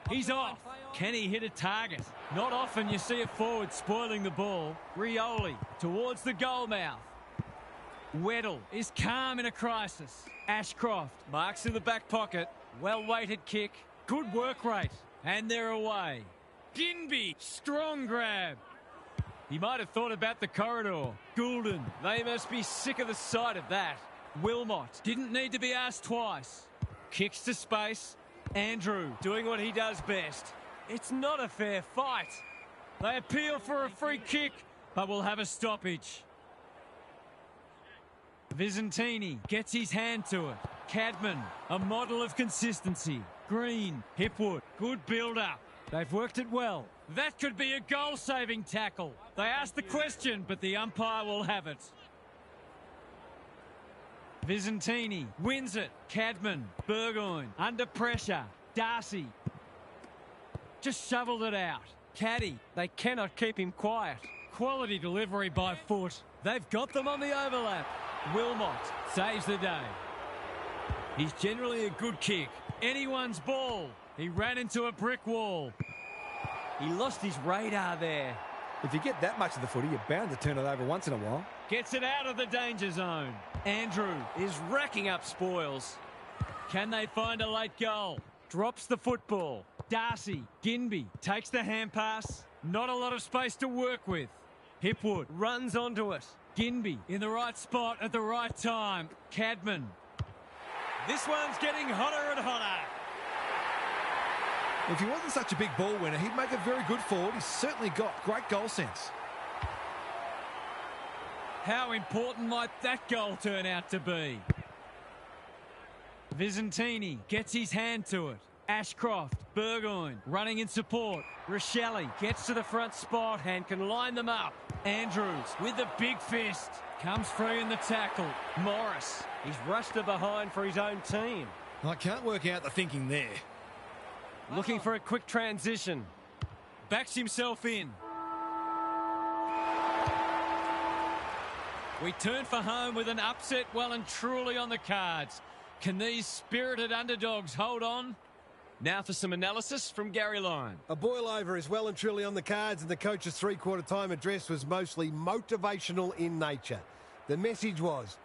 He's off. Can he hit a target? Not often you see a forward spoiling the ball. Rioli towards the goal mouth. Weddle is calm in a crisis. Ashcroft marks in the back pocket. Well-weighted kick. Good work rate. And they're away. Ginby, strong grab. He might have thought about the corridor. Goulden, they must be sick of the sight of that. Wilmot didn't need to be asked twice. Kicks to space. Andrew doing what he does best. It's not a fair fight. They appeal for a free kick, but will have a stoppage. Visentini gets his hand to it. Cadman, a model of consistency. Green, Hipwood, good build-up. They've worked it well. That could be a goal-saving tackle. They asked the question, but the umpire will have it. Visentini wins it. Cadman, Burgoyne, under pressure. Darcy just shoveled it out. Caddy, they cannot keep him quiet. Quality delivery by foot. They've got them on the overlap. Wilmot saves the day. He's generally a good kick. Anyone's ball. He ran into a brick wall. He lost his radar there. If you get that much of the footy, you're bound to turn it over once in a while. Gets it out of the danger zone. Andrew is racking up spoils. Can they find a late goal? Drops the football. Darcy, Ginby takes the hand pass. Not a lot of space to work with. Hipwood runs onto it. Ginby in the right spot at the right time. Cadman. This one's getting hotter and hotter. If he wasn't such a big ball winner, he'd make a very good forward. He's certainly got great goal sense. How important might that goal turn out to be? Visentini gets his hand to it. Ashcroft, Burgoyne running in support. Rochelle gets to the front spot and can line them up. Andrews with the big fist. Comes free in the tackle. Morris, he's rushed to behind for his own team. I can't work out the thinking there. Looking for a quick transition. Backs himself in. We turn for home with an upset well and truly on the cards. Can these spirited underdogs hold on? Now for some analysis from Gary Lyon. A boil-over is well and truly on the cards, and the coach's three-quarter time address was mostly motivational in nature. The message was,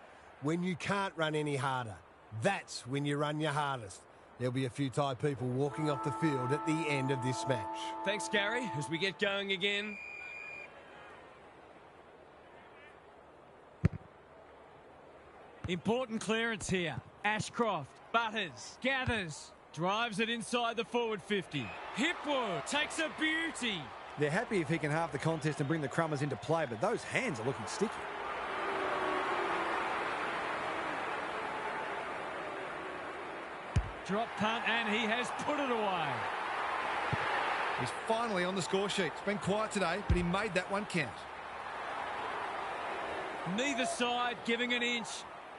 when you can't run any harder, that's when you run your hardest. There'll be a few Thai people walking off the field at the end of this match. Thanks, Gary, as we get going again. Important clearance here. Ashcroft, Butters, gathers, drives it inside the forward 50. Hipwood takes a beauty. They're happy if he can halve the contest and bring the Crummers into play, but those hands are looking sticky. Drop punt, and he has put it away. He's finally on the score sheet. It's been quiet today, but he made that one count. Neither side giving an inch.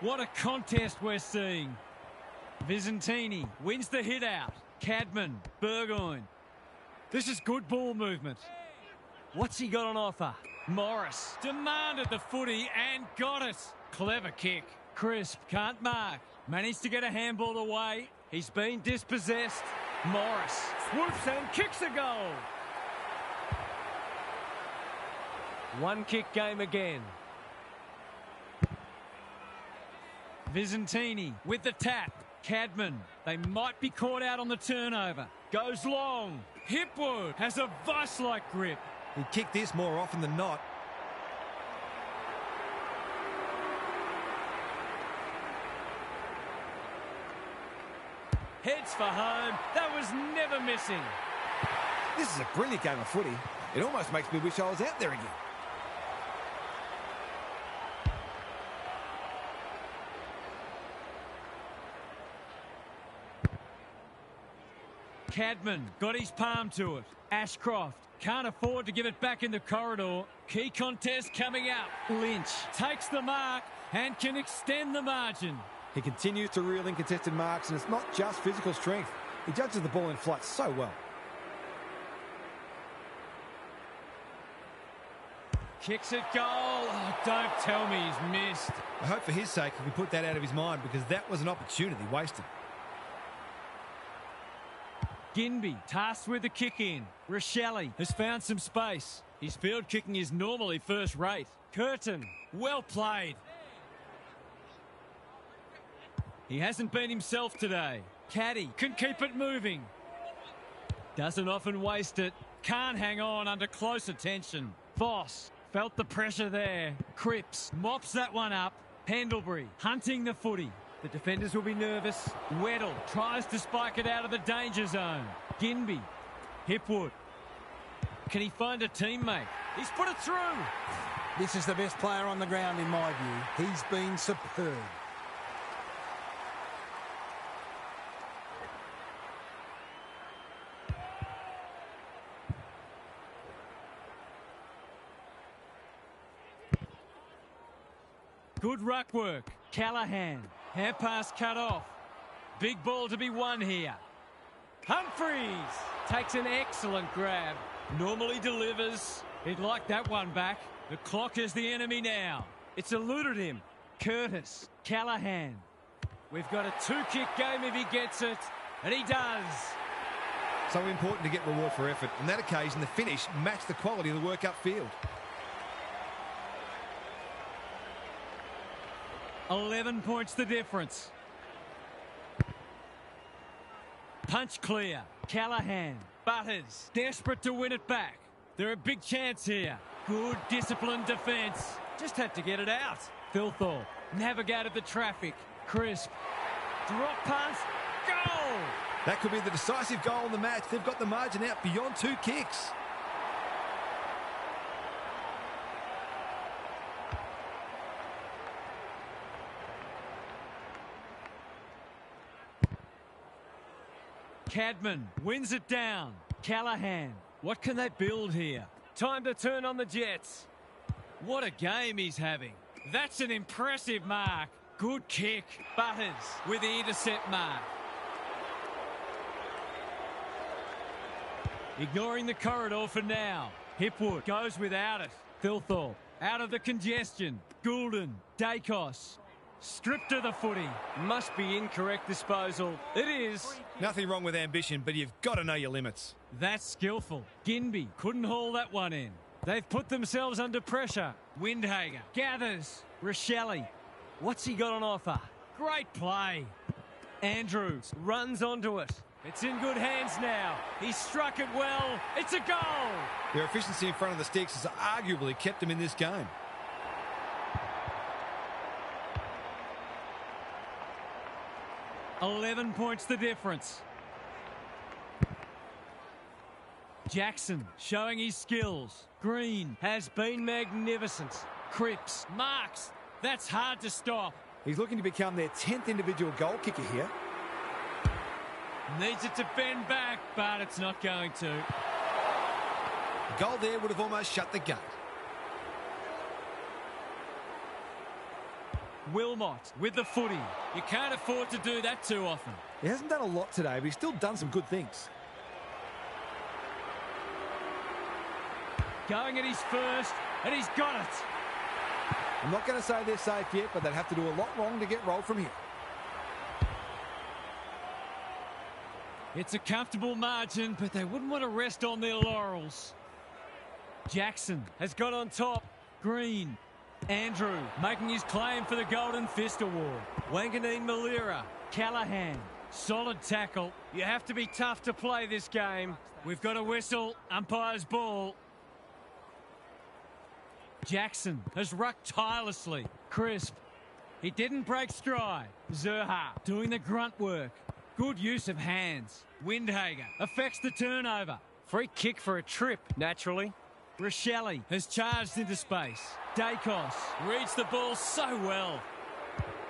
What a contest we're seeing. Visentini wins the hit out. Cadman, Burgoyne. This is good ball movement. What's he got on offer? Morris demanded the footy and got it. Clever kick. Crisp can't mark. Managed to get a handball away. He's been dispossessed. Morris swoops and kicks a goal. One kick game again. Visentini with the tap. Cadman, they might be caught out on the turnover. Goes long. Hipwood has a vice-like grip. He'd kick this more often than not. Heads for home. That was never missing. This is a brilliant game of footy. It almost makes me wish I was out there again. Cadman got his palm to it. Ashcroft can't afford to give it back in the corridor. Key contest coming up. Lynch takes the mark and can extend the margin. He continues to reel in contested marks, and it's not just physical strength. He judges the ball in flight so well. Kicks it goal. Oh, don't tell me he's missed. I hope for his sake he can put that out of his mind, because that was an opportunity wasted. Ginby tasked with the kick in. Rochelle has found some space. His field kicking is normally first rate. Curtin, well played. He hasn't been himself today. Caddy can keep it moving. Doesn't often waste it. Can't hang on under close attention. Voss felt the pressure there. Cripps mops that one up. Pendlebury hunting the footy. The defenders will be nervous. Weddle tries to spike it out of the danger zone. Ginby. Hipwood. Can he find a teammate? He's put it through. This is the best player on the ground in my view. He's been superb. Good ruck work. Callahan. Hand pass cut off. Big ball to be won here. Humphreys takes an excellent grab. Normally delivers. He'd like that one back. The clock is the enemy now. It's eluded him. Curtis. Callahan. We've got a two-kick game if he gets it. And he does. So important to get reward for effort. On that occasion, the finish matched the quality of the work upfield. 11 points the difference. Punch clear. Callahan. Butters. Desperate to win it back. They're a big chance here. Good disciplined defence. Just had to get it out. Thilthorpe navigated the traffic. Crisp. Drop pass. Goal! That could be the decisive goal in the match. They've got the margin out beyond two kicks. Cadman wins it down. Callahan. What can they build here? Time to turn on the Jets. What a game he's having. That's an impressive mark. Good kick. Butters with the intercept mark. Ignoring the corridor for now. Hipwood goes without it. Thilthorpe out of the congestion. Goulden. Dacos. Stripped of the footy. Must be incorrect disposal. It is. Nothing wrong with ambition, but you've got to know your limits. That's skillful. Ginby couldn't haul that one in. They've put themselves under pressure. Windhager gathers. Rochelle. What's he got on offer? Great play. Andrews runs onto it. It's in good hands now. He struck it well. It's a goal. Their efficiency in front of the sticks has arguably kept them in this game. $11 points the difference. Jackson showing his skills. Green has been magnificent. Cripps marks. That's hard to stop. He's looking to become their 10th individual goal kicker here. Needs it to bend back, but it's not going to. The goal there would have almost shut the gate. Wilmot with the footy. You can't afford to do that too often. He hasn't done a lot today, but he's still done some good things. Going at his first, and he's got it. I'm not going to say they're safe yet, but they'd have to do a lot wrong to get rolled from here. It's a comfortable margin, but they wouldn't want to rest on their laurels. Jackson has got on top. Green. Andrew making his claim for the Golden Fist Award. Wanganeen Malira. Callahan. Solid tackle. You have to be tough to play this game. We've got a whistle. Umpire's ball. Jackson has rucked tirelessly. Crisp. He didn't break stride. Zerha doing the grunt work. Good use of hands. Windhager affects the turnover. Free kick for a trip, naturally. Rochelle has charged into space. Dacos reads the ball so well.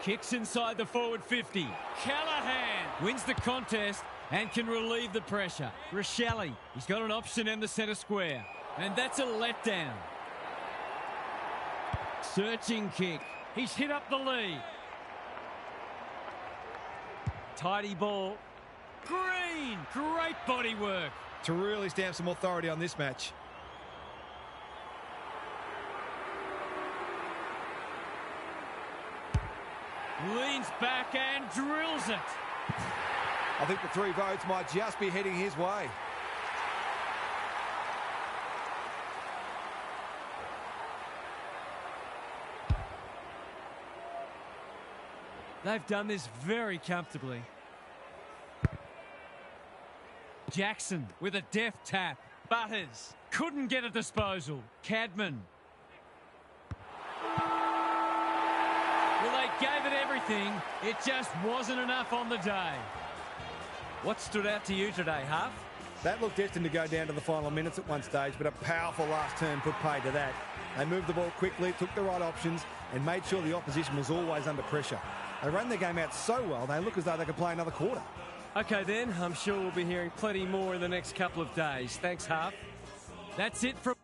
Kicks inside the forward 50. Callahan wins the contest and can relieve the pressure. Rochelle, he's got an option in the centre square. And that's a letdown. Searching kick. He's hit up the lead. Tidy ball. Green! Great body work. To really stamp some authority on this match. Leans back and drills it. I think the 3 votes might just be heading his way. They've done this very comfortably. Jackson with a deft tap. Butters couldn't get a disposal. Cadman. Well, they gave it everything. It just wasn't enough on the day. What stood out to you today, Huff? That looked destined to go down to the final minutes at one stage, but a powerful last turn put paid to that. They moved the ball quickly, took the right options, and made sure the opposition was always under pressure. They ran the game out so well, they look as though they could play another quarter. OK, then. I'm sure we'll be hearing plenty more in the next couple of days. Thanks, Huff. That's it from...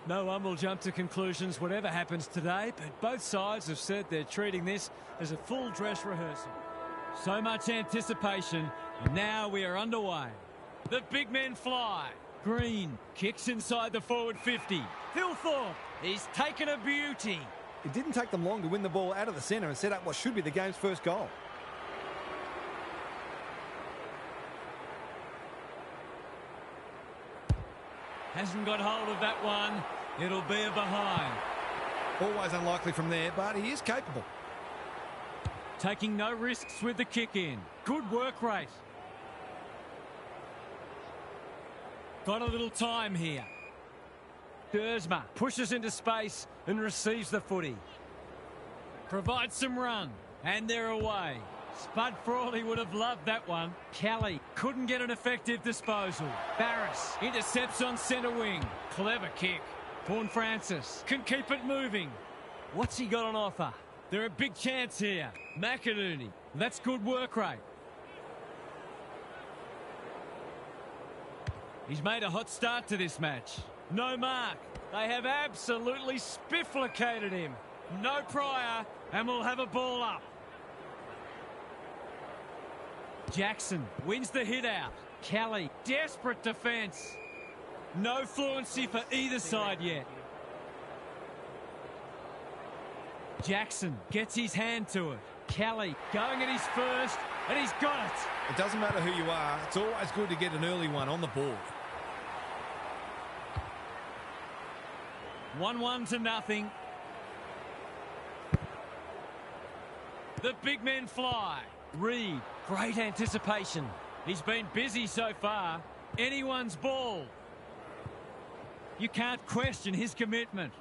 No one will jump to conclusions whatever happens today, but both sides have said they're treating this as a full dress rehearsal. So much anticipation, and now we are underway. The big men fly. Green kicks inside the forward 50. Thilthorpe, he's taken a beauty. It didn't take them long to win the ball out of the centre and set up what should be the game's first goal. Hasn't got hold of that one. It'll be a behind. Always unlikely from there, but he is capable. Taking no risks with the kick in. Good work rate. Got a little time here. Dersma pushes into space and receives the footy. Provides some run. And they're away. Spud Frawley would have loved that one. Kelly couldn't get an effective disposal. Barris intercepts on centre wing. Clever kick. Vaughan Francis can keep it moving. What's he got on offer? They're a big chance here. McInerney. That's good work rate. He's made a hot start to this match. No mark. They have absolutely spifflicated him. No prior, and we'll have a ball up. Jackson wins the hit out. Kelly, desperate defence. No fluency for either side yet. Jackson gets his hand to it. Kelly going at his first, and he's got it. It doesn't matter who you are, it's always good to get an early one on the board. 1-1 to nothing. The big men fly. Reed, great anticipation. He's been busy so far. Anyone's ball. You can't question his commitment.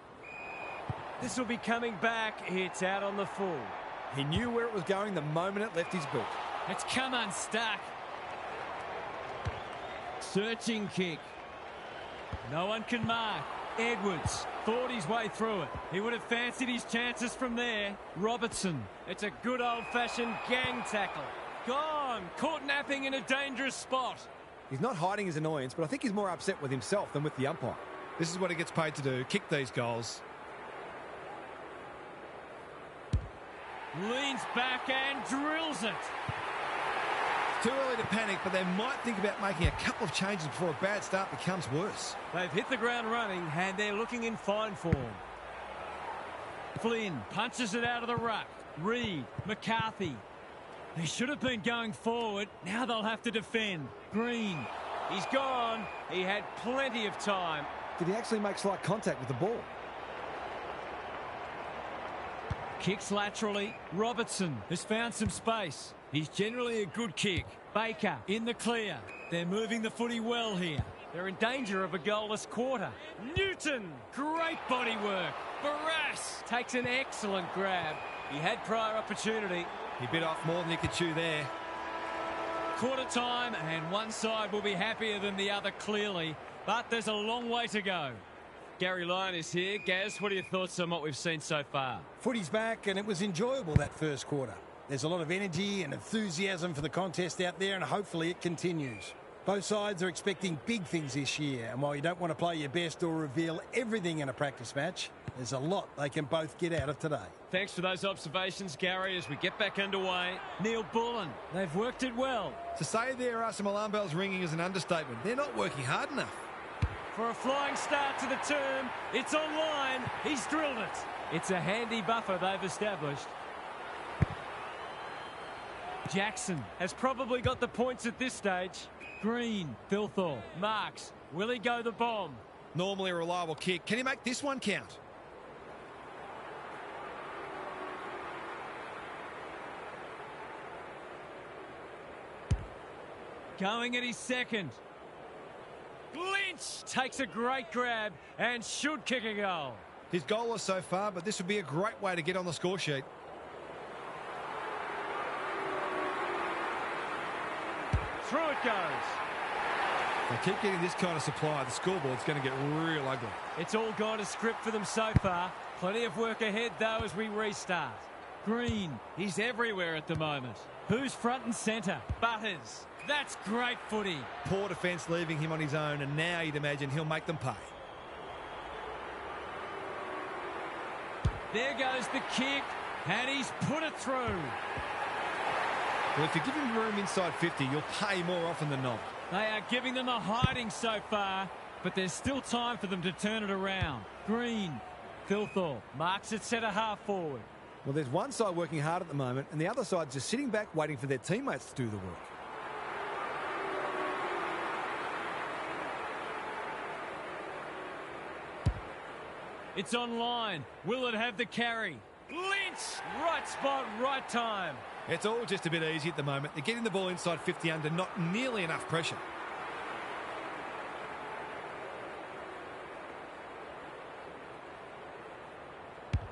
This will be coming back. It's out on the full. He knew where it was going the moment it left his boot. It's come unstuck. Searching kick. No one can mark. Edwards thought his way through it. He would have fancied his chances from there. Robertson. It's a good old-fashioned gang tackle. Gone. Caught napping in a dangerous spot. He's not hiding his annoyance, but I think he's more upset with himself than with the umpire. This is what he gets paid to do, kick these goals. Leans back and drills it. Too early to panic, but they might think about making a couple of changes before a bad start becomes worse. They've hit the ground running, and they're looking in fine form. Flynn punches it out of the ruck. Reed, McCarthy. They should have been going forward. Now they'll have to defend. Green. He's gone. He had plenty of time. Did he actually make slight contact with the ball? Kicks laterally. Robertson has found some space. He's generally a good kick. Baker in the clear. They're moving the footy well here. They're in danger of a goalless quarter. Newton. Great body work. Barras takes an excellent grab. He had prior opportunity. He bit off more than he could chew there. Quarter time, and one side will be happier than the other clearly, but there's a long way to go. Gary Lyon is here. Gaz, what are your thoughts on what we've seen so far? Footy's back, and it was enjoyable that first quarter. There's a lot of energy and enthusiasm for the contest out there, and hopefully it continues. Both sides are expecting big things this year, and while you don't want to play your best or reveal everything in a practice match, there's a lot they can both get out of today. Thanks for those observations, Gary, as we get back underway. Neil Bullen, they've worked it well. To say there are some alarm bells ringing is an understatement. They're not working hard enough. For a flying start to the term, it's online. He's drilled it. It's a handy buffer they've established. Jackson has probably got the points at this stage. Green, Thilthorpe, Marks. Will he go the bomb? Normally a reliable kick. Can he make this one count? Going at his second. Lynch takes a great grab and should kick a goal. He's goalless so far, but this would be a great way to get on the score sheet. Through it goes. They keep getting this kind of supply. The scoreboard's going to get real ugly. It's all gone to script for them so far. Plenty of work ahead, though, as we restart. Green, he's everywhere at the moment. Who's front and centre? Butters. That's great footy. Poor defence leaving him on his own, and now you'd imagine he'll make them pay. There goes the kick, and he's put it through. Well, if you give him room inside 50, you'll pay more often than not. They are giving them a hiding so far, but there's still time for them to turn it around. Green, Thilthorpe marks it centre half forward. Well, there's one side working hard at the moment, and the other side's just sitting back waiting for their teammates to do the work. It's online. Will it have the carry? Lynch! Right spot, right time. It's all just a bit easy at the moment. They're getting the ball inside 50 under not nearly enough pressure.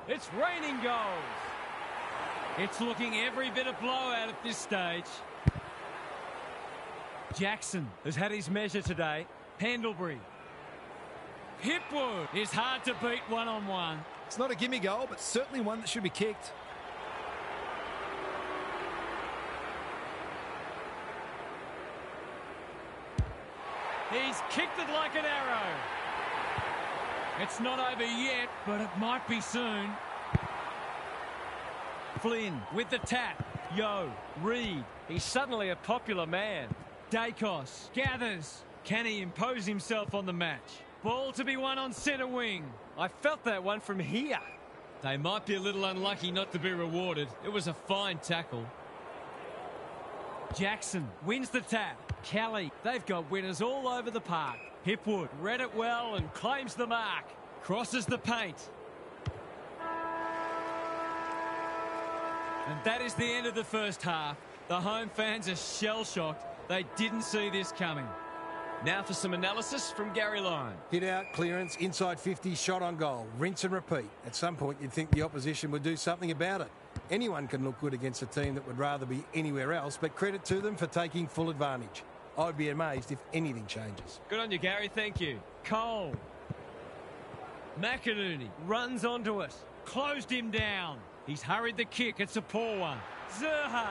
It's raining goals. It's looking every bit of blowout at this stage. Jackson has had his measure today. Pendlebury. Hipwood is hard to beat one-on-one. It's not a gimme goal, but certainly one that should be kicked. He's kicked it like an arrow. It's not over yet, but it might be soon. Flynn with the tap. Yo, Reed. He's suddenly a popular man. Dacos gathers. Can he impose himself on the match? Ball to be won on centre wing. I felt that one from here. They might be a little unlucky not to be rewarded. It was a fine tackle. Jackson wins the tap. Kelly, they've got winners all over the park. Hipwood read it well and claims the mark. Crosses the paint. And that is the end of the first half. The home fans are shell-shocked. They didn't see this coming. Now for some analysis from Gary Lyon. Hit out, clearance, inside 50, shot on goal. Rinse and repeat. At some point, you'd think the opposition would do something about it. Anyone can look good against a team that would rather be anywhere else, but credit to them for taking full advantage. I'd be amazed if anything changes. Good on you, Gary. Thank you. Cole. McInerney runs onto it. Closed him down. He's hurried the kick. It's a poor one. Zerha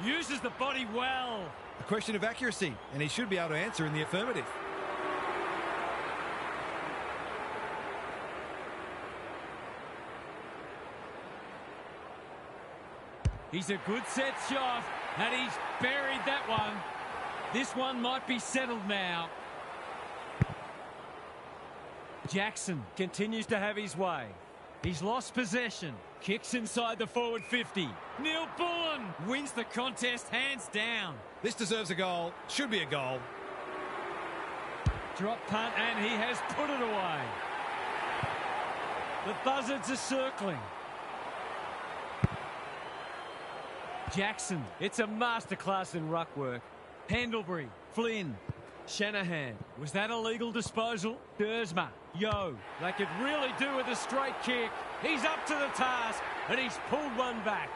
uses the body well. A question of accuracy, and he should be able to answer in the affirmative. He's a good set shot, and he's buried that one. This one might be settled now. Jackson continues to have his way. He's lost possession. Kicks inside the forward 50. Neil Bullen wins the contest hands down. This deserves a goal. Should be a goal. Drop punt, and he has put it away. The buzzards are circling. Jackson, it's a masterclass in ruck work. Pendlebury, Flynn, Shanahan. Was that a legal disposal? Dersma, Yo, they could really do with a straight kick. He's up to the task, and he's pulled one back.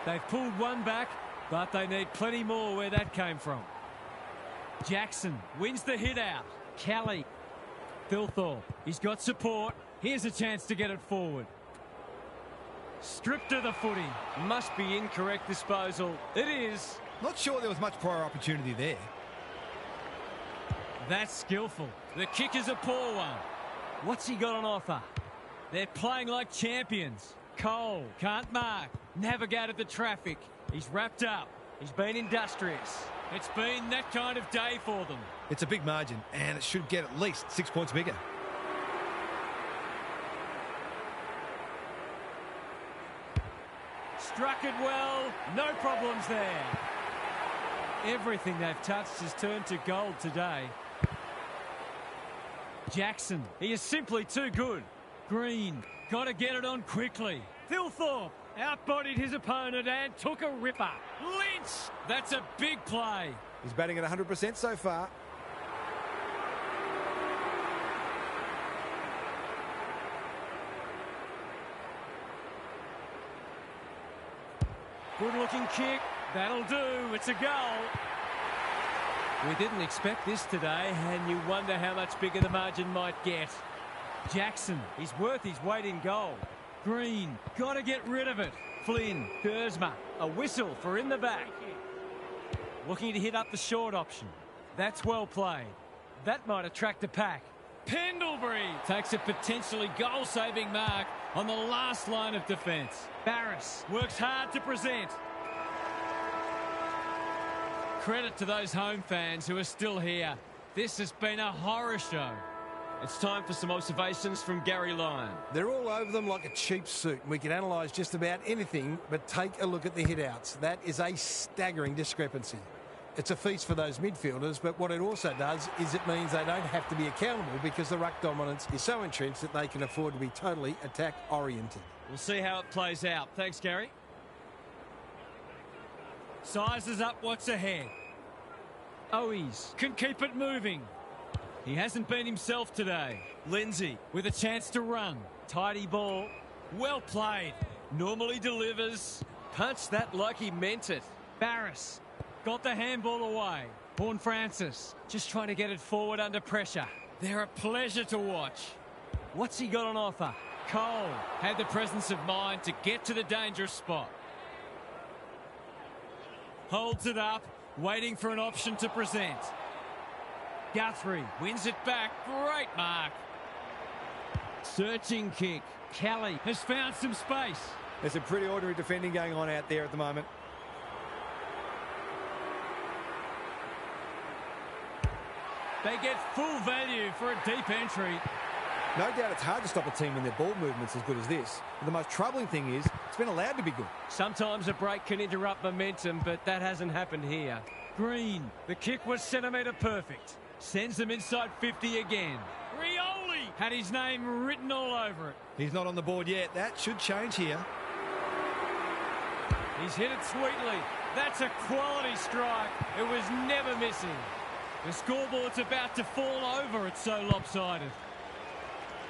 They've pulled one back, but they need plenty more where that came from. Jackson wins the hit out. Kelly, Thilthorpe, he's got support. Here's a chance to get it forward. Stripped of the footy. Must be incorrect disposal. It is. Not sure there was much prior opportunity there. That's skillful. The kick is a poor one. What's he got on offer? They're playing like champions. Cole can't mark. Navigated the traffic. He's wrapped up. He's been industrious. It's been that kind of day for them. It's a big margin, and it should get at least 6 points bigger. Struck it well. No problems there. Everything they've touched has turned to gold today. Jackson, he is simply too good. Green, got to get it on quickly. Thilthorpe outbodied his opponent and took a ripper. Lynch, that's a big play. He's batting at 100% so far. Good looking kick. That'll do. It's a goal. We didn't expect this today, and you wonder how much bigger the margin might get. Jackson, he's worth his weight in goal. Green, got to get rid of it. Flynn, Dersma, a whistle for in the back. Looking to hit up the short option. That's well played. That might attract the pack. Pendlebury takes a potentially goal-saving mark on the last line of defence. Barris works hard to present. Credit to those home fans who are still here. This has been a horror show. It's time for some observations from Gary Lyon. They're all over them like a cheap suit. We can analyse just about anything, but take a look at the hit-outs. That is a staggering discrepancy. It's a feast for those midfielders, but what it also does is it means they don't have to be accountable because the ruck dominance is so entrenched that they can afford to be totally attack-oriented. We'll see how it plays out. Thanks, Gary. Sizes up what's ahead. Owies can keep it moving. He hasn't been himself today. Lindsay with a chance to run. Tidy ball. Well played. Normally delivers. Punched that like he meant it. Barris got the handball away. Horn Francis just trying to get it forward under pressure. They're a pleasure to watch. What's he got on offer? Cole had the presence of mind to get to the dangerous spot. Holds it up, waiting for an option to present. Guthrie wins it back. Great mark. Searching kick. Kelly has found some space. There's some pretty ordinary defending going on out there at the moment. They get full value for a deep entry. No doubt it's hard to stop a team when their ball movement's as good as this. But the most troubling thing is it's been allowed to be good. Sometimes a break can interrupt momentum, but that hasn't happened here. Green. The kick was centimetre perfect. Sends them inside 50 again. Rioli had his name written all over it. He's not on the board yet. That should change here. He's hit it sweetly. That's a quality strike. It was never missing. The scoreboard's about to fall over. It's so lopsided.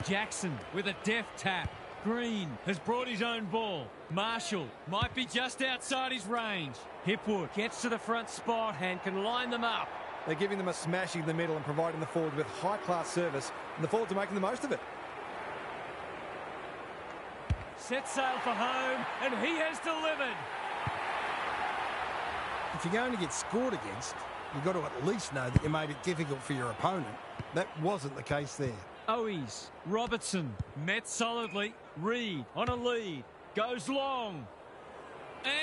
Jackson with a deft tap. Green has brought his own ball. Marshall might be just outside his range. Hipwood gets to the front spot and can line them up. They're giving them a smashing in the middle and providing the forward with high-class service, and the forwards are making the most of it. Set sail for home, and he has delivered. If you're going to get scored against, you've got to at least know that you made it difficult for your opponent. That wasn't the case there. Owies, Robertson, met solidly. Reed on a lead, goes long.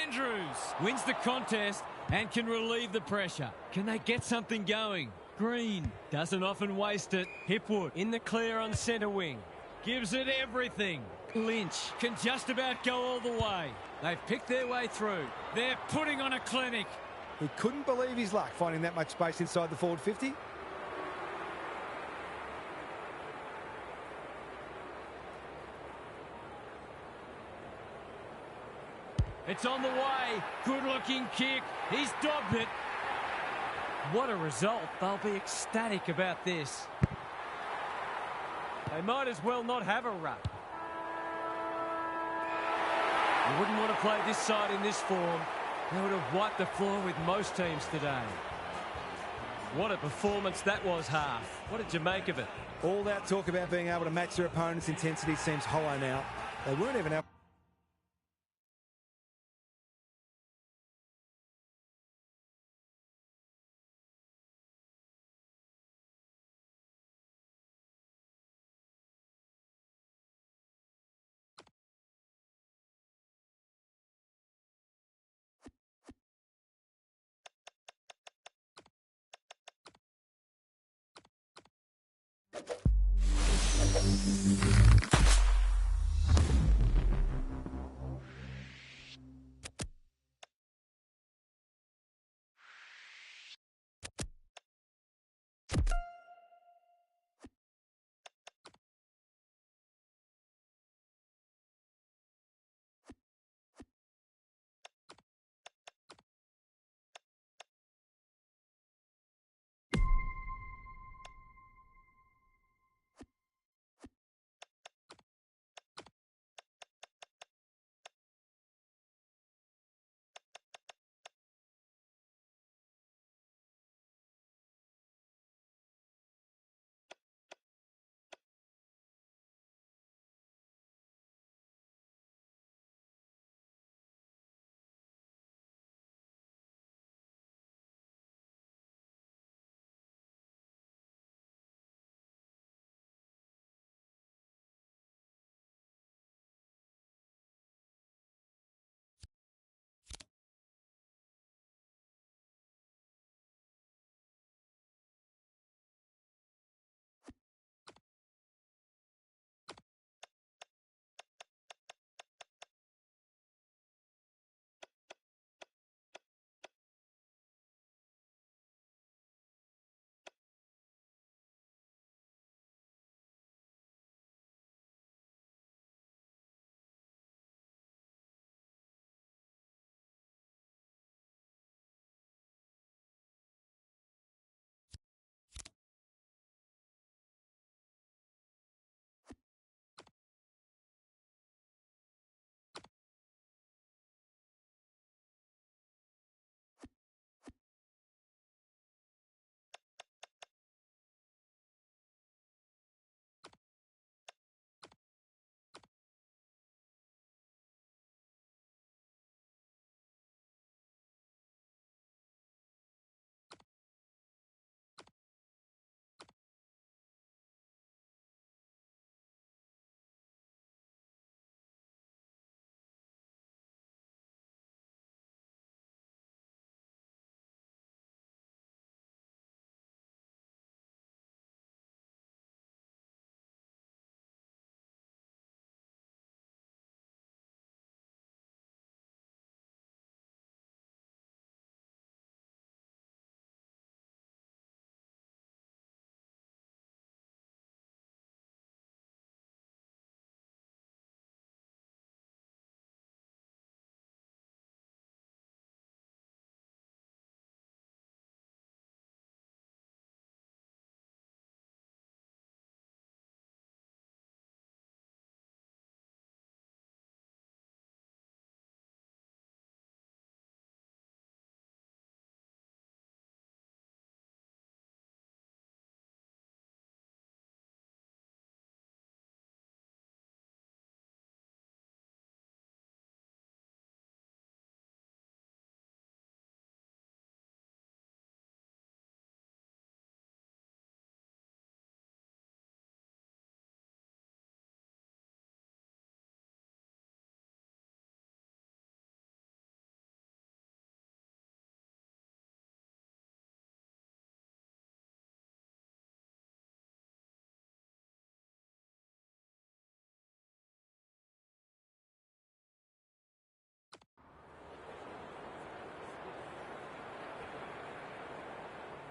Andrews wins the contest and can relieve the pressure. Can they get something going? Green doesn't often waste it. Hipwood in the clear on centre wing. Gives it everything. Lynch can just about go all the way. They've picked their way through. They're putting on a clinic. He couldn't believe his luck finding that much space inside the forward 50. It's on the way. Good-looking kick. He's dobbed it. What a result. They'll be ecstatic about this. They might as well not have a run. You wouldn't want to play this side in this form. They would have wiped the floor with most teams today. What a performance that was, Half. What did you make of it? All that talk about being able to match their opponent's intensity seems hollow now. They weren't even able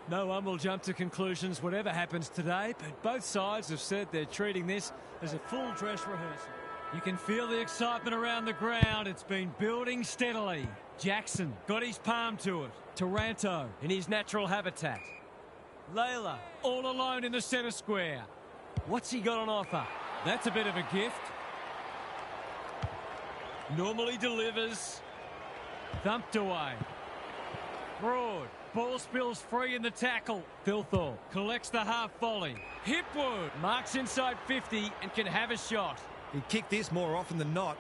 No one will jump to conclusions whatever happens today, but both sides have said they're treating this as a full dress rehearsal. You can feel the excitement around the ground. It's been building steadily. Jackson got his palm to it. Taranto in his natural habitat. Layla all alone in the centre square. What's he got on offer? That's a bit of a gift. Normally delivers. Thumped away. Broad. Ball spills free in the tackle. Thilthorpe collects the half volley. Hipwood marks inside 50 and can have a shot. He'd kick this more often than not.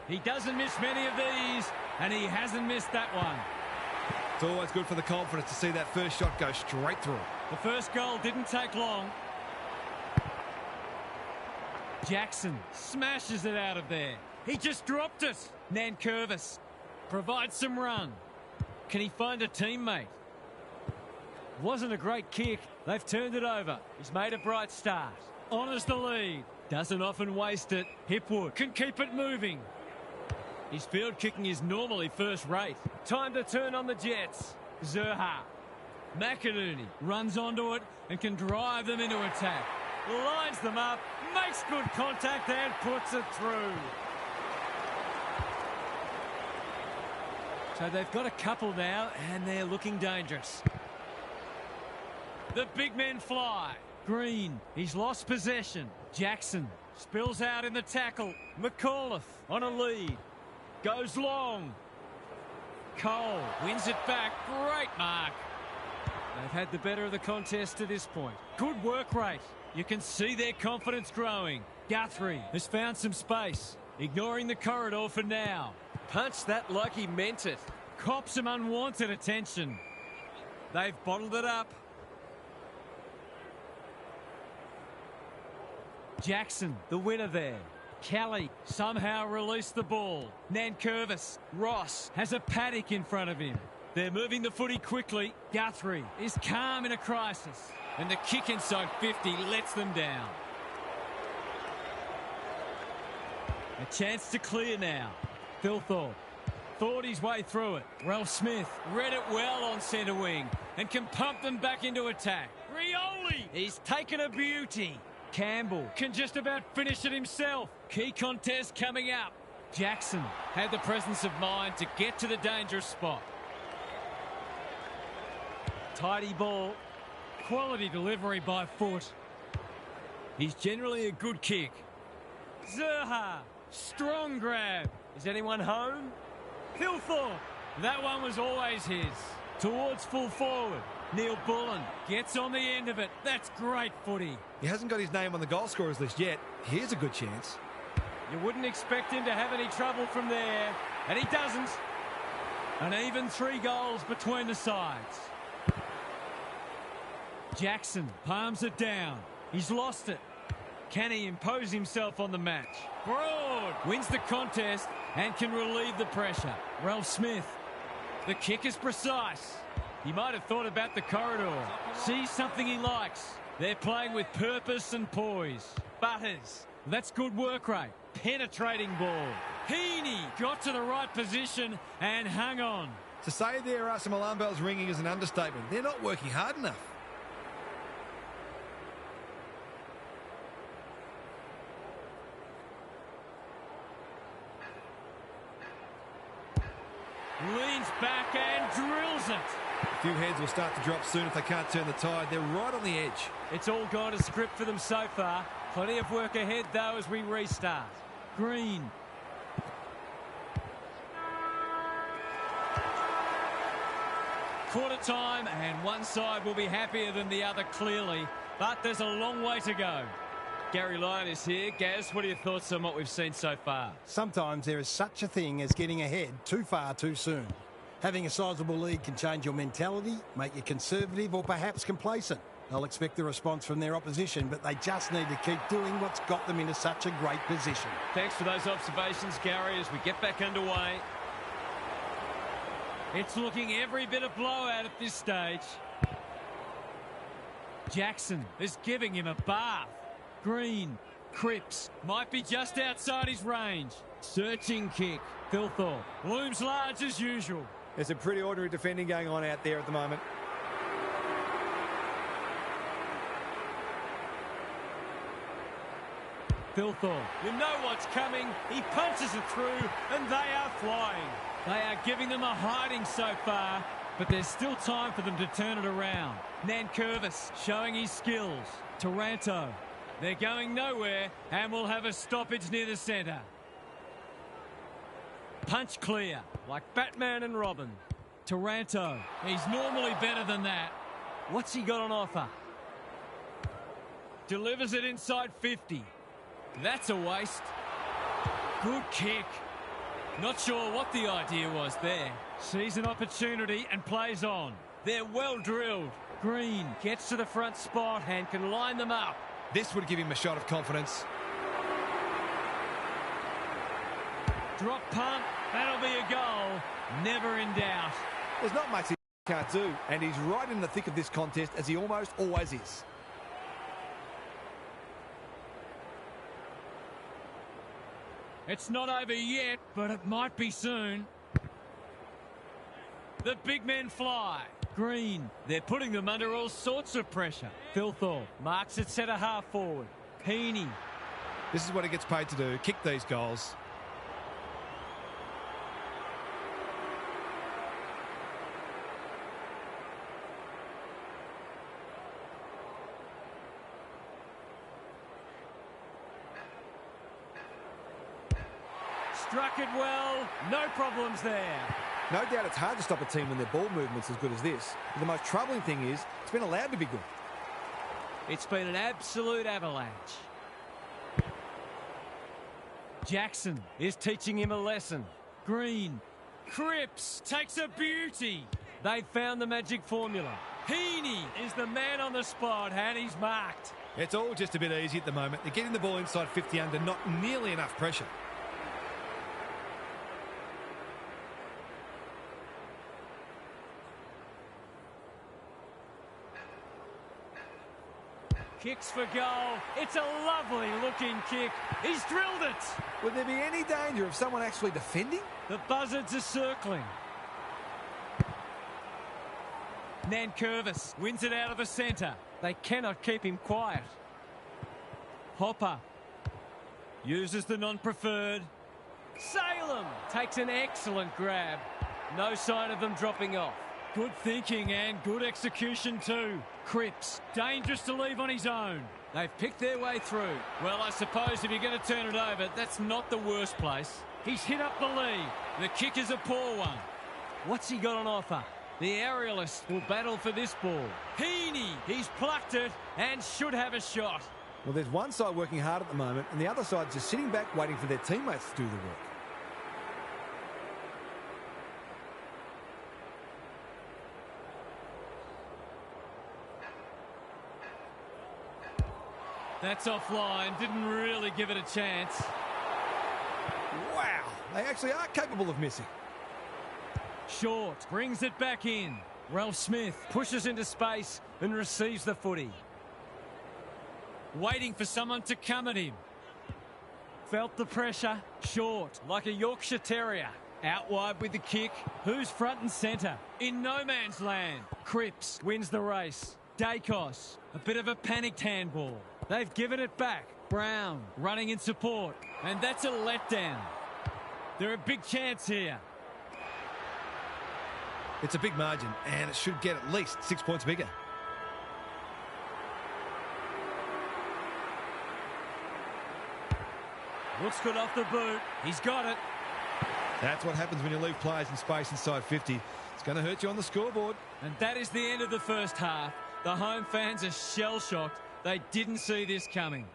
He doesn't miss many of these, and he hasn't missed that one. It's always good for the confidence to see that first shot go straight through. The first goal didn't take long. Jackson smashes it out of there. He just dropped it. Nankervis provides some run. Can he find a teammate? Wasn't a great kick. They've turned it over. He's made a bright start. Honours the lead. Doesn't often waste it. Hipwood can keep it moving. His field kicking is normally first rate. Time to turn on the Jets. Zerha. McInerney runs onto it and can drive them into attack. Lines them up, makes good contact and puts it through. So they've got a couple now and they're looking dangerous. The big men fly. Green, he's lost possession. Jackson spills out in the tackle. McAuliffe on a lead. Goes long. Cole wins it back. Great mark. They've had the better of the contest to this point. Good work rate. You can see their confidence growing. Guthrie has found some space. Ignoring the corridor for now. Punched that like he meant it. Cops some unwanted attention. They've bottled it up. Jackson, the winner there. Kelly somehow released the ball. Nankervis. Ross has a paddock in front of him. They're moving the footy quickly. Guthrie is calm in a crisis. And the kick inside 50 lets them down. A chance to clear now. Thilthorpe thought his way through it. Ralph Smith read it well on centre wing and can pump them back into attack. Rioli, he's taken a beauty. Campbell can just about finish it himself. Key contest coming up. Jackson had the presence of mind to get to the dangerous spot. Tidy ball. Quality delivery by foot. He's generally a good kick. Zerha. Strong grab. Is anyone home? Thilthorpe. That one was always his. Towards full forward. Neil Bullen gets on the end of it. That's great footy. He hasn't got his name on the goal scorers list yet. Here's a good chance. You wouldn't expect him to have any trouble from there. And he doesn't. An even 3 goals between the sides. Jackson palms it down. He's lost it. Can he impose himself on the match? Broad wins the contest and can relieve the pressure. Ralph Smith. The kick is precise. He might have thought about the corridor. Sees something he likes. They're playing with purpose and poise. Butters. That's good work rate. Penetrating ball. Heaney got to the right position and hung on. To say there are some alarm bells ringing is an understatement. They're not working hard enough. Leans back and drills it. A few heads will start to drop soon if they can't turn the tide. They're right on the edge. It's all gone to script for them so far. Plenty of work ahead, though, as we restart. Green. Quarter time, and one side will be happier than the other, clearly. But there's a long way to go. Gary Lyon is here. Gaz, what are your thoughts on what we've seen so far? Sometimes there is such a thing as getting ahead too far too soon. Having a sizable lead can change your mentality, make you conservative or perhaps complacent. They'll expect the response from their opposition, but they just need to keep doing what's got them into such a great position. Thanks for those observations, Gary, as we get back underway. It's looking every bit of blowout at this stage. Jackson is giving him a bath. Green. Cripps might be just outside his range. Searching kick. Thilthorpe looms large as usual. There's a pretty ordinary defending going on out there at the moment. Thilthorpe, you know what's coming. He punches it through, and they are flying. They are giving them a hiding so far, but there's still time for them to turn it around. Nankervis showing his skills. Taranto, they're going nowhere, and will have a stoppage near the centre. Punch clear, like Batman and Robin. Taranto, he's normally better than that. What's he got on offer? Delivers it inside 50. That's a waste. Good kick. Not sure what the idea was there. Sees an opportunity and plays on. They're well drilled. Green gets to the front spot and can line them up. This would give him a shot of confidence. Drop punt. That'll be a goal. Never in doubt. There's not much he can't do, and he's right in the thick of this contest, as he almost always is. It's not over yet, but it might be soon. The big men fly. Green, they're putting them under all sorts of pressure. Thilthorpe marks it centre half forward. Heaney. This is what he gets paid to do, kick these goals. Struck it well. No problems there. No doubt it's hard to stop a team when their ball movement's as good as this. But the most troubling thing is, it's been allowed to be good. It's been an absolute avalanche. Jackson is teaching him a lesson. Green. Cripps takes a beauty. They've found the magic formula. Heaney is the man on the spot, and he's marked. It's all just a bit easy at the moment. They're getting the ball inside 50 under, not nearly enough pressure. Kicks for goal. It's a lovely looking kick. He's drilled it. Would there be any danger of someone actually defending? The buzzards are circling. Nankervis wins it out of the centre. They cannot keep him quiet. Hopper uses the non-preferred. Salem takes an excellent grab. No sign of them dropping off. Good thinking and good execution too. Cripps, dangerous to leave on his own. They've picked their way through. Well, I suppose if you're going to turn it over, that's not the worst place. He's hit up the lead. The kick is a poor one. What's he got on offer? The aerialist will battle for this ball. Heaney, he's plucked it and should have a shot. Well, there's one side working hard at the moment, and the other side just sitting back waiting for their teammates to do the work. That's offline. Didn't really give it a chance. Wow, they actually are capable of missing. Short brings it back in. Ralph Smith pushes into space and receives the footy. Waiting for someone to come at him. Felt the pressure. Short, like a Yorkshire Terrier. Out wide with the kick. Who's front and centre? In no man's land. Cripps wins the race. Dacos, a bit of a panicked handball. They've given it back. Brown running in support. And that's a letdown. They're a big chance here. It's a big margin, and it should get at least 6 points bigger. Looks good off the boot. He's got it. That's what happens when you leave players in space inside 50. It's going to hurt you on the scoreboard. And that is the end of the first half. The home fans are shell-shocked. They didn't see this coming.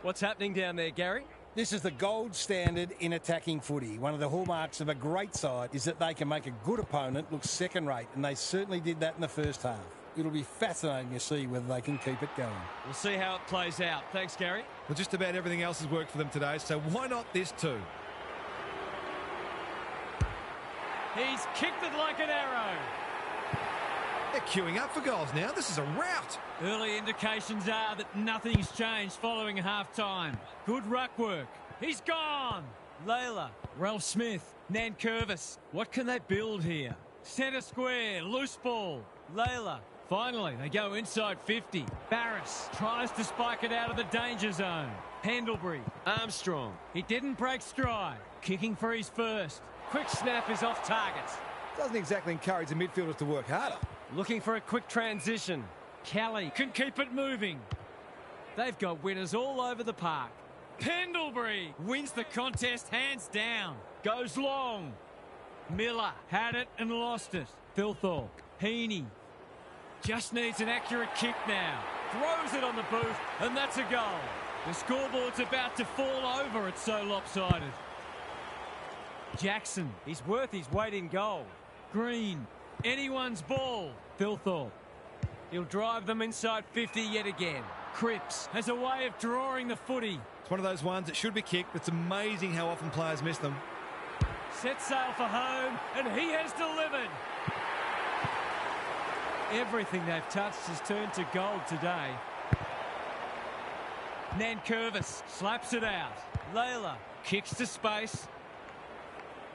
What's happening down there, Gary? This is the gold standard in attacking footy. One of the hallmarks of a great side is that they can make a good opponent look second-rate, and they certainly did that in the first half. It'll be fascinating to see whether they can keep it going. We'll see how it plays out. Thanks, Gary. Well, just about everything else has worked for them today, so why not this too? He's kicked it like an arrow. They're queuing up for goals now. This is a rout. Early indications are that nothing's changed following half-time. Good ruck work. He's gone. Layla. Ralph Smith Nankervis. What can they build here? Centre square, loose ball. Layla. Finally, they go inside 50. Barris tries to spike it out of the danger zone. Pendlebury. Armstrong. He didn't break stride. Kicking for his first. Quick snap is off target. Doesn't exactly encourage the midfielders to work harder. Looking for a quick transition. Kelly can keep it moving. They've got winners all over the park. Pendlebury wins the contest hands down. Goes long. Miller had it and lost it. Thilthorpe. Heaney. Just needs an accurate kick now. Throws it on the boot, and that's a goal. The scoreboard's about to fall over, it's so lopsided. Jackson. He's worth his weight in gold. Green. Anyone's ball. Thilthorpe. He'll drive them inside 50 yet again. Cripps has a way of drawing the footy. It's one of those ones that should be kicked, but it's amazing how often players miss them. Set sail for home, and he has delivered. Everything they've touched has turned to gold today. Nankervis slaps it out. Layla kicks to space.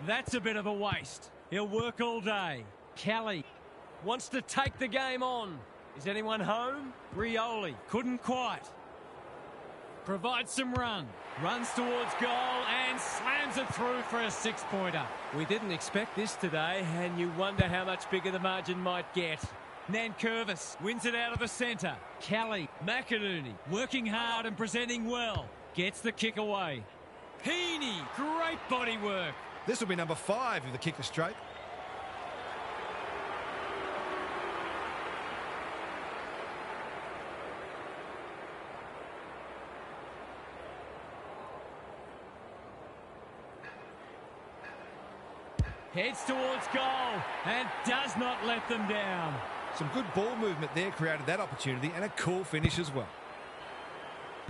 That's a bit of a waste. He'll work all day. Kelly wants to take the game on. Is anyone home? Rioli couldn't quite. Provides some run. Runs towards goal and slams it through for a six-pointer. We didn't expect this today, and you wonder how much bigger the margin might get. Nankervis wins it out of the centre. Kelly, McInerney, working hard and presenting well. Gets the kick away. Heaney, great body work. This will be number 5 if the kick is straight. Heads towards goal and does not let them down. Some good ball movement there created that opportunity, and a cool finish as well.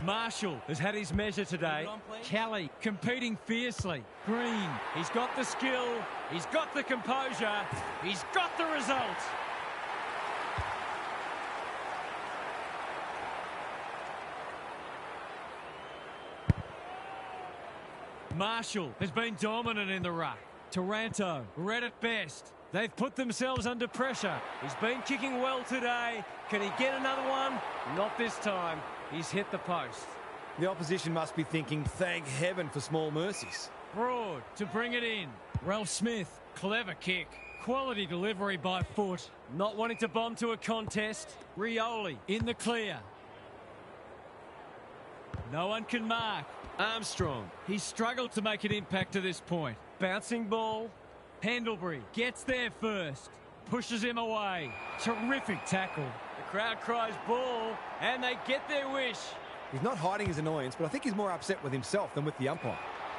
Marshall has had his measure today. Kelly competing fiercely. Green, he's got the skill, he's got the composure, he's got the result. Marshall has been dominant in the ruck. Taranto read it best. They've put themselves under pressure. He's been kicking well today. Can he get another one? Not this time. He's hit the post. The opposition must be thinking, thank heaven for small mercies. Broad to bring it in. Ralph Smith, clever kick. Quality delivery by foot. Not wanting to bomb to a contest. Rioli in the clear. No one can mark. Armstrong, he's struggled to make an impact to this point. Bouncing ball. Pendlebury gets there first. Pushes him away. Terrific tackle. The crowd cries ball, and they get their wish. He's not hiding his annoyance, but I think he's more upset with himself than with the umpire.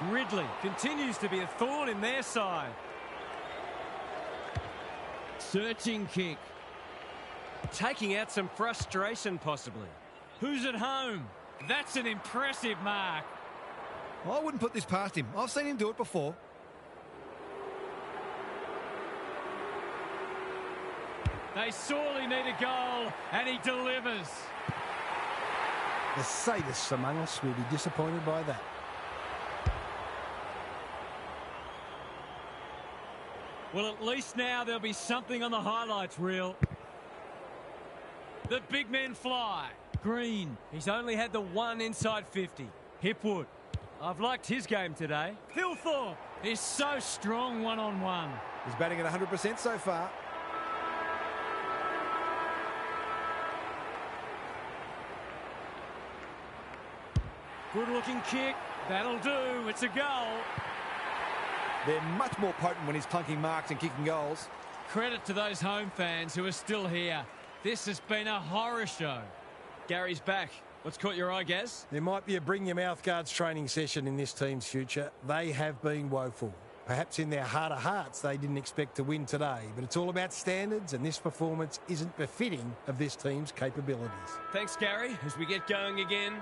Ridley continues to be a thorn in their side. Searching kick. Taking out some frustration, possibly. Who's at home? That's an impressive mark. Well, I wouldn't put this past him. I've seen him do it before. They sorely need a goal, and he delivers. The sadists among us will be disappointed by that. Well, at least now there'll be something on the highlights reel. The big men fly. Green, he's only had the one inside 50. Hipwood, I've liked his game today. Thilthorpe is so strong one-on-one. He's batting at 100% so far. Good-looking kick. That'll do. It's a goal. They're much more potent when he's clunking marks and kicking goals. Credit to those home fans who are still here. This has been a horror show. Gary's back. What's caught your eye, Gaz? There might be a bring your mouth guards training session in this team's future. They have been woeful. Perhaps in their heart of hearts they didn't expect to win today, but it's all about standards, and this performance isn't befitting of this team's capabilities. Thanks, Gary, as we get going again.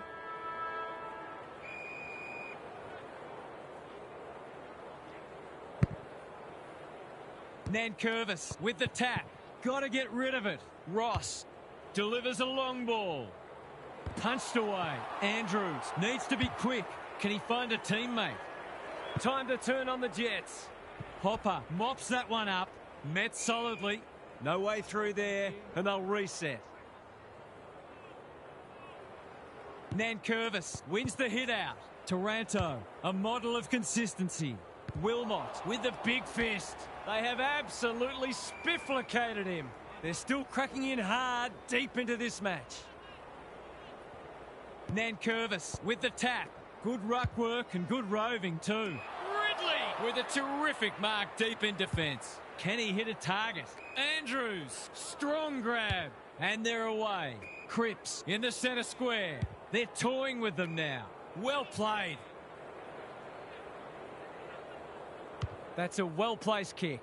Nankervis with the tap. Got to get rid of it. Ross delivers a long ball. Punched away. Andrews needs to be quick. Can he find a teammate? Time to turn on the Jets. Hopper mops that one up. Met solidly. No way through there, and they'll reset. Nankervis wins the hit out. Taranto, a model of consistency. Wilmot with the big fist. They have absolutely spifflicated him. They're still cracking in hard deep into this match. Nankervis with the tap. Good ruck work and good roving too. Ridley with a terrific mark deep in defence. Can he hit a target? Andrews, strong grab. And they're away. Cripps in the centre square. They're toying with them now. Well played. That's a well-placed kick.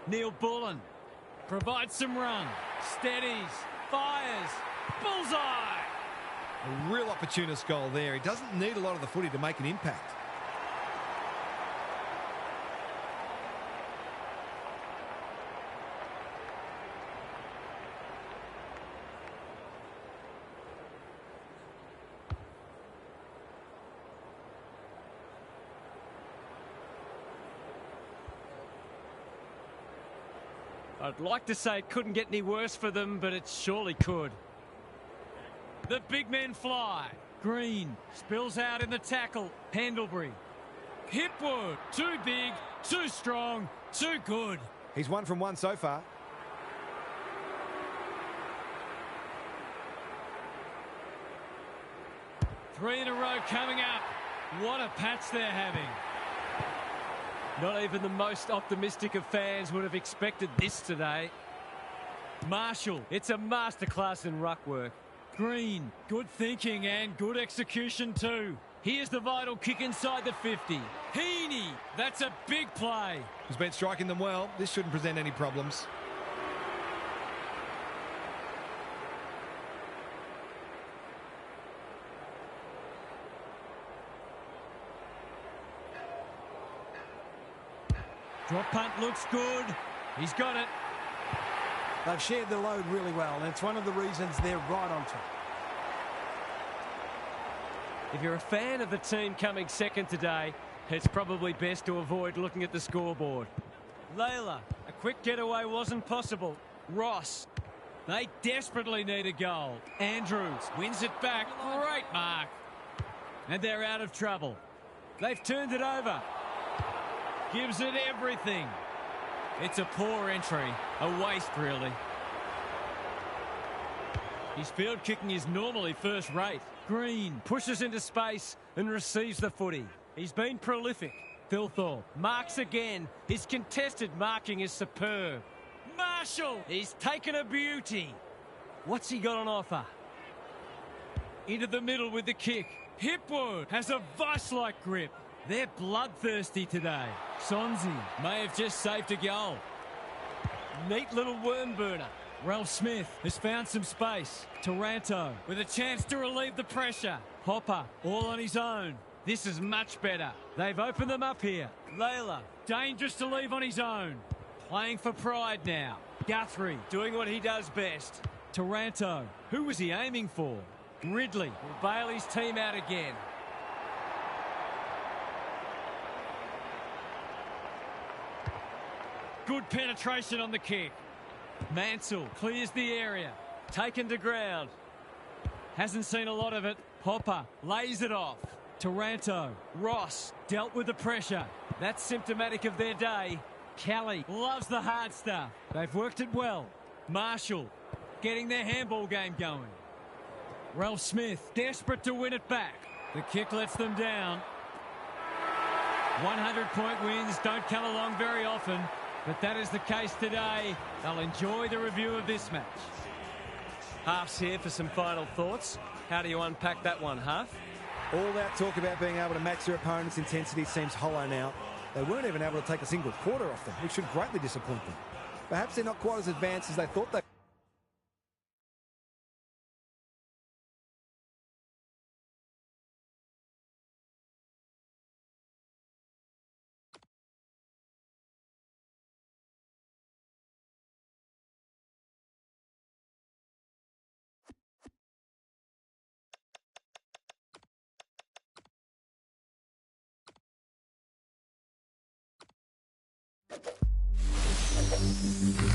Neil Bullen provides some run. Steadies. Fires. Bullseye. A real opportunist goal there. He doesn't need a lot of the footy to make an impact. I'd like to say it couldn't get any worse for them, but it surely could. The big men fly. Green spills out in the tackle. Pendlebury. Hipwood. Too big, too strong, too good. He's 1 from 1 so far. Three in a row coming up. What a patch they're having. Not even the most optimistic of fans would have expected this today. Marshall, it's a masterclass in ruck work. Green, good thinking and good execution too. Here's the vital kick inside the 50. Heaney, that's a big play. He's been striking them well. This shouldn't present any problems. Drop punt looks good. He's got it. They've shared the load really well, and it's one of the reasons they're right on top. If you're a fan of the team coming second today, it's probably best to avoid looking at the scoreboard. Layla, a quick getaway wasn't possible. Ross, they desperately need a goal. Andrews wins it back. Great mark. And they're out of trouble. They've turned it over. Gives it everything. It's a poor entry. A waste, really. His field kicking is normally first rate. Green pushes into space and receives the footy. He's been prolific. Thilthorpe marks again. His contested marking is superb. Marshall, he's taken a beauty. What's he got on offer? Into the middle with the kick. Hipwood has a vice-like grip. They're bloodthirsty today. Sonzi may have just saved a goal. Neat little worm burner. Ralph Smith has found some space. Taranto with a chance to relieve the pressure. Hopper all on his own. This is much better. They've opened them up here. Layla, dangerous to leave on his own. Playing for pride now. Guthrie doing what he does best. Taranto, who was he aiming for? Ridley will bail his team out again. Good penetration on the kick. Mansell clears the area. Taken to ground. Hasn't seen a lot of it. Hopper lays it off. Taranto. Ross dealt with the pressure. That's symptomatic of their day. Kelly loves the hard stuff. They've worked it well. Marshall getting their handball game going. Ralph Smith desperate to win it back. The kick lets them down. 100-point wins don't come along very often. But that is the case today. They'll enjoy the review of this match. Half's here for some final thoughts. How do you unpack that one, Half? All that talk about being able to match their opponent's intensity seems hollow now. They weren't even able to take a single quarter off them, which should greatly disappoint them. Perhaps they're not quite as advanced as they thought they it.